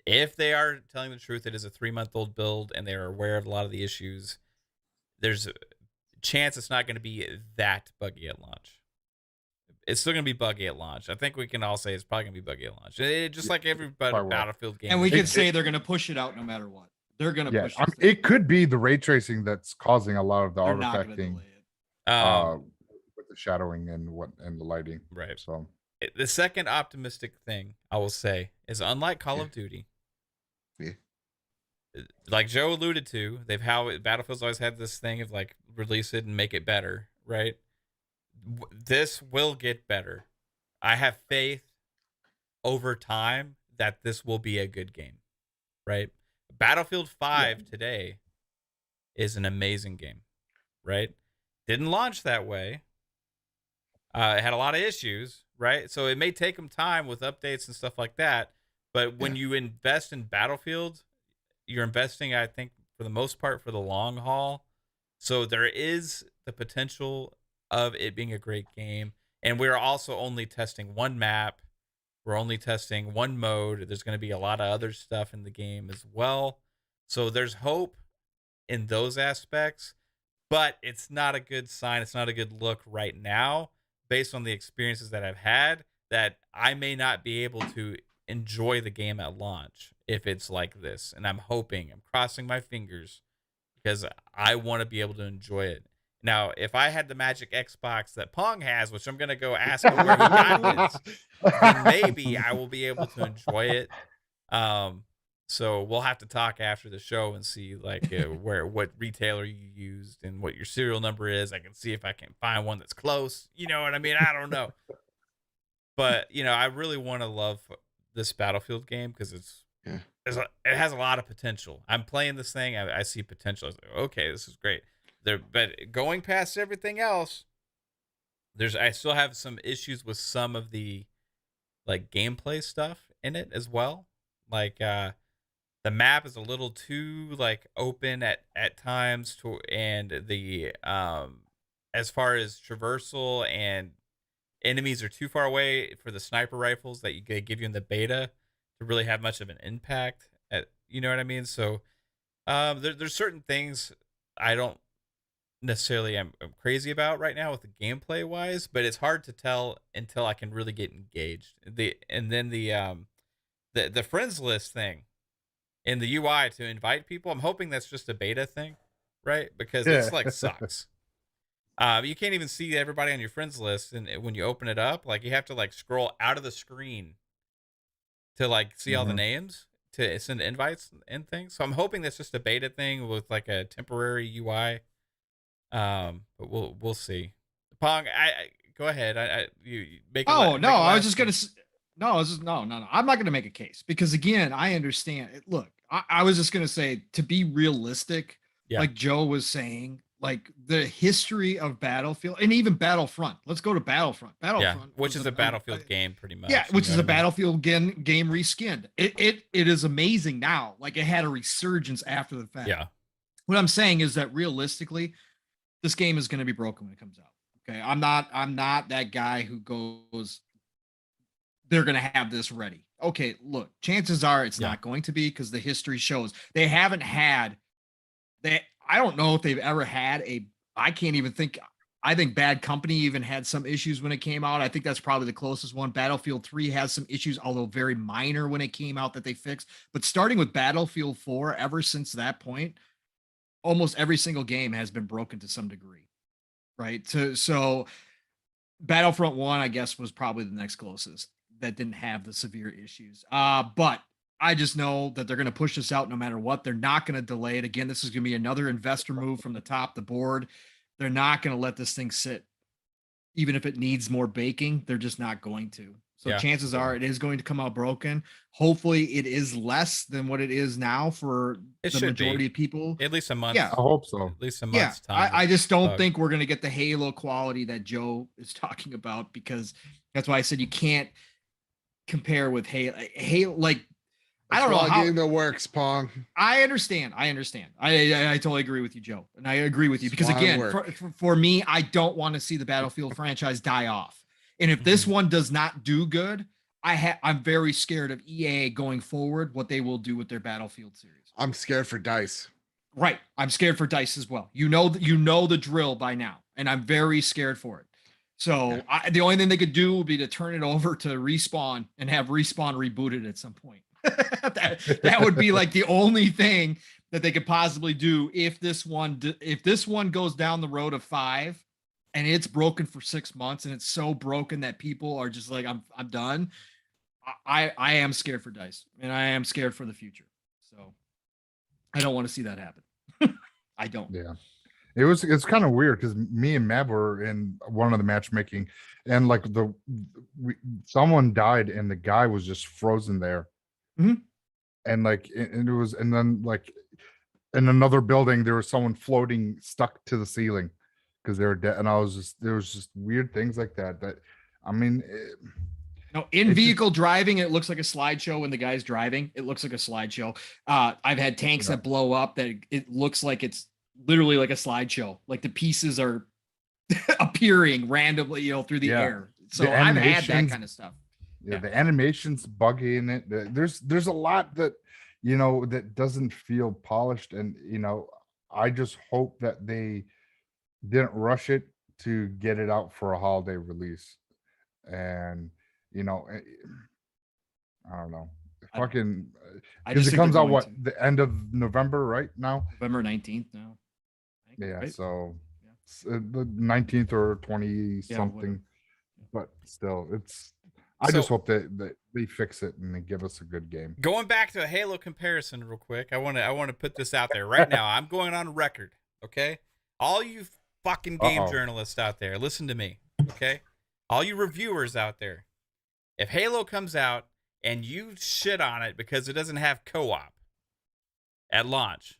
If they are telling the truth, it is a 3-month-old build and they are aware of a lot of the issues, there's a chance it's not going to be that buggy at launch. It's still going to be buggy at launch. I think we can all say it's probably going to be buggy at launch. Just like every Battlefield game. And we can say they're going to push it out no matter what. They're going to push it. It could be the ray tracing that's causing a lot of the artifacting with the shadowing and the lighting. Right. So the second optimistic thing I will say is, unlike Call of Duty, like Joe alluded to, Battlefield's always had this thing of like release it and make it better, right? This will get better. I have faith over time that this will be a good game, right? Battlefield 5 today is an amazing game, right? Didn't launch that way. It had a lot of issues, right? So it may take them time with updates and stuff like that. But when you invest in Battlefield, you're investing, I think, for the most part, for the long haul. So there is the potential of it being a great game. And we're also only testing one map. We're only testing one mode. There's going to be a lot of other stuff in the game as well. So there's hope in those aspects, but it's not a good sign. It's not a good look right now based on the experiences that I've had, that I may not be able to enjoy the game at launch if it's like this. And I'm crossing my fingers because I want to be able to enjoy it. Now, if I had the magic Xbox that Pong has, which I'm going to go ask him where he got his, then maybe I will be able to enjoy it. So we'll have to talk after the show and see like what retailer you used and what your serial number is. I can see if I can find one that's close. You know what I mean? I don't know. But, you know, I really want to love this Battlefield game because it has a lot of potential. I'm playing this thing. I see potential. I was like, okay, this is great. But going past everything else, I still have some issues with some of the like gameplay stuff in it as well. Like the map is a little too like open at times, and the as far as traversal, and enemies are too far away for the sniper rifles that they give you in the beta to really have much of an impact. You know what I mean? So there's certain things I don't necessarily I'm crazy about right now with the gameplay wise, but it's hard to tell until I can really get engaged. The friends list thing in the UI to invite people, I'm hoping that's just a beta thing, right? Because it's like sucks. You can't even see everybody on your friends list, and when you open it up, like you have to like scroll out of the screen to like see all the names to send invites and things. So I'm hoping that's just a beta thing with like a temporary UI. But we'll see. Pong, I go ahead. You make. No. I'm not gonna make a case because again, I understand it. Look, I was just gonna say, to be realistic, like Joe was saying, like the history of Battlefield and even Battlefront. Let's go to Battlefront. Which is a Battlefield game, pretty much. Yeah, which is a Battlefield game reskinned. It is amazing now. Like it had a resurgence after the fact. Yeah. What I'm saying is that realistically, this game is going to be broken when it comes out. Okay, I'm not that guy who goes, they're going to have this ready. Okay, look, chances are it's not going to be, because the history shows they haven't had I don't know if they've ever had I can't even think. I think Bad Company even had some issues when it came out. I think that's probably the closest one. Battlefield 3 has some issues, although very minor when it came out that they fixed. But starting with Battlefield 4, ever since that point, almost every single game has been broken to some degree, right? So Battlefront 1, I guess, was probably the next closest that didn't have the severe issues. But I just know that they're going to push this out no matter what. They're not going to delay it. Again, this is going to be another investor move from the top, the board. They're not going to let this thing sit. Even if it needs more baking, they're just not going to. So chances are it is going to come out broken. Hopefully it is less than what it is now for the majority of people. At least a month. Yeah. I hope so. At least a month's time. I just don't bug. think we're going to get the Halo quality that Joe is talking about, because that's why I said you can't compare with Halo. Like, I don't know how game that works, Pong. I understand. I totally agree with you, Joe, and I agree with you because again, for me, I don't want to see the Battlefield franchise die off. And if this one does not do good, I'm very scared of EA going forward. What they will do with their Battlefield series. I'm scared for DICE. Right, I'm scared for DICE as well. You know the drill by now, and I'm very scared for it. So the only thing they could do would be to turn it over to Respawn and have Respawn rebooted at some point. that would be like the only thing that they could possibly do if this one goes down the road of 5 and it's broken for 6 months and it's so broken that people are just like, I'm done. I am scared for DICE and I am scared for the future. So I don't want to see that happen. I don't. Yeah. It's kind of weird because me and Mab were in one of the matchmaking and like someone died and the guy was just frozen there. Mm-hmm. And like and then like in another building there was someone floating stuck to the ceiling because they were dead. And there was just weird things like that I mean in vehicle driving, it looks like a slideshow. When the guy's driving, it looks like a slideshow. I've had tanks that blow up that it looks like it's literally like a slideshow, like the pieces are appearing randomly through the air. So I've had that kind of stuff. Yeah, the animation's buggy in it. There's a lot that that doesn't feel polished, and I just hope that they didn't rush it to get it out for a holiday release. And I don't know, fucking because it comes out the end of November right now, November 19th now. Yeah, right? So the 19th or 20 something, but still I just hope that they fix it and they give us a good game. Going back to a Halo comparison real quick, I want to put this out there right now. I'm going on record, okay? All you fucking game journalists out there, listen to me, okay? All you reviewers out there, if Halo comes out and you shit on it because it doesn't have co-op at launch,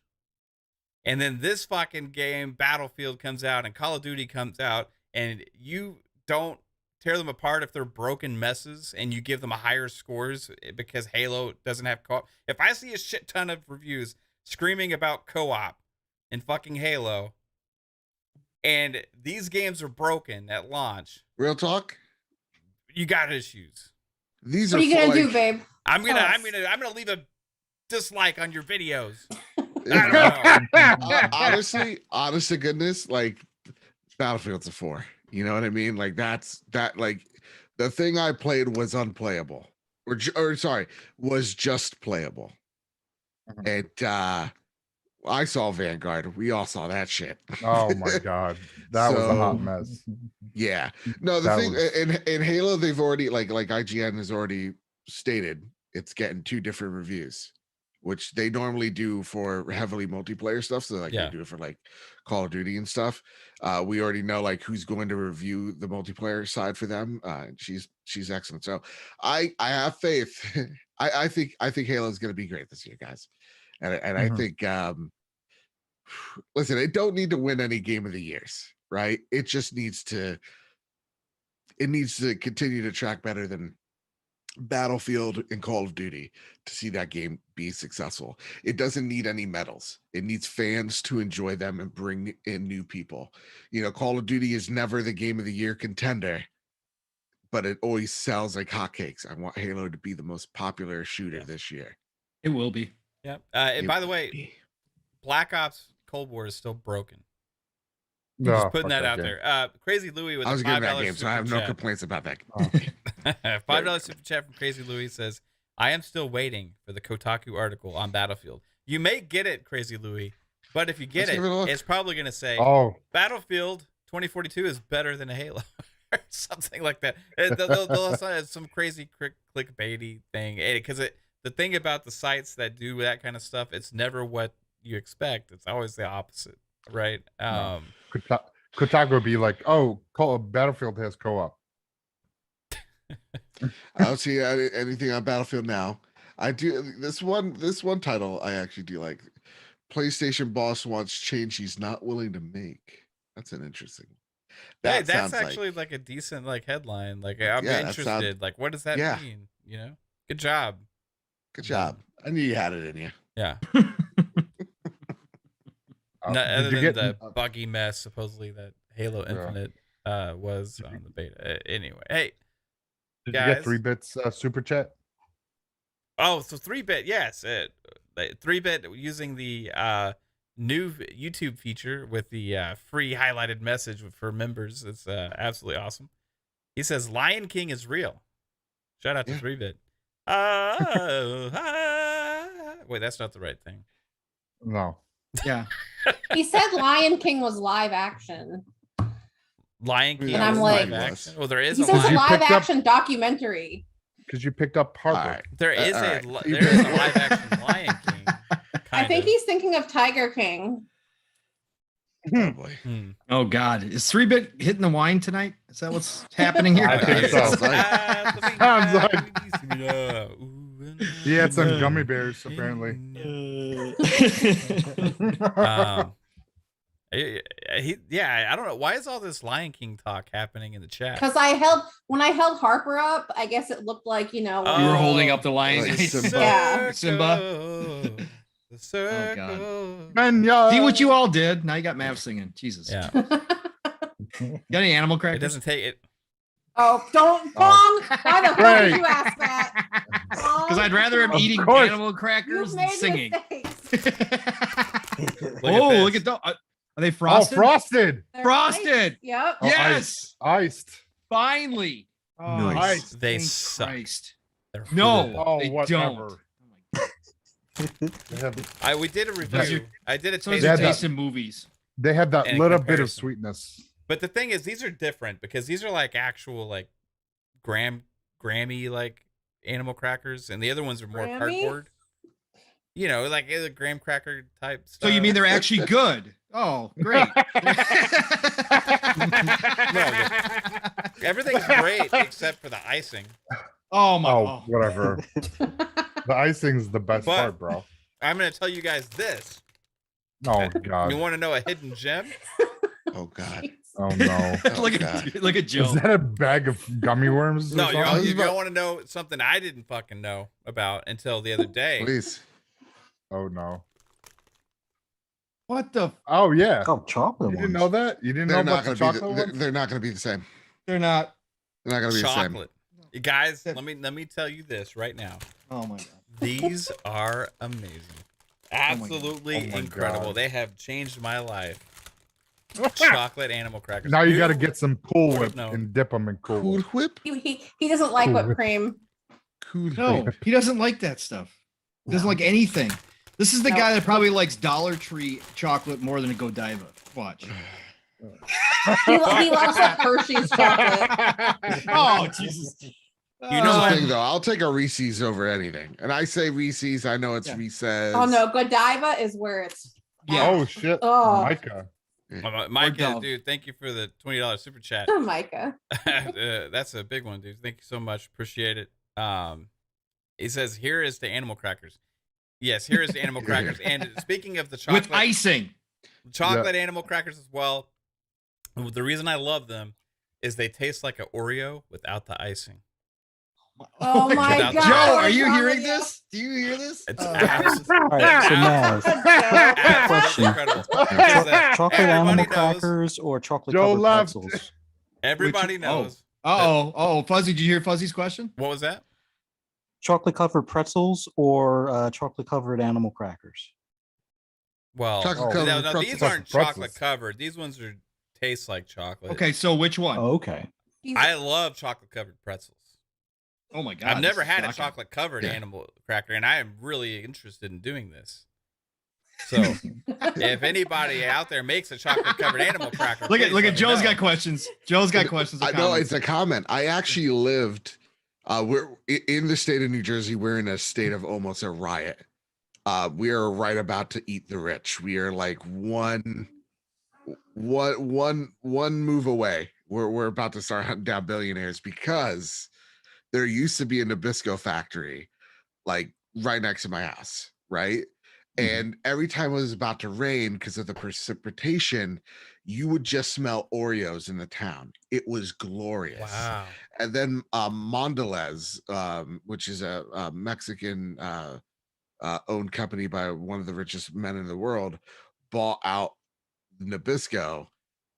and then this fucking game, Battlefield, comes out and Call of Duty comes out, and you don't tear them apart if they're broken messes and you give them a higher scores because Halo doesn't have co-op. If I see a shit ton of reviews screaming about co-op in fucking Halo and these games are broken at launch, real talk, you got issues. What are you gonna do, babe? I'm gonna leave a dislike on your videos. I don't know. honest to goodness, like Battlefield's a 4. You know what I mean? Like like the thing I played was unplayable, was just playable. And I saw Vanguard. We all saw that shit. Oh my god, that was a hot mess. Yeah, no, the thing in Halo, they've already like IGN has already stated it's getting 2 different reviews, which they normally do for heavily multiplayer stuff. So they do it for like Call of Duty and stuff. We already know like who's going to review the multiplayer side for them. She's excellent. So I have faith. I think Halo is going to be great this year, guys. And I think listen, it don't need to win any game of the years, right? It just needs to continue to track better than Battlefield and Call of Duty to see that game be successful. It doesn't need any medals. It needs fans to enjoy them and bring in new people. Call of Duty is never the game of the year contender, but it always sells like hotcakes. I want Halo to be the most popular shooter this year. It will be. Yeah. And by the way, Black Ops Cold War is still broken. No, Just putting fuck that out game. there. Crazy Louie with I was a getting $5 that game, so I have no complaints about that. $5 super chat from Crazy Louie says, I am still waiting for the Kotaku article on Battlefield. You may get it, Crazy Louie, but if you get Let's give it a look. it's probably going to say, Battlefield 2042 is better than a Halo. Or something like that. They'll have some crazy clickbaity thing. Because the thing about the sites that do that kind of stuff, it's never what you expect. It's always the opposite, right? Kotaku would be like, oh, Battlefield has co-op. I don't see anything on Battlefield now. I do this one title I actually do like. PlayStation boss wants change he's not willing to make. That's an interesting. Hey, that's actually like a decent headline. I'm interested. What does that mean? You know? Good job. Good job. I knew you had it in you. Yeah. Other than the buggy mess supposedly that Halo Infinite was on the beta. Anyway, hey, did guys, you get 3-bits super chat? Oh, so 3-bit, yes, 3-bit using the new YouTube feature with the free highlighted message for members. It's absolutely awesome. He says Lion King is real. Shout out to 3-bit. Wait, that's not the right thing. No. Yeah. He said Lion King was live action. Lion King. And I'm like, live action. Well, there is. He says a live action documentary. Because you picked up Harper. Right. There is a live action Lion King. I think he's thinking of Tiger King. Oh boy. Oh God. Is 3-bit hitting the wine tonight? Is that what's happening here? I think so. Sounds like he had some gummy bears apparently. I don't know. Why is all this Lion King talk happening in the chat? Because when I held Harper up, I guess it looked like, you know. You were holding up the lion. Like Simba. Yeah. Simba. The circle. Oh God. See what you all did. Now you got Mav singing. Jesus. Yeah. Got any animal crackers? It doesn't take it. Oh, don't, Pong. Why the fuck did you ask that? Because I'd rather him eating animal crackers than singing. Look at those. Are they frosted? Oh, frosted. They're Frosted. Iced. Yep. Oh, Yes. Iced. Finally. Oh, Nice. They thank suck. Christ. They're No, horrible. Oh, they whatever. don't. We did a review. I did a So taste your that- taste in movies. They have that In little bit of comparison. sweetness. But the thing is, these are different because these are like actual Grammy animal crackers, and the other ones are more Grammy? cardboard. You know, like the graham cracker type stuff. So you mean they're actually good? Oh, great. Everything's great except for the icing. Oh my. Oh, whatever. The icing's the best But- part, bro. I'm gonna tell you guys this. Oh God. You want to know a hidden gem? Oh God. Oh no. look God. at Joe. Is that a bag of gummy worms? or No, something? you don't want to know something I didn't fucking know about until the other day. Please. Oh no. What the? Oh yeah. Oh, chocolate You didn't ones. know that? You didn't They're know not about going the to be. chocolate ones? They're not going to be the same. They're not. They're not going to be the same. Chocolate. You guys, let me tell you this right now. Oh my God. These are amazing. Absolutely Oh my incredible. God. They have changed my life. Chocolate animal crackers. Now you got to Who get some Cool would've Whip known? and dip them in Cool Cool Whip. Whip. He doesn't like Cool whipped Whip. cream. Cool No, Whip. he doesn't like that stuff. He doesn't like anything. This is the No. guy that probably likes Dollar Tree chocolate more than a Godiva. Watch. He loves that Hershey's chocolate. Oh Jesus. You Here's know the what? thing, though. I'll take a Reese's over anything. And I say Reese's. I know it's Yeah. Reese's. Oh no, Godiva is where it's. Yeah. Oh shit. Oh. Micah. Micah, Dove. dude, thank you for the $20 super chat. Micah. That's a big one, dude. Thank you so much. Appreciate it. He says, here is the animal crackers. Yes, here is the animal crackers. And speaking of the chocolate, With icing. chocolate animal crackers as well. The reason I love them is they taste like an Oreo without the icing. Oh my Without God. the- Joe, what are is you wrong hearing with you? this? Do you hear this? It's All absolutely right, so Mav, absolutely incredible. Because, chocolate everybody animal knows- crackers or chocolate Joe covered left. pretzels? Everybody knows. Oh, Fuzzy, did you hear Fuzzy's question? What was that? Chocolate covered pretzels or chocolate covered animal crackers? Well, Chocolate covered no, pretzels. these aren't Pretzels. chocolate covered. These ones taste like chocolate. Okay, so which one? Oh, okay. I love chocolate covered pretzels. Oh my god. I've never this is had a shocking. chocolate covered Yeah. animal cracker, and I am really interested in doing this. So if anybody out there makes a chocolate covered animal cracker, Look please at let me Joe's know. got questions. Joe's got questions. or I know comments. it's a comment. I actually lived. We're in the state of New Jersey. We're in a state of almost a riot. We are right about to eat the rich. We are like one move away. We're about to start hunting down billionaires because there used to be a Nabisco factory, like right next to my house, right? And every time it was about to rain because of the precipitation, you would just smell Oreos in the town. It was glorious. Wow. And then Mondelez, which is a Mexican owned company by one of the richest men in the world, bought out Nabisco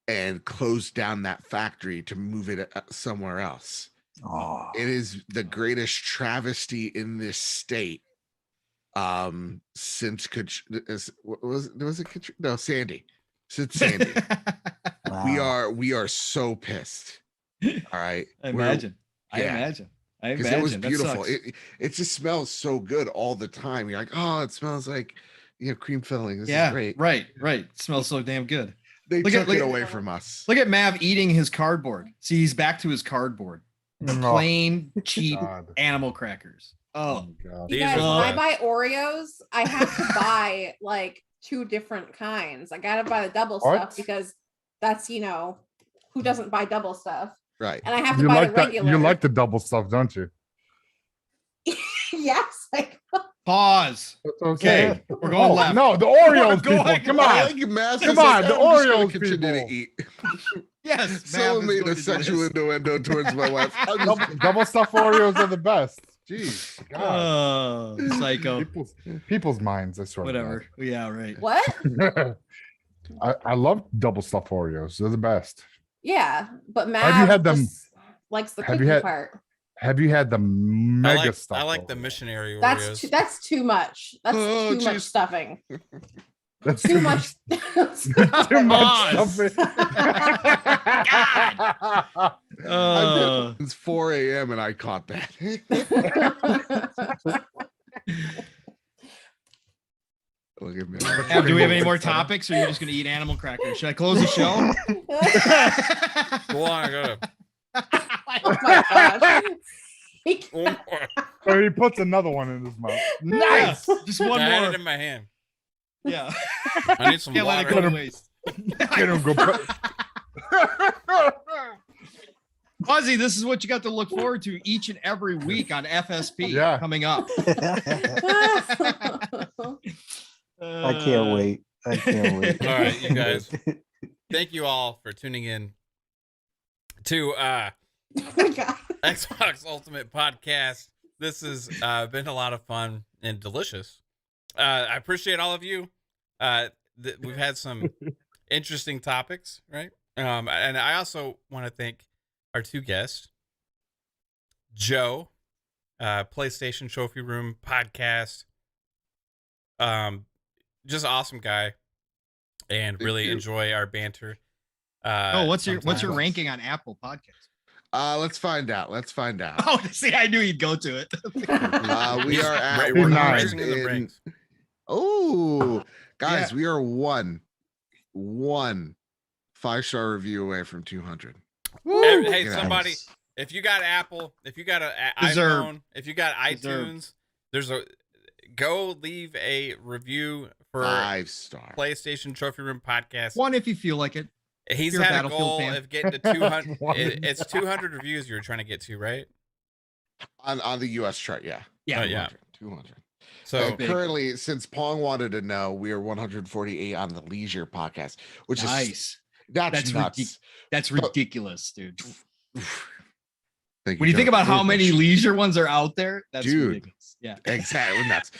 and closed down that factory to move it somewhere else. Oh, It is the greatest travesty in this state since Sandy. Since Sandy. wow. We are so pissed. All right. I We're- imagine. I yeah. imagine. I because imagine. it was That beautiful. sucks. It just smells so good all the time. You're like, oh, it smells like cream filling. This is great. Right. It smells so damn good. They Look at- took it look at- away from us. Look at Mav eating his cardboard. See, he's back to his cardboard. The Oh, plain, cheap God. animal crackers. Oh, God. You These guys, are when I the- buy Oreos, I have to buy like 2 different kinds. I gotta buy the double What? stuff because that's who doesn't buy double stuff, Right. and I have to You buy like the that? regular. You like the double stuff, don't you? Yes, like pause. That's Okay, we're going left. No, the Oreos going people. Come I on. like Master Come says, on, the "I'm just gonna Oreos continue to people." eat. Yes. Someone Mav is made going a to do sexual this. innuendo towards my wife. I'm just- Double stuff Oreos are the best. Jeez, God. Oh, psycho. People's minds. I swear. to Whatever. Yeah, right. what? God. I love double stuff Oreos. They're the best. Yeah, but Matt Have you had them- just likes the have you cookie had- part. Have you had the mega stuff? I like the Oreos? missionary Oreos. That's too much. That's Oh, too much jeez. stuffing. That's Too much. Too much Pause. stuff. It's 4 a.m. and I caught that. Look at me. Mav, do we have any more topics, or are you just going to eat animal crackers? Should I close the show? Go on, I gotta. Oh my gosh. So he puts another one in his mouth. Nice. Just one I had more. it in my hand. Yeah. I need some Can't let it water. go to waste. Get him, go put- Fuzzy, this is what you got to look forward to each and every week on FSP Yeah. coming up. I can't wait. I can't wait. All right, you guys. Thank you all for tuning in to Oh my God. Xbox Ultimate Podcast. This has been a lot of fun and delicious. I appreciate all of you. We've had some interesting topics, right? And I also want to thank our 2 guests, Joe, PlayStation Trophy Room Podcast. Just awesome guy, and Thank really you. enjoy our banter. What's your sometimes. ranking on Apple Podcasts? Let's find out. Oh, see, I knew he'd go to it. We He's are at we're nice. rising in the ranks. Oh, guys, Yeah. we are one 5-star review away from 200. Hey, Nice. somebody, if you got Apple, if you got an Deserved. iPhone, if you got iTunes, Deserved. go leave a review for 5-star. PlayStation Trophy Room Podcast. One if you feel like it. He's you're a had a Battlefield goal fan. of getting to 200. One. It's 200 reviews you're trying to get to, right? On the US chart, yeah. Yeah. yeah. 200. So big. Currently, since Pong wanted to know, we are 148 on the Leisure podcast, which is Nice. that's nuts. That's ridiculous, dude. Thank When you Joe. think about how Really many appreciate leisure ones are out there, that's Dude. ridiculous. Yeah. it. Exactly nuts.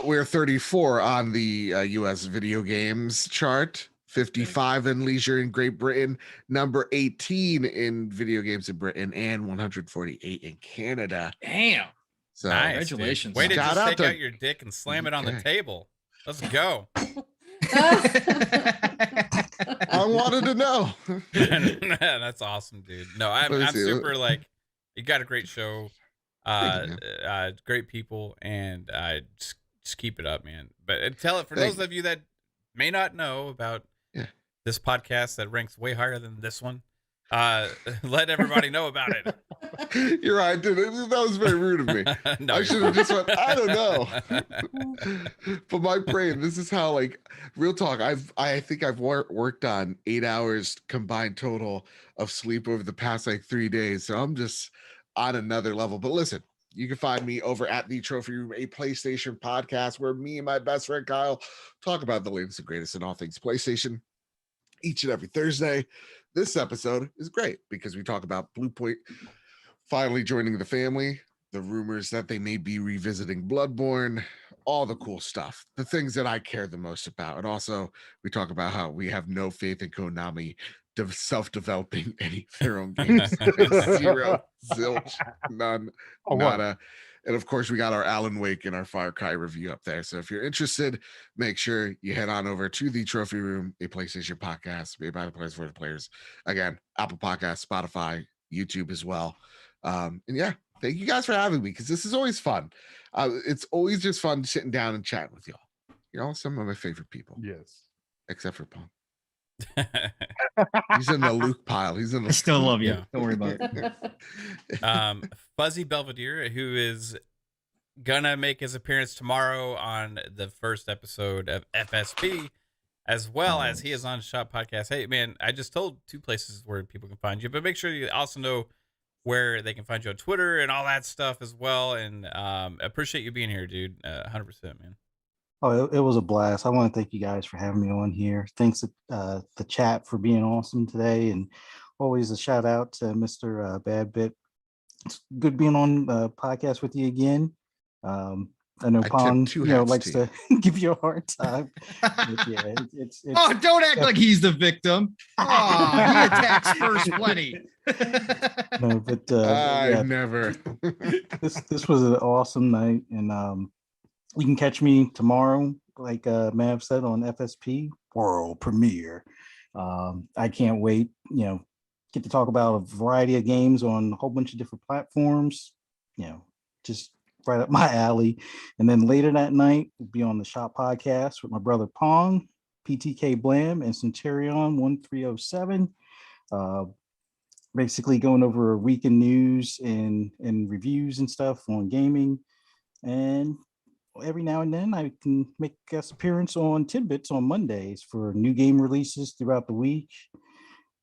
We're 34 on the US video games chart, 55 in leisure in Great Britain, number 18 in video games in Britain, and 148 in Canada. Damn. So nice, Congratulations. dude. Way to Shout just out take to- out your dick and slam it on the Okay. table. Let's go. I wanted to know. That's awesome, dude. No, I'm Let me see. super like, you got a great show, Thank you, great people, and just keep it up, man. But tell it for Thank those of you that may not know about this podcast that ranks way higher than this one. Let everybody know about it. You're right, dude. That was very rude of me. No, I should have just went, I don't know. But my brain, this is how, like, real talk. I think I've worked on 8 hours combined total of sleep over the past like 3 days. So I'm just on another level. But listen, you can find me over at the Trophy Room, a PlayStation podcast where me and my best friend Kyle talk about the latest and greatest in all things PlayStation each and every Thursday. This episode is great because we talk about Blue Point finally joining the family, the rumors that they may be revisiting Bloodborne, all the cool stuff, the things that I care the most about. And also we talk about how we have no faith in Konami self-developing any of their own games. Zero, zilch, none, nada. And of course, we got our Alan Wake and our Far Cry review up there. So if you're interested, make sure you head on over to the Trophy Room, a PlayStation podcast made by the players for the players. Again, Apple Podcasts, Spotify, YouTube as well. And yeah, thank you guys for having me because this is always fun. It's always just fun sitting down and chatting with y'all. You're all some of my favorite people. Yes. Except for Pong. He's in the Luke pile. He's in the I still love you. Don't worry about it. Fuzzy Belvedere, who is gonna make his appearance tomorrow on the first episode of FSP, as well as he is on Shop Podcast. Hey man, I just told 2 places where people can find you, but make sure you also know where they can find you on Twitter and all that stuff as well. And appreciate you being here, dude. 100%, man. Oh, it was a blast. I want to thank you guys for having me on here. Thanks to the chat for being awesome today. And always a shout out to Mr. Badbit. It's good being on the podcast with you again. I know Pong, likes to give you a hard time. But yeah, it's oh, don't act like he's the victim. Oh, he attacks first plenty. No, but never. this was an awesome night, and you can catch me tomorrow, like Mav said, on FSP World Premiere. I can't wait. Get to talk about a variety of games on a whole bunch of different platforms. Just right up my alley. And then later that night, we'll be on the Shop Podcast with my brother Pong, PTK Blam, and Centurion 1307. Basically going over a week in news and reviews and stuff on gaming. And every now and then I can make a guest appearance on Tidbits on Mondays for new game releases throughout the week.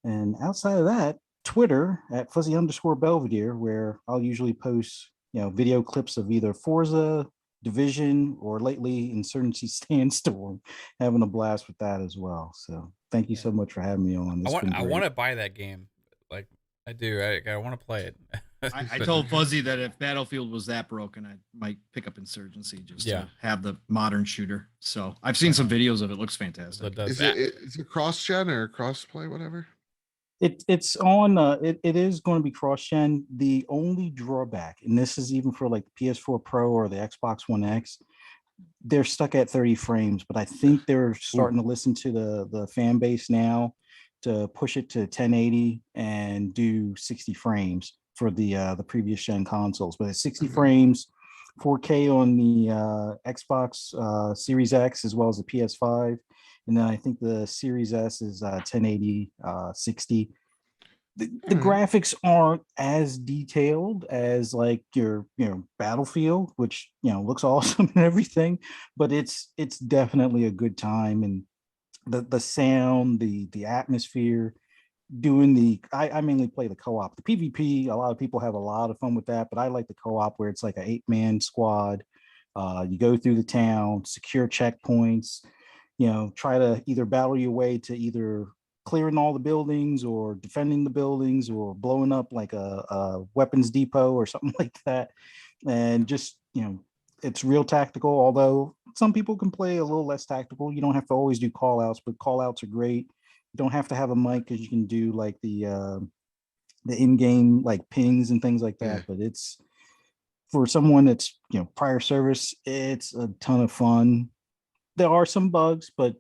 And outside of that, Twitter at @fuzzy_Belvedere, where I'll usually post video clips of either Forza, Division, or lately Insurgency Sandstorm. Having a blast with that as well. So thank you so much for having me on. I want to buy that game. Like I do. I want to play it. I told Fuzzy that if Battlefield was that broken, I might pick up Insurgency just to have the modern shooter. So I've seen some videos of it. Looks fantastic. Is it cross-gen or cross-play, whatever? It's on. It is going to be cross-gen. The only drawback, and this is even for like the PS4 Pro or the Xbox One X, they're stuck at 30 frames. But I think they're starting to listen to the fan base now to push it to 1080 and do 60 frames for the previous gen consoles. But it's 60 frames, 4K on the Xbox Series X as well as the PS5. And then I think the Series S is 1080, 60. The graphics aren't as detailed as like your Battlefield, which looks awesome and everything, but it's definitely a good time. And the sound, the atmosphere, I mainly play the co-op. The PvP, a lot of people have a lot of fun with that, but I like the co-op where it's like an 8-man squad. You go through the town, secure checkpoints, try to either battle your way to either clearing all the buildings or defending the buildings or blowing up like a weapons depot or something like that. And just, it's real tactical, although some people can play a little less tactical. You don't have to always do call outs, but call outs are great. You don't have to have a mic because you can do like the in-game like pings and things like that. But it's for someone that's prior service, it's a ton of fun. There are some bugs, but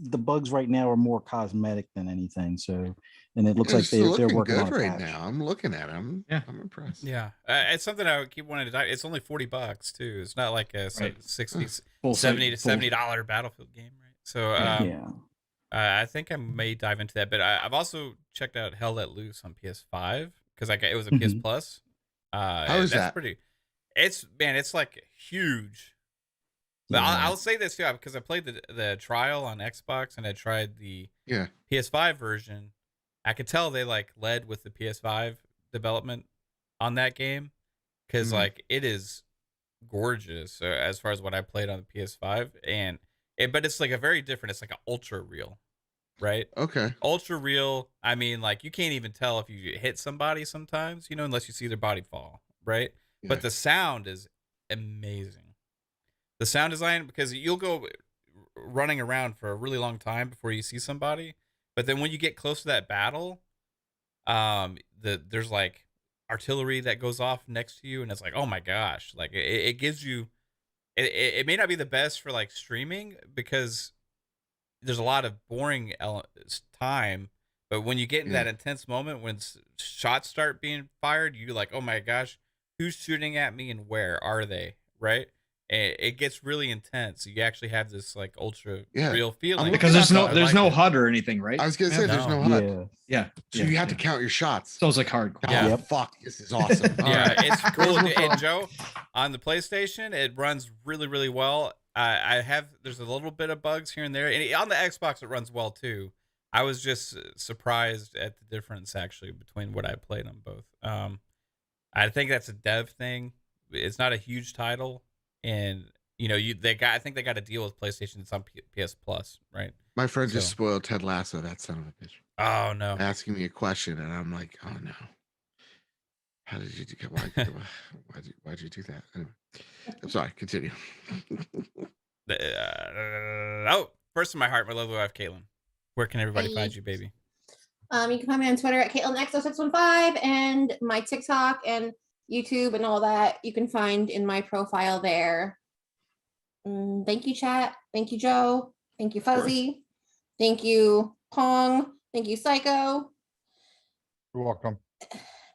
the bugs right now are more cosmetic than anything. So, and it looks like they're looking working good on a right patch. now. I'm looking at them. Yeah. I'm impressed. Yeah, it's something I would keep wanting to die. It's only $40 too. It's not like a Right. 60, Full 70 to full- $70 Battlefield game, right? So Yeah. I think I may dive into that. But I've also checked out Hell Let Loose on PS5 because it was a PS Plus. How is that's that? pretty. It's like huge. But Yeah. I'll say this too, because I played the trial on Xbox and I tried the Yeah. PS5 version. I could tell they like led with the PS5 development on that game because like it is gorgeous as far as what I played on the PS5, but it's like a very different. It's like an ultra real, right? Okay. Ultra real. I mean, like you can't even tell if you hit somebody sometimes, unless you see their body fall, right? Yeah. But the sound is amazing. The sound design, because you'll go running around for a really long time before you see somebody, but then when you get close to that battle, there's like artillery that goes off next to you, and it's like, oh my gosh, like it gives you. It may not be the best for like streaming because there's a lot of boring time, but when you get in that intense moment when shots start being fired, you're like, oh my gosh, who's shooting at me and where are they, right? It gets really intense. You actually have this like ultra real feeling because there's no HUD or anything, right? I was gonna say there's no HUD. Yeah. So you have to count your shots. So it's like hardcore. Oh, Yeah. fuck, this is awesome. Yeah, it's cool. And Joe, on the PlayStation, it runs really, really well. There's a little bit of bugs here and there, and on the Xbox it runs well too. I was just surprised at the difference actually between what I played on both. I think that's a dev thing. It's not a huge title, and I think they got a deal with PlayStation. It's on PS Plus, right? My friend just spoiled Ted Lasso, that son of a bitch. Oh no! Asking me a question, and I'm like, oh no. How did you do? Why'd you do that? Anyway, I'm sorry. Continue. First in my heart, my lovely wife, Kaitlin. Where can everybody find you, baby? You can find me on Twitter at KaitlinX0615 and my TikTok and YouTube and all that. You can find in my profile there. Thank you, chat. Thank you, Joe. Thank you, Fuzzy. Thank you, Pong. Thank you, Psycho. You're welcome.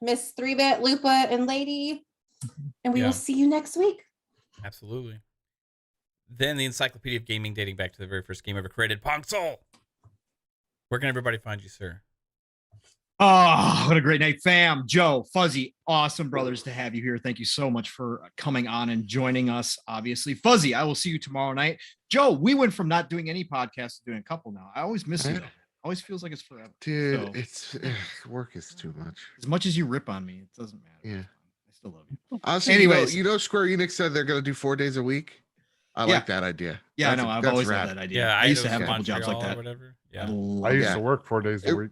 Miss 3-Bit, Lupa, and Lady. And we will see you next week. Absolutely. Then the Encyclopedia of Gaming dating back to the very first game ever created, Pong Soul. Where can everybody find you, sir? Oh, what a great night, fam. Joe, Fuzzy, awesome brothers to have you here. Thank you so much for coming on and joining us, obviously. Fuzzy, I will see you tomorrow night. Joe, we went from not doing any podcasts to doing a couple now. I always miss you. Always feels like it's forever. Dude, work is too much as you rip on me, it doesn't matter. Yeah. I still love you. Honestly, anyways, Square Enix said they're going to do 4 days a week. I like that idea. Yeah, I know. I've always loved that idea. Yeah, I used to have a couple jobs like that. Or whatever. Yeah. I used to work 4 days a week.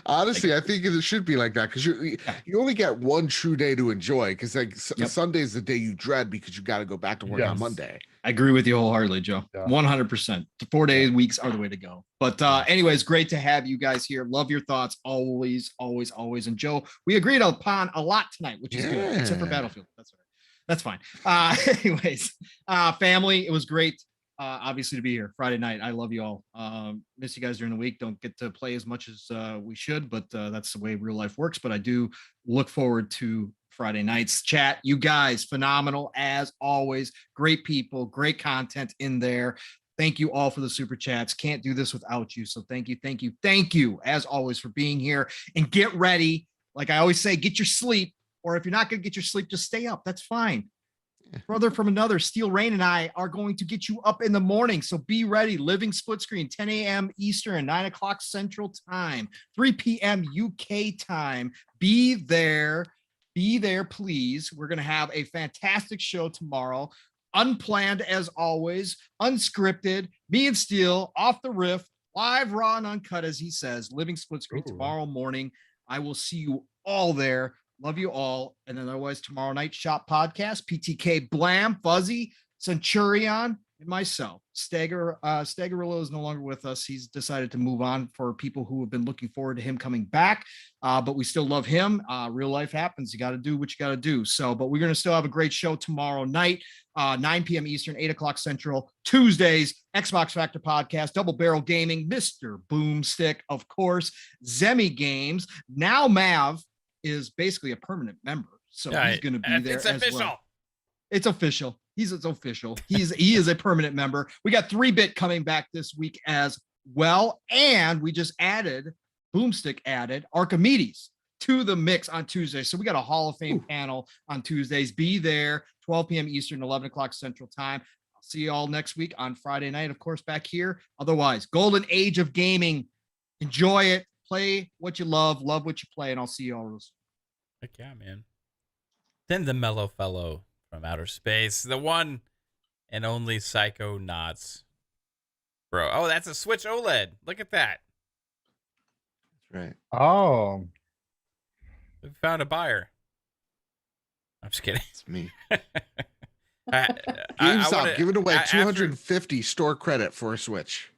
Honestly, I think it should be like that because you only get one true day to enjoy because like Sunday is the day you dread because you got to go back to work on Monday. I agree with you wholeheartedly, Joe. 100%. 4 day weeks are the way to go. But anyways, great to have you guys here. Love your thoughts always, always, always. And Joe, we agreed upon a lot tonight, which is good, except for Battlefield. That's all right. That's fine. Anyways, family, it was great. Obviously to be here Friday night. I love you all. Miss you guys during the week. Don't get to play as much as we should, but that's the way real life works. But I do look forward to Friday nights. Chat, you guys, phenomenal as always. Great people, great content in there. Thank you all for the super chats. Can't do this without you. So thank you as always for being here. And get ready. Like I always say, get your sleep. Or if you're not going to get your sleep, just stay up. That's fine. Brother from another, Steel Rain and I are going to get you up in the morning. So be ready. Living split screen, 10 a.m. Eastern, 9 o'clock Central Time, 3 p.m. UK time. Be there, please. We're going to have a fantastic show tomorrow. Unplanned as always, unscripted. Me and Steel off the riff, live, raw, and uncut, as he says. Living split screen tomorrow morning. I will see you all there. Love you all. And then otherwise tomorrow night shop podcast, PTK Blam, Fuzzy, Centurion, and myself. Staggerillo is no longer with us. He's decided to move on for people who have been looking forward to him coming back. But we still love him. Real life happens. You got to do what you got to do. So, but we're going to still have a great show tomorrow night, 9 p.m. Eastern, 8 o'clock Central. Tuesdays, Xbox Factor Podcast, Double Barrel Gaming, Mr. Boomstick, of course, Zemi Games. Now Mav is basically a permanent member. So he's going to be there it's as official. well. It's official. It's official. He is a permanent member. We got 3-Bit coming back this week as well. And we just Boomstick added Archimedes to the mix on Tuesday. So we got a Hall of Fame panel on Tuesdays. Be there, 12 p.m. Eastern, 11 o'clock Central Time. I'll see you all next week on Friday night, of course, back here. Otherwise, Golden Age of Gaming. Enjoy it. Play what you love what you play, and I'll see you all. Heck yeah, man. Then the mellow fellow from outer space, the one and only Psychonauts. Bro, oh, that's a Switch OLED. Look at that. That's right. Oh, We found a buyer. I'm just kidding. It's me. I GameStop wanna- giving away after- 250 store credit for a Switch.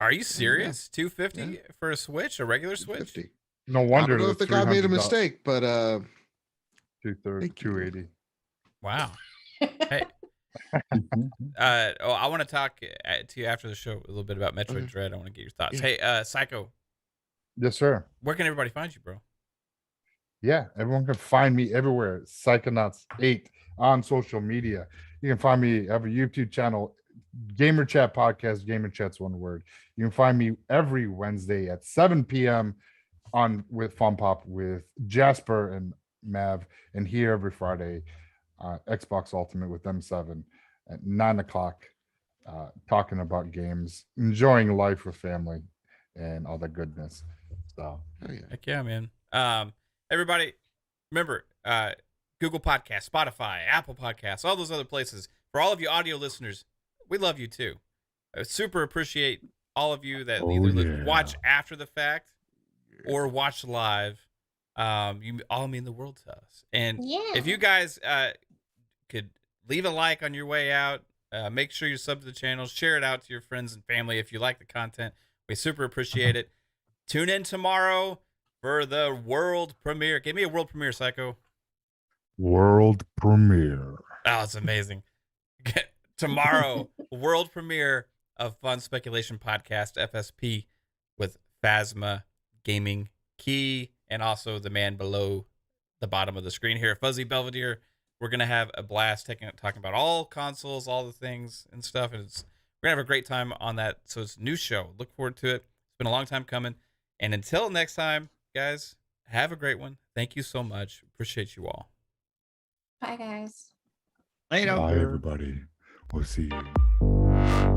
Are you serious? 250 Yeah. for a Switch, a regular Switch? 250. no I wonder. don't know if the guy made a mistake, but 230, Thank you. 280. Wow. Hey, I want to talk to you after the show a little bit about Metroid Okay. Dread. I want to get your thoughts. Yeah. Hey, Psycho, Yes, sir. where can everybody find you, bro? Yeah, everyone can find me everywhere. Psychonauts8 on social media. You can find me. I have a YouTube channel, Gamer Chat Podcast. Gamer Chat's one word. You can find me every Wednesday at 7 p.m. on with Fun Pop with Jasper and Mav, and here every Friday, Xbox Ultimate with M7 at 9 o'clock, talking about games, enjoying life with family, and all that goodness. So, oh, yeah. Heck yeah, man. Everybody, remember, Google Podcasts, Spotify, Apple Podcasts, all those other places. For all of you audio listeners, we love you too. I super appreciate all of you that either watch after the fact or watch live. You all mean the world to us. And if you guys could leave a like on your way out, make sure you sub to the channel, share it out to your friends and family if you like the content. We super appreciate it. Tune in tomorrow for the world premiere. Give me a world premiere, Psycho. world premiere. Oh, it's amazing. Tomorrow, world premiere of Fun Speculation Podcast, FSP, with Phasma Gaming Key, and also the man below the bottom of the screen here, Fuzzy Belvedere. We're going to have a blast talking about all consoles, all the things and stuff. And we're going to have a great time on that. So it's a new show. Look forward to it. It's been a long time coming. And until next time, guys, have a great one. Thank you so much. Appreciate you all. Bye, guys. Later. Bye, everybody. We'll see you.